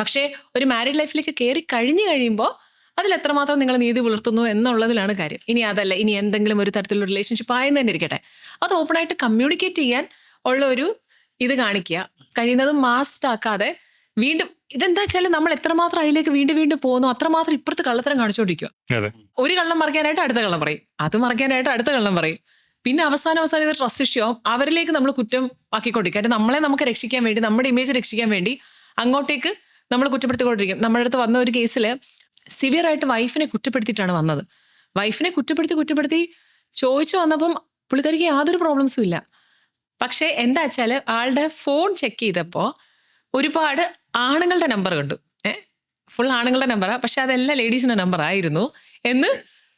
പക്ഷേ ഒരു മാരീഡ് ലൈഫിലേക്ക് കയറി കഴിയുമ്പോൾ അതിൽ എത്രമാത്രം നിങ്ങൾ നീതി പുലർത്തുന്നു എന്നുള്ളതിലാണ് കാര്യം. ഇനി അതല്ല, ഇനി എന്തെങ്കിലും ഒരു തരത്തിലുള്ള റിലേഷൻഷിപ്പ് ആയെന്ന് തന്നെ ഇരിക്കട്ടെ, അത് ഓപ്പണായിട്ട് കമ്മ്യൂണിക്കേറ്റ് ചെയ്യാൻ ഉള്ള ഒരു ഇത് കാണിക്കുക. കഴിയുന്നതും മാസ്റ്റ് ആക്കാതെ വീണ്ടും. ഇതെന്താ വെച്ചാൽ നമ്മൾ എത്രമാത്രം അതിലേക്ക് വീണ്ടും പോകുന്നു അത്രമാത്രം ഇപ്പുറത്ത് കള്ളത്തരം കാണിച്ചുകൊണ്ടിരിക്കുക. ഒരു കള്ളം മറയ്ക്കാനായിട്ട് അടുത്ത കള്ളം പറയും, അത് മറയ്ക്കാനായിട്ട് അടുത്ത കള്ളം പറയും. പിന്നെ അവസാനം ഇത് ട്രസ്റ്റ് ഇഷ്യൂ ആവും. അവരിലേക്ക് നമ്മൾ കുറ്റം ആക്കിക്കൊണ്ടിരിക്കും. കാരണം നമ്മളെ നമുക്ക് രക്ഷിക്കാൻ വേണ്ടി, നമ്മുടെ ഇമേജ് രക്ഷിക്കാൻ വേണ്ടി അങ്ങോട്ടേക്ക് നമ്മൾ കുറ്റപ്പെടുത്തിക്കൊണ്ടിരിക്കും. നമ്മുടെ അടുത്ത് വന്ന ഒരു കേസിൽ സിവിയർ ആയിട്ട് വൈഫിനെ കുറ്റപ്പെടുത്തിയിട്ടാണ് വന്നത്. വൈഫിനെ കുറ്റപ്പെടുത്തി ചോദിച്ചു വന്നപ്പം പുള്ളിക്കാരിക്ക് യാതൊരു പ്രോബ്ലംസും ഇല്ല. പക്ഷേ എന്താ വെച്ചാൽ ആളുടെ ഫോൺ ചെക്ക് ചെയ്തപ്പോൾ ഒരുപാട് ആണുങ്ങളുടെ നമ്പർ കണ്ടു. ഫുൾ ആണുങ്ങളുടെ നമ്പറാണ്, പക്ഷെ അതെല്ലാം ലേഡീസിൻ്റെ നമ്പർ ആയിരുന്നു എന്ന്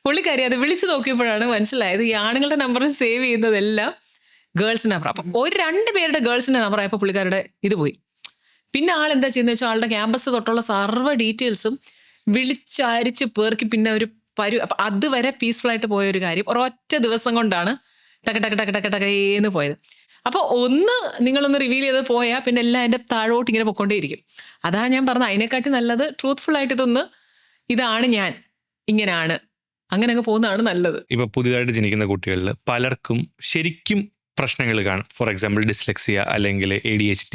പുള്ളിക്കാരി അത് വിളിച്ചു നോക്കിയപ്പോഴാണ് മനസ്സിലായത്. ഈ ആണുങ്ങളുടെ നമ്പർ സേവ് ചെയ്യുന്നതെല്ലാം ഗേൾസിൻ്റെ നമ്പർ. അപ്പം 2 പേരുടെ ഗേൾസിൻ്റെ നമ്പർ ആയപ്പോൾ പുള്ളിക്കാരുടെ ഇത് പോയി. പിന്നെ ആളെന്താ ചെയ്യുന്നത് വെച്ചാൽ ആളുടെ ക്യാമ്പസ് തൊട്ടുള്ള സർവ്വ ഡീറ്റെയിൽസും വിളിച്ചരിച്ച് പേർക്ക് പിന്നെ ഒരു അപ്പം അതുവരെ പീസ്ഫുള്ളായിട്ട് പോയ ഒരു കാര്യം ഒരൊറ്റ ദിവസം കൊണ്ടാണ് ടക്കേന്ന് പോയത്. അപ്പോൾ നിങ്ങളൊന്ന് റിവീൽ ചെയ്ത് പോയാൽ പിന്നെ എല്ലാം അതിൻ്റെ താഴോട്ട് ഇങ്ങനെ പൊയ്ക്കൊണ്ടേയിരിക്കും. അതാ ഞാൻ പറഞ്ഞത്, അതിനെക്കാട്ടി നല്ലത് ട്രൂത്ത്ഫുൾ ആയിട്ട് ഇതാണ് ഞാൻ, ഇങ്ങനെയാണ്, അങ്ങനെ അങ്ങ് പോകുന്നതാണ് നല്ലത്. ഇപ്പൊ പുതിയതായിട്ട് ജനിക്കുന്ന കുട്ടികളിൽ പലർക്കും ശരിക്കും പ്രശ്നങ്ങൾ കാണും. ഫോർ എക്സാമ്പിൾ ഡിസ്ലെക്സിയ അല്ലെങ്കിൽ ADHD.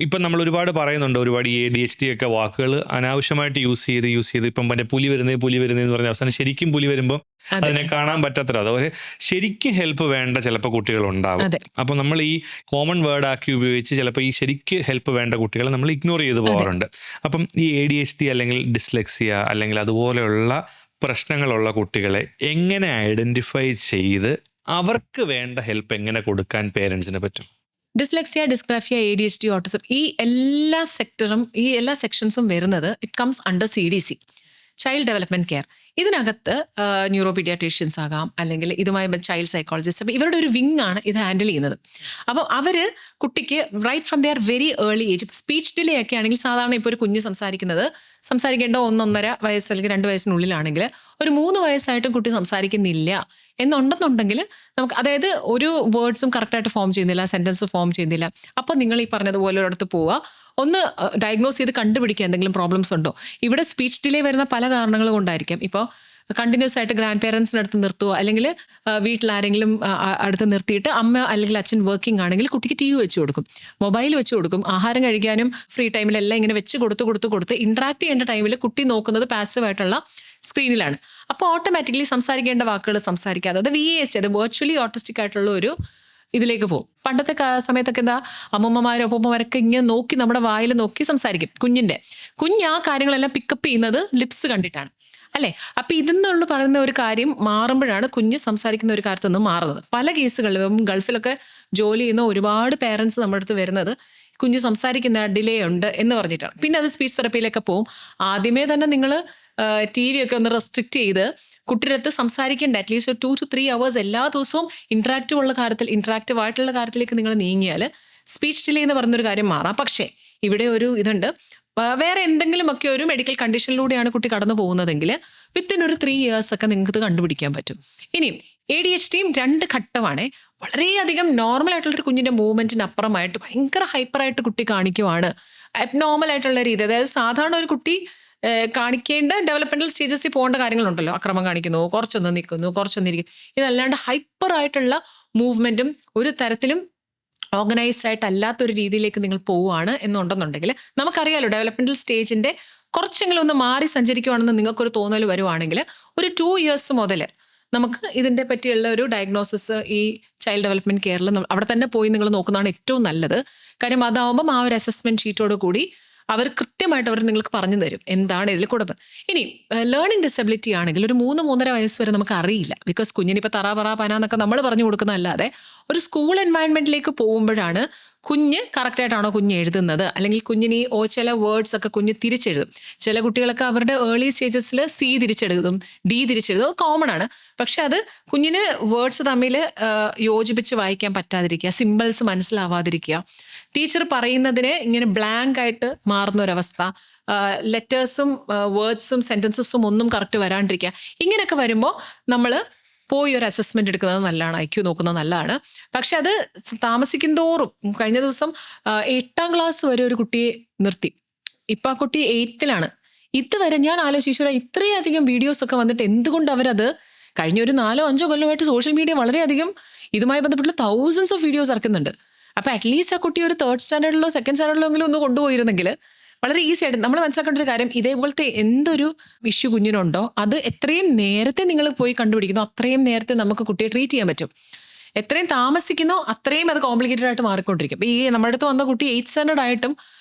ഇപ്പം നമ്മൾ ഒരുപാട് പറയുന്നുണ്ട്, ഒരുപാട് ഈ ADHD ഒക്കെ വാക്കുകൾ അനാവശ്യമായിട്ട് യൂസ് ചെയ്ത് ഇപ്പം മറ്റേ പുലി വരുന്നതെന്ന് പറഞ്ഞ അവസാനം ശരിക്കും പുലി വരുമ്പോൾ അതിനെ കാണാൻ പറ്റാത്തത്. അതുപോലെ ശരിക്കും ഹെൽപ്പ് വേണ്ട ചിലപ്പോൾ കുട്ടികളുണ്ടാവും. അപ്പോൾ നമ്മൾ ഈ കോമൺ വേർഡ് ആക്കി ഉപയോഗിച്ച് ചിലപ്പോൾ ഈ ശരിക്കും ഹെൽപ്പ് വേണ്ട കുട്ടികളെ നമ്മൾ ഇഗ്നോർ ചെയ്ത് പോകാറുണ്ട്. അപ്പം ഈ ADHD അല്ലെങ്കിൽ ഡിസ്ലെക്സിയ അല്ലെങ്കിൽ അതുപോലെയുള്ള പ്രശ്നങ്ങളുള്ള കുട്ടികളെ എങ്ങനെ ഐഡന്റിഫൈ ചെയ്ത് അവർക്ക് വേണ്ട ഹെൽപ്പ് എങ്ങനെ കൊടുക്കാൻ പേരൻസിന് പറ്റും? ഡിസ്ലെക്സിയ, ഡിസ്ഗ്രാഫിയ, ADHD, ഓട്ടിസം, ഈ എല്ലാ സെക്ഷൻസും വരുന്നത് it comes under CDC, child development care. ഇതിനകത്ത് ന്യൂറോ പീഡിയാട്രീഷ്യൻസ് ആകാം, അല്ലെങ്കിൽ ഇതുമായി ചൈൽഡ് സൈക്കോളജിസ്റ്റ്. അപ്പോൾ ഇവരുടെ ഒരു വിങ് ആണ് ഇത് ഹാൻഡിൽ ചെയ്യുന്നത്. അപ്പം അവർ കുട്ടിക്ക് right from their very early age, speech delay ഒക്കെ ആണെങ്കിൽ സാധാരണ ഇപ്പോൾ ഒരു കുഞ്ഞ് സംസാരിക്കേണ്ട 1-1.5 വയസ്സ് അല്ലെങ്കിൽ 2 വയസ്സിനുള്ളിലാണെങ്കിൽ ഒരു 3 വയസ്സായിട്ടും കുട്ടി സംസാരിക്കുന്നില്ല എന്നുണ്ടെന്നുണ്ടെങ്കിൽ നമുക്ക്, അതായത് ഒരു വേർഡ്സും കറക്റ്റായിട്ട് ഫോം ചെയ്യുന്നില്ല, സെൻറ്റൻസ് ഫോം ചെയ്യുന്നില്ല, അപ്പോൾ നിങ്ങൾ ഈ പറഞ്ഞതുപോലെ ഒരിടത്ത് പോവുക, ഒന്ന് ഡയഗ്നോസ് ചെയ്ത് കണ്ടുപിടിക്കുക എന്തെങ്കിലും പ്രോബ്ലംസ് ഉണ്ടോ. ഇവിടെ സ്പീച്ച് ഡിലേ വരുന്ന പല കാരണങ്ങൾ കൊണ്ടായിരിക്കും. ഇപ്പോൾ കണ്ടിന്യൂസ് ആയിട്ട് ഗ്രാൻഡ് പേരൻസിൻ്റെ അടുത്ത് നിർത്തുമോ, അല്ലെങ്കിൽ വീട്ടിലാരെങ്കിലും അടുത്ത് നിർത്തിയിട്ട് അമ്മ അല്ലെങ്കിൽ അച്ഛൻ വർക്കിംഗ് ആണെങ്കിൽ കുട്ടിക്ക് TV വെച്ച് കൊടുക്കും, മൊബൈൽ വെച്ച് കൊടുക്കും. ആഹാരം കഴിക്കാനും ഫ്രീ ടൈമിലെല്ലാം ഇങ്ങനെ വെച്ച് കൊടുത്ത് ഇൻട്രാക്ട് ചെയ്യേണ്ട ടൈമിൽ കുട്ടി നോക്കുന്നത് പാസീവായിട്ടുള്ള സ്ക്രീനിലാണ്. അപ്പോൾ ഓട്ടോമാറ്റിക്കലി സംസാരിക്കേണ്ട വാക്കുകൾ സംസാരിക്കാതെ, അത് VASD, അത് വെർച്വലി ഓട്ടിസ്റ്റിക് ആയിട്ടുള്ള ഒരു ഇതിലേക്ക് പോകും. പണ്ടത്തെ സമയത്തൊക്കെ എന്താ, അമ്മൂമ്മമാരും അപ്പൂമ്മമാരൊക്കെ ഇങ്ങനെ നോക്കി നമ്മുടെ വായിൽ നോക്കി സംസാരിക്കും. കുഞ്ഞ് ആ കാര്യങ്ങളെല്ലാം പിക്കപ്പ് ചെയ്യുന്നത് ലിപ്സ് കണ്ടിട്ടാണ് അല്ലേ. അപ്പം ഇതിന്നുള്ള പറയുന്ന ഒരു കാര്യം മാറുമ്പോഴാണ് കുഞ്ഞ് സംസാരിക്കുന്ന ഒരു കാര്യത്തിൽ നിന്ന് മാറുന്നത്. പല കേസുകളിലും ഗൾഫിലൊക്കെ ജോലി ചെയ്യുന്ന ഒരുപാട് പേരൻസ് നമ്മുടെ അടുത്ത് വരുന്നത് കുഞ്ഞ് സംസാരിക്കുന്ന ഡിലേ ഉണ്ട് എന്ന് പറഞ്ഞിട്ടാണ്. പിന്നെ അത് സ്പീച്ച് തെറപ്പിയിലൊക്കെ പോകും. ആദ്യമേ തന്നെ നിങ്ങൾ TV ഒക്കെ ഒന്ന് റെസ്ട്രിക്റ്റ് ചെയ്ത് കുട്ടിയുടെ അടുത്ത് സംസാരിക്കേണ്ട അറ്റ്ലീസ്റ്റ് 2 to 3 hours എല്ലാ ദിവസവും ഇൻട്രാക്റ്റീവ് ആയിട്ടുള്ള കാര്യത്തിലേക്ക് നിങ്ങൾ നീങ്ങിയാൽ സ്പീച്ച് ഡിലേ എന്ന് പറയുന്നൊരു കാര്യം മാറാം. പക്ഷേ ഇവിടെ ഒരു ഇതുണ്ട്, വേറെ എന്തെങ്കിലുമൊക്കെ ഒരു മെഡിക്കൽ കണ്ടീഷനിലൂടെയാണ് കുട്ടി കടന്നു പോകുന്നതെങ്കിൽ വിത്തിൻ ഒരു 3 years ഒക്കെ നിങ്ങൾക്ക് ഇത് കണ്ടുപിടിക്കാൻ പറ്റും. ഇനിയും ADHDയും 2 ഘട്ടമാണ്. വളരെയധികം നോർമൽ ആയിട്ടുള്ളൊരു കുഞ്ഞിൻ്റെ മൂവ്മെൻറ്റിന് അപ്പുറമായിട്ട് ഭയങ്കര ഹൈപ്പറായിട്ട് കുട്ടി കാണിക്കുവാണ്, അബ്നോർമൽ ആയിട്ടുള്ള രീതി. അതായത് സാധാരണ ഒരു കുട്ടി കാണിക്കേണ്ട ഡെവലപ്മെന്റൽ സ്റ്റേജസിൽ പോകേണ്ട കാര്യങ്ങളുണ്ടല്ലോ, അക്രമം കാണിക്കുന്നു, കുറച്ചൊന്ന് നിൽക്കുന്നു, കുറച്ചൊന്നിരിക്കുന്നു. ഇതല്ലാണ്ട് ഹൈപ്പറായിട്ടുള്ള മൂവ്മെൻറ്റും ഒരു തരത്തിലും ഓർഗനൈസ്ഡ് ആയിട്ട് അല്ലാത്തൊരു രീതിയിലേക്ക് നിങ്ങൾ പോവുകയാണ് എന്നുണ്ടെന്നുണ്ടെങ്കിൽ, നമുക്കറിയാലോ ഡെവലപ്മെന്റൽ സ്റ്റേജിൻ്റെ കുറച്ചെങ്കിലും ഒന്ന് മാറി സഞ്ചരിക്കുവാണെന്ന് നിങ്ങൾക്കൊരു തോന്നൽ വരുവാണെങ്കിൽ ഒരു 2 years മുതൽ നമുക്ക് ഇതിൻ്റെ പറ്റിയുള്ള ഒരു ഡയഗ്നോസിസ് ഈ ചൈൽഡ് ഡെവലപ്മെൻറ്റ് കെയറിൽ അവിടെ തന്നെ പോയി നിങ്ങൾ നോക്കുന്നതാണ് ഏറ്റവും നല്ലത്. കാര്യം അതാവുമ്പം ആ ഒരു അസസ്മെൻറ്റ് ഷീറ്റോട് കൂടി അവർ കൃത്യമായിട്ട് നിങ്ങൾക്ക് പറഞ്ഞു തരും എന്താണ് ഇതിൽ കുഴപ്പം. ഇനി ലേണിംഗ് ഡിസബിലിറ്റി ആണെങ്കിൽ ഒരു 3-3.5 വയസ്സ് വരെ നമുക്ക് അറിയില്ല. ബിക്കോസ് കുഞ്ഞിനിപ്പോൾ തറ പറ പന എന്നൊക്കെ നമ്മൾ പറഞ്ഞു കൊടുക്കുന്നതല്ലാതെ ഒരു സ്കൂൾ എൻവയൺമെൻറ്റിലേക്ക് പോകുമ്പോഴാണ് കുഞ്ഞ് കറക്റ്റായിട്ടാണോ കുഞ്ഞ് എഴുതുന്നത്, അല്ലെങ്കിൽ കുഞ്ഞിന് ഈ ചില വേർഡ്സ് ഒക്കെ കുഞ്ഞ് തിരിച്ചെഴുതും. ചില കുട്ടികളൊക്കെ അവരുടെ ഏർലി സ്റ്റേജസിൽ C തിരിച്ചെഴുതും, D തിരിച്ചെഴുതും, അത് കോമൺ ആണ്. പക്ഷെ അത് കുഞ്ഞിന് വേർഡ്സ് തമ്മിൽ യോജിപ്പിച്ച് വായിക്കാൻ പറ്റാതിരിക്കുക, സിമ്പിൾസ് മനസ്സിലാവാതിരിക്കുക, ടീച്ചർ പറയുന്നതിനെ ഇങ്ങനെ ബ്ലാങ്ക് ആയിട്ട് മാറുന്ന ഒരവസ്ഥ, ലെറ്റേഴ്സും വേർഡ്സും സെൻറ്റൻസസും ഒന്നും കറക്റ്റ് വരാണ്ടിരിക്കുക. ഇങ്ങനെയൊക്കെ വരുമ്പോൾ നമ്മൾ പോയി ഒരു അസസ്മെൻ്റ് എടുക്കുന്നത് നല്ലതാണ്, IQ നോക്കുന്നത് നല്ലതാണ്. പക്ഷെ അത് താമസിക്കും തോറും, കഴിഞ്ഞ ദിവസം 8ാം ക്ലാസ് വരെ ഒരു കുട്ടിയെ നിർത്തി, ഇപ്പം ആ കുട്ടി 8th ഇതുവരെ ഞാൻ ആലോചിച്ചു ഇത്രയധികം വീഡിയോസൊക്കെ വന്നിട്ട് എന്തുകൊണ്ട് അവരത് കഴിഞ്ഞ ഒരു 4-5 കൊല്ലമായിട്ട് സോഷ്യൽ മീഡിയ വളരെയധികം ഇതുമായി ബന്ധപ്പെട്ടുള്ള thousands ഓഫ് വീഡിയോസ് ഇറക്കുന്നുണ്ട്. അപ്പോൾ അറ്റ്ലീസ്റ്റ് ആ കുട്ടി ഒരു 3rd സ്റ്റാൻഡേർഡിലോ 2nd സ്റ്റാൻഡേർഡിലോ എങ്കിലും ഒന്ന് കൊണ്ടുപോയിരുന്നെങ്കിൽ വളരെ ഈസി ആയിട്ട്. നമ്മൾ മനസ്സിലാക്കേണ്ട ഒരു കാര്യം, ഇതേപോലത്തെ എന്തൊരു ഇഷ്യൂ കുഞ്ഞിനുണ്ടോ അത് എത്രയും നേരത്തെ നിങ്ങൾ പോയി കണ്ടുപിടിക്കുന്നോ അത്രയും നേരത്തെ നമുക്ക് കുട്ടിയെ ട്രീറ്റ് ചെയ്യാൻ പറ്റും. എത്രയും താമസിക്കുന്നോ അത്രയും അത് കോംപ്ലിക്കേറ്റഡ് ആയിട്ട് മാറിക്കൊണ്ടിരിക്കും. ഈ നമ്മുടെ അടുത്ത് വന്ന കുട്ടി 8th സ്റ്റാൻഡേർഡ് ആയിട്ടും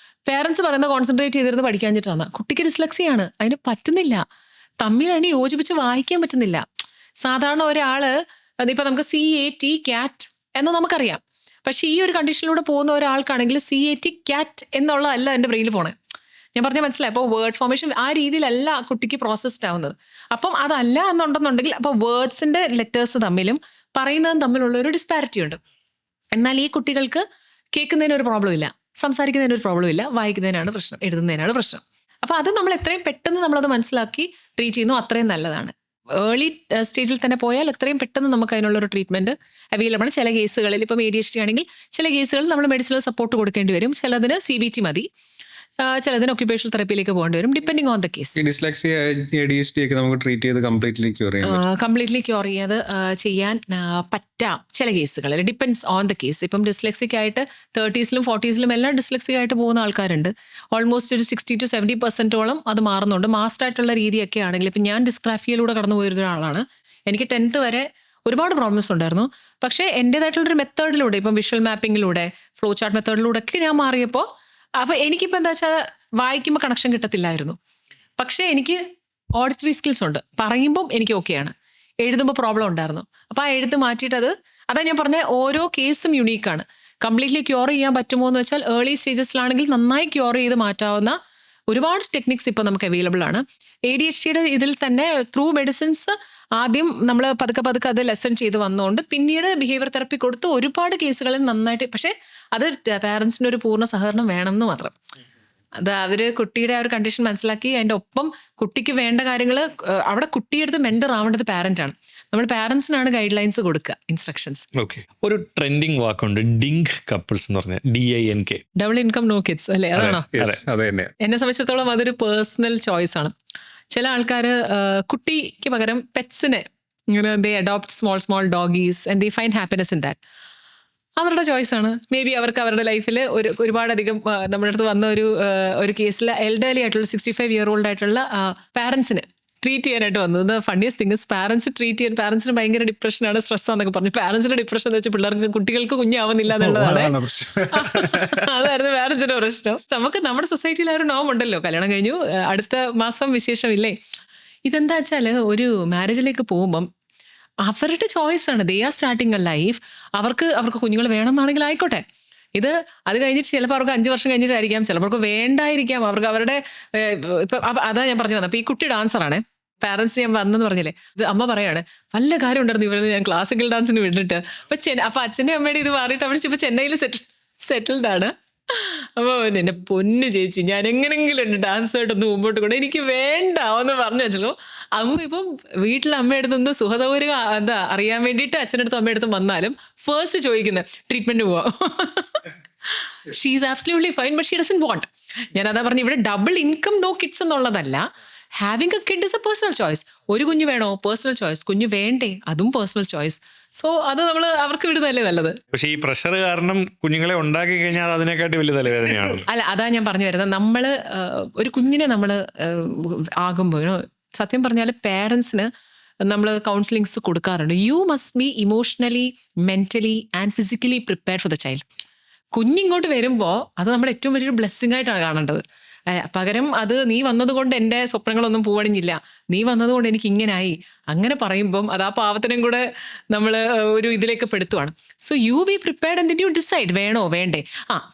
പേരൻസ് പറയുന്നത് കോൺസെൻട്രേറ്റ് ചെയ്തിരുന്ന് പഠിക്കാഞ്ഞിട്ടാണ്. കുട്ടിക്ക് ഡിസ്ലെക്സിയാണ്, അതിന് പറ്റുന്നില്ല, തമ്മിൽ അതിന് യോജിപ്പിച്ച് വായിക്കാൻ പറ്റുന്നില്ല. സാധാരണ ഒരാൾ അതിപ്പോൾ നമുക്ക് CAT ക്യാറ്റ് എന്ന് നമുക്കറിയാം, പക്ഷേ ഈ ഒരു കണ്ടീഷനിലൂടെ പോകുന്ന ഒരാൾക്കാണെങ്കിൽ CAT ക്യാറ്റ് എന്നുള്ളതല്ല എൻ്റെ ബ്രെയിനിൽ പോണേ. ഞാൻ പറഞ്ഞാൽ മനസ്സിലായി. അപ്പോൾ വേർഡ് ഫോർമേഷൻ ആ രീതിയിലല്ല കുട്ടിക്ക് പ്രോസസ്ഡ് ആവുന്നത്. അപ്പം അതല്ല എന്നുണ്ടെന്നുണ്ടെങ്കിൽ അപ്പോൾ വേർഡ്സിൻ്റെ ലെറ്റേഴ്സ് തമ്മിലും പറയുന്നതും തമ്മിലുള്ള ഒരു ഡിസ്പാരിറ്റി ഉണ്ട്. എന്നാൽ ഈ കുട്ടികൾക്ക് കേൾക്കുന്നതിനൊരു പ്രോബ്ലം ഇല്ല, സംസാരിക്കുന്നതിനൊരു പ്രോബ്ലം ഇല്ല, വായിക്കുന്നതിനാണ് പ്രശ്നം, എഴുതുന്നതിനാണ് പ്രശ്നം. അപ്പോൾ അത് നമ്മൾ എത്രയും പെട്ടെന്ന് നമ്മളത് മനസ്സിലാക്കി ട്രീറ്റ് ചെയ്യുന്നു അത്രയും നല്ലതാണ്. ഏർലി സ്റ്റേജിൽ തന്നെ പോയാൽ എത്രയും പെട്ടെന്ന് നമുക്ക് അതിനുള്ളൊരു ട്രീറ്റ്മെൻറ്റ് അവൈലബിൾ ആണ്. ചില കേസുകളിൽ ഇപ്പം ADHD ആണെങ്കിൽ ചില കേസുകളിൽ നമ്മൾ മെഡിസിനൽ സപ്പോർട്ട് കൊടുക്കേണ്ടി വരും, ചിലതിന് CBT മതി, ചിലതിന് ഒക്യുപേഷണൽ തെറപ്പിയിലേക്ക് പോകേണ്ടി വരും, depending on the case. Dyslexia ADHD ഒക്കെ നമുക്ക് ട്രീറ്റ് ചെയ്ത് കംപ്ലീറ്റ്ലി ക്യൂർ ചെയ്യാൻ പറ്റാം ചില കേസുകളിൽ, ഡിപ്പെൻഡ്സ് ഓൺ ദ കേസ്. ഇപ്പം ഡിസ്ലെക്സിക് ആയിട്ട് 30s 40s എല്ലാം ഡിസ്ലെക്സിക് ആയിട്ട് പോകുന്ന ആൾക്കാരുണ്ട്. ഓൾമോസ്റ്റ് ഒരു 60 to 70% അത് മാറുന്നുണ്ട്. മാസ്റ്റർ ആയിട്ടുള്ള രീതിയൊക്കെ ആണെങ്കിൽ, ഇപ്പം ഞാൻ ഡിസ്ഗ്രാഫിയയിലൂടെ കടന്നു പോയിരുന്ന ഒരാളാണ്. എനിക്ക് 10th വരെ ഒരുപാട് പ്രോബ്ലംസ് ഉണ്ടായിരുന്നു. പക്ഷേ എൻ്റേതായിട്ടുള്ളൊരു മെത്തേഡിലൂടെ, ഇപ്പം വിഷ്വൽ മാപ്പിങ്ങിലൂടെ, ഫ്ലോ ചാർട്ട് മെത്തേഡിലൂടെ ഒക്കെ ഞാൻ മാറിയപ്പോൾ, അപ്പോൾ എനിക്കിപ്പോൾ എന്താ വെച്ചാൽ വായിക്കുമ്പോൾ കണക്ഷൻ കിട്ടത്തില്ലായിരുന്നു. പക്ഷേ എനിക്ക് ഓഡിറ്ററി സ്കിൽസ് ഉണ്ട്, പറയുമ്പം എനിക്ക് ഓക്കെയാണ്, എഴുതുമ്പോൾ പ്രോബ്ലം ഉണ്ടായിരുന്നു. അപ്പോൾ ആ എഴുത്ത് മാറ്റിയിട്ട് അതാ ഞാൻ പറഞ്ഞ ഓരോ കേസും യുണീക്കാണ്. കംപ്ലീറ്റ്ലി ക്യൂർ ചെയ്യാൻ പറ്റുമോ എന്ന് വെച്ചാൽ ഏർലി സ്റ്റേജസിലാണെങ്കിൽ നന്നായി ക്യൂർ ചെയ്ത് മാറ്റാവുന്ന ഒരുപാട് ടെക്നിക്സ് ഇപ്പോൾ നമുക്ക് അവൈലബിൾ ആണ്. ADHDയുടെ ഇതിൽ തന്നെ ത്രൂ മെഡിസിൻസ് ആദ്യം നമ്മൾ പതുക്കെ അത് ലെസൺ ചെയ്ത് വന്നുകൊണ്ട് പിന്നീട് ബിഹേവിയർ തെറപ്പി കൊടുത്ത് ഒരുപാട് കേസുകളിൽ നന്നായിട്ട്, പക്ഷേ അത് പാരൻസിൻ്റെ ഒരു പൂർണ്ണ സഹകരണം വേണമെന്ന് മാത്രം. അത് അവർ കുട്ടിയുടെ ആ ഒരു കണ്ടീഷൻ മനസ്സിലാക്കി അതിൻ്റെ ഒപ്പം കുട്ടിക്ക് വേണ്ട കാര്യങ്ങൾ, അവിടെ കുട്ടിയെടുത്ത് മെൻറ്റർ ആവേണ്ടത് പാരൻ്റാണ്. നമ്മൾ പാരൻസിനാണ് ഗൈഡ് ലൈൻസ് കൊടുക്കുക, ഇൻസ്ട്രക്ഷൻസ്. ഓക്കെ, ഒരു ട്രെൻഡിങ് വാക്കുണ്ട് ഡിങ്ക് കപ്പിൾസ് എന്ന് പറഞ്ഞാൽ DINK, double income no kids അല്ലേ? അതാണോ? അതെ, എന്നെ സംബന്ധിച്ചിടത്തോളം അതൊരു പേഴ്സണൽ ചോയ്സ് ആണ്. ചില ആൾക്കാർ കുട്ടിക്ക് പകരം പെറ്റ്സിനെ ഇങ്ങനെ they adopt small doggies and they find happiness in that. അവരുടെ ചോയ്സാണ്. മേ ബി അവർക്ക് അവരുടെ ലൈഫിൽ ഒരുപാടധികം നമ്മുടെ അടുത്ത് വന്ന ഒരു കേസിൽ എൽഡർലി ആയിട്ടുള്ള 65 year old ആയിട്ടുള്ള പാരൻസിന് ട്രീറ്റ് ചെയ്യാനായിട്ട് വന്നത്. ഫണ്ണിയസ്റ്റ് തിങ് ഇസ് പാരൻസിന് ഭയങ്കര ഡിപ്രഷനാണ്, സ്ട്രെസ്സാന്നൊക്കെ പറഞ്ഞു. പാരൻസിന്റെ ഡിപ്രഷൻ എന്ന് വെച്ചാൽ കുട്ടികൾക്ക് കുഞ്ഞാവുന്നില്ല എന്നുള്ളതാണ്. അതായിരുന്നു പാരൻസിന്റെ പ്രശ്നം. നമുക്ക് നമ്മുടെ സൊസൈറ്റിയിൽ ആ ഒരു നോം ഉണ്ടല്ലോ, കല്യാണം കഴിഞ്ഞു അടുത്ത മാസം വിശേഷമില്ലേ. ഇതെന്താ വെച്ചാൽ ഒരു മാരേജിലേക്ക് പോകുമ്പം അവരുടെ ചോയ്സാണ്. They are starting a life. അവർക്ക് കുഞ്ഞുങ്ങൾ വേണമെന്നാണെങ്കിൽ ആയിക്കോട്ടെ. അത് കഴിഞ്ഞിട്ട് ചിലപ്പോൾ അവർക്ക് 5 വർഷം കഴിഞ്ഞിട്ടായിരിക്കാം, ചിലപ്പോൾ വേണ്ടായിരിക്കാം. അവരുടെ ഇപ്പം അതാ ഞാൻ പറഞ്ഞു വന്നത്. അപ്പോൾ ഈ കുട്ടി ഡാൻസറാണ്. പാരൻസ് ഞാൻ വന്നെന്ന് പറഞ്ഞില്ലേ, ഇത് അമ്മ പറയാണ് വല്ല കാര്യം ഉണ്ടായിരുന്നു ഇവരിൽ ഞാൻ ക്ലാസിക്കൽ ഡാൻസിന് വിട്ടിട്ട്. അപ്പോൾ അച്ഛൻ്റെ അമ്മയുടെ ഇത് മാറിയിട്ട് അവർ ഇപ്പോൾ ചെന്നൈയിൽ സെറ്റിൽഡ് ആണ്. അപ്പോൾ എൻ്റെ പൊന്നു ചേച്ചി, ഞാൻ എങ്ങനെങ്കിലും ഡാൻസായിട്ടൊന്ന് മുമ്പോട്ട് കൊണ്ട് എനിക്ക് വേണ്ട എന്ന് പറഞ്ഞു വെച്ചല്ലോ. അമ്മ ഇപ്പം വീട്ടിൽ അമ്മയെടുത്തൊന്ന് സുഖസൗകര്യം അറിയാൻ വേണ്ടിയിട്ട് അച്ഛനടുത്തും അമ്മയെടുത്തും വന്നാലും ഫസ്റ്റ് ചോദിക്കുന്നത് ട്രീറ്റ്മെൻറ്റ് പോവാം. She is absolutely fine but she doesn't want. ഞാൻ അതാ പറഞ്ഞു, ഇവിടെ ഡബിൾ ഇൻകം നോ കിഡ്സ് എന്നുള്ളതല്ല. Having A kid is A personal choice. ഒരു കുഞ്ഞ് വേണോ, പേഴ്സണൽ ചോയ്സ്. കുഞ്ഞ് വേണ്ടേ, അതും പേഴ്സണൽ ചോയ്സ്. സോ അത് നമ്മൾ അവർക്ക് വിടുന്നതല്ലേ നല്ലത്. പക്ഷേ ഈ പ്രഷർ കാരണം കുഞ്ഞുങ്ങളെ ഉണ്ടാക്കി കഴിഞ്ഞാൽ അതിനെക്കാട്ടി വലിയ തലവേദനയാണ്. അല്ല, അതാ ഞാൻ പറഞ്ഞു വരുന്നത്. നമ്മൾ ഒരു കുഞ്ഞിനെ നമ്മൾ ആകുമ്പോൾ സത്യം പറഞ്ഞാൽ പേരൻസിന് നമ്മൾ കൗൺസിലിങ്സ് കൊടുക്കാറുണ്ട്. You must be emotionally, mentally and physically prepared for the child. കുഞ്ഞിങ്ങോട്ട് വരുമ്പോൾ അത് നമ്മുടെ ഏറ്റവും വലിയൊരു ബ്ലെസ്സിങ് ആയിട്ടാണ് കാണേണ്ടത്. പകരം അത് നീ വന്നതുകൊണ്ട് എൻ്റെ സ്വപ്നങ്ങളൊന്നും പൂവണിഞ്ഞില്ല, നീ വന്നതുകൊണ്ട് എനിക്ക് ഇങ്ങനായി, അങ്ങനെ പറയുമ്പം അത് ആ പാവത്തിനും കൂടെ നമ്മൾ ഒരു ഇതിലേക്ക് പെടുത്തുവാണ്. So you be prepared and you decide വേണോ വേണ്ടേ.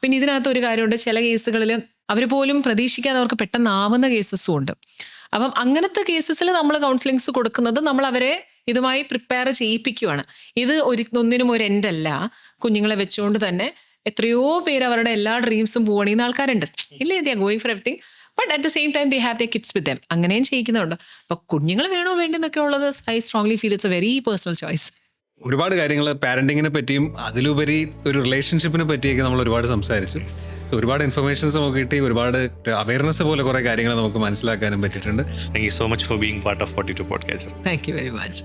പിന്നെ ഇതിനകത്ത് ഒരു കാര്യമുണ്ട്, ചില കേസുകളിൽ അവർ പോലും പ്രതീക്ഷിക്കാതെ അവർക്ക് പെട്ടെന്നാവുന്ന കേസസും ഉണ്ട്. അപ്പം അങ്ങനത്തെ കേസസിൽ നമ്മൾ കൗൺസിലിങ്സ് കൊടുക്കുന്നത് നമ്മൾ അവരെ ഇതുമായി പ്രിപ്പയർ ചെയ്യിപ്പിക്കുകയാണ്. ഇത് ഒന്നിനും ഒരു എൻഡല്ല. കുഞ്ഞുങ്ങളെ വെച്ചുകൊണ്ട് തന്നെ എത്രയോ പേര് അവരുടെ എല്ലാ ഡ്രീംസും പോവണിയുന്ന ആൾക്കാരുണ്ട് ഇല്ലേ. They are going for everything but at the same time they have the kids വിത്ത് ദം. അങ്ങനെയും ചെയ്യിക്കുന്നുണ്ട്. അപ്പോൾ കുഞ്ഞുങ്ങൾ വേണോ വേണ്ടെന്നൊക്കെ ഉള്ളത് I strongly feel it's A very personal choice. ഒരുപാട് കാര്യങ്ങൾ പാരന്റിങ്ങിനെ പറ്റിയും അതിലുപരി ഒരു റിലേഷൻഷിപ്പിനെ പറ്റിയൊക്കെ നമ്മൾ ഒരുപാട് സംസാരിച്ചു. ഒരുപാട് ഇൻഫർമേഷൻസ് നമുക്ക് കിട്ടി, ഒരുപാട് അവയർനെസ് പോലെ കുറേ കാര്യങ്ങൾ നമുക്ക് മനസ്സിലാക്കാനും പറ്റിയിട്ടുണ്ട്. Thank you so much for being part of 42 podcast. Thank you very much.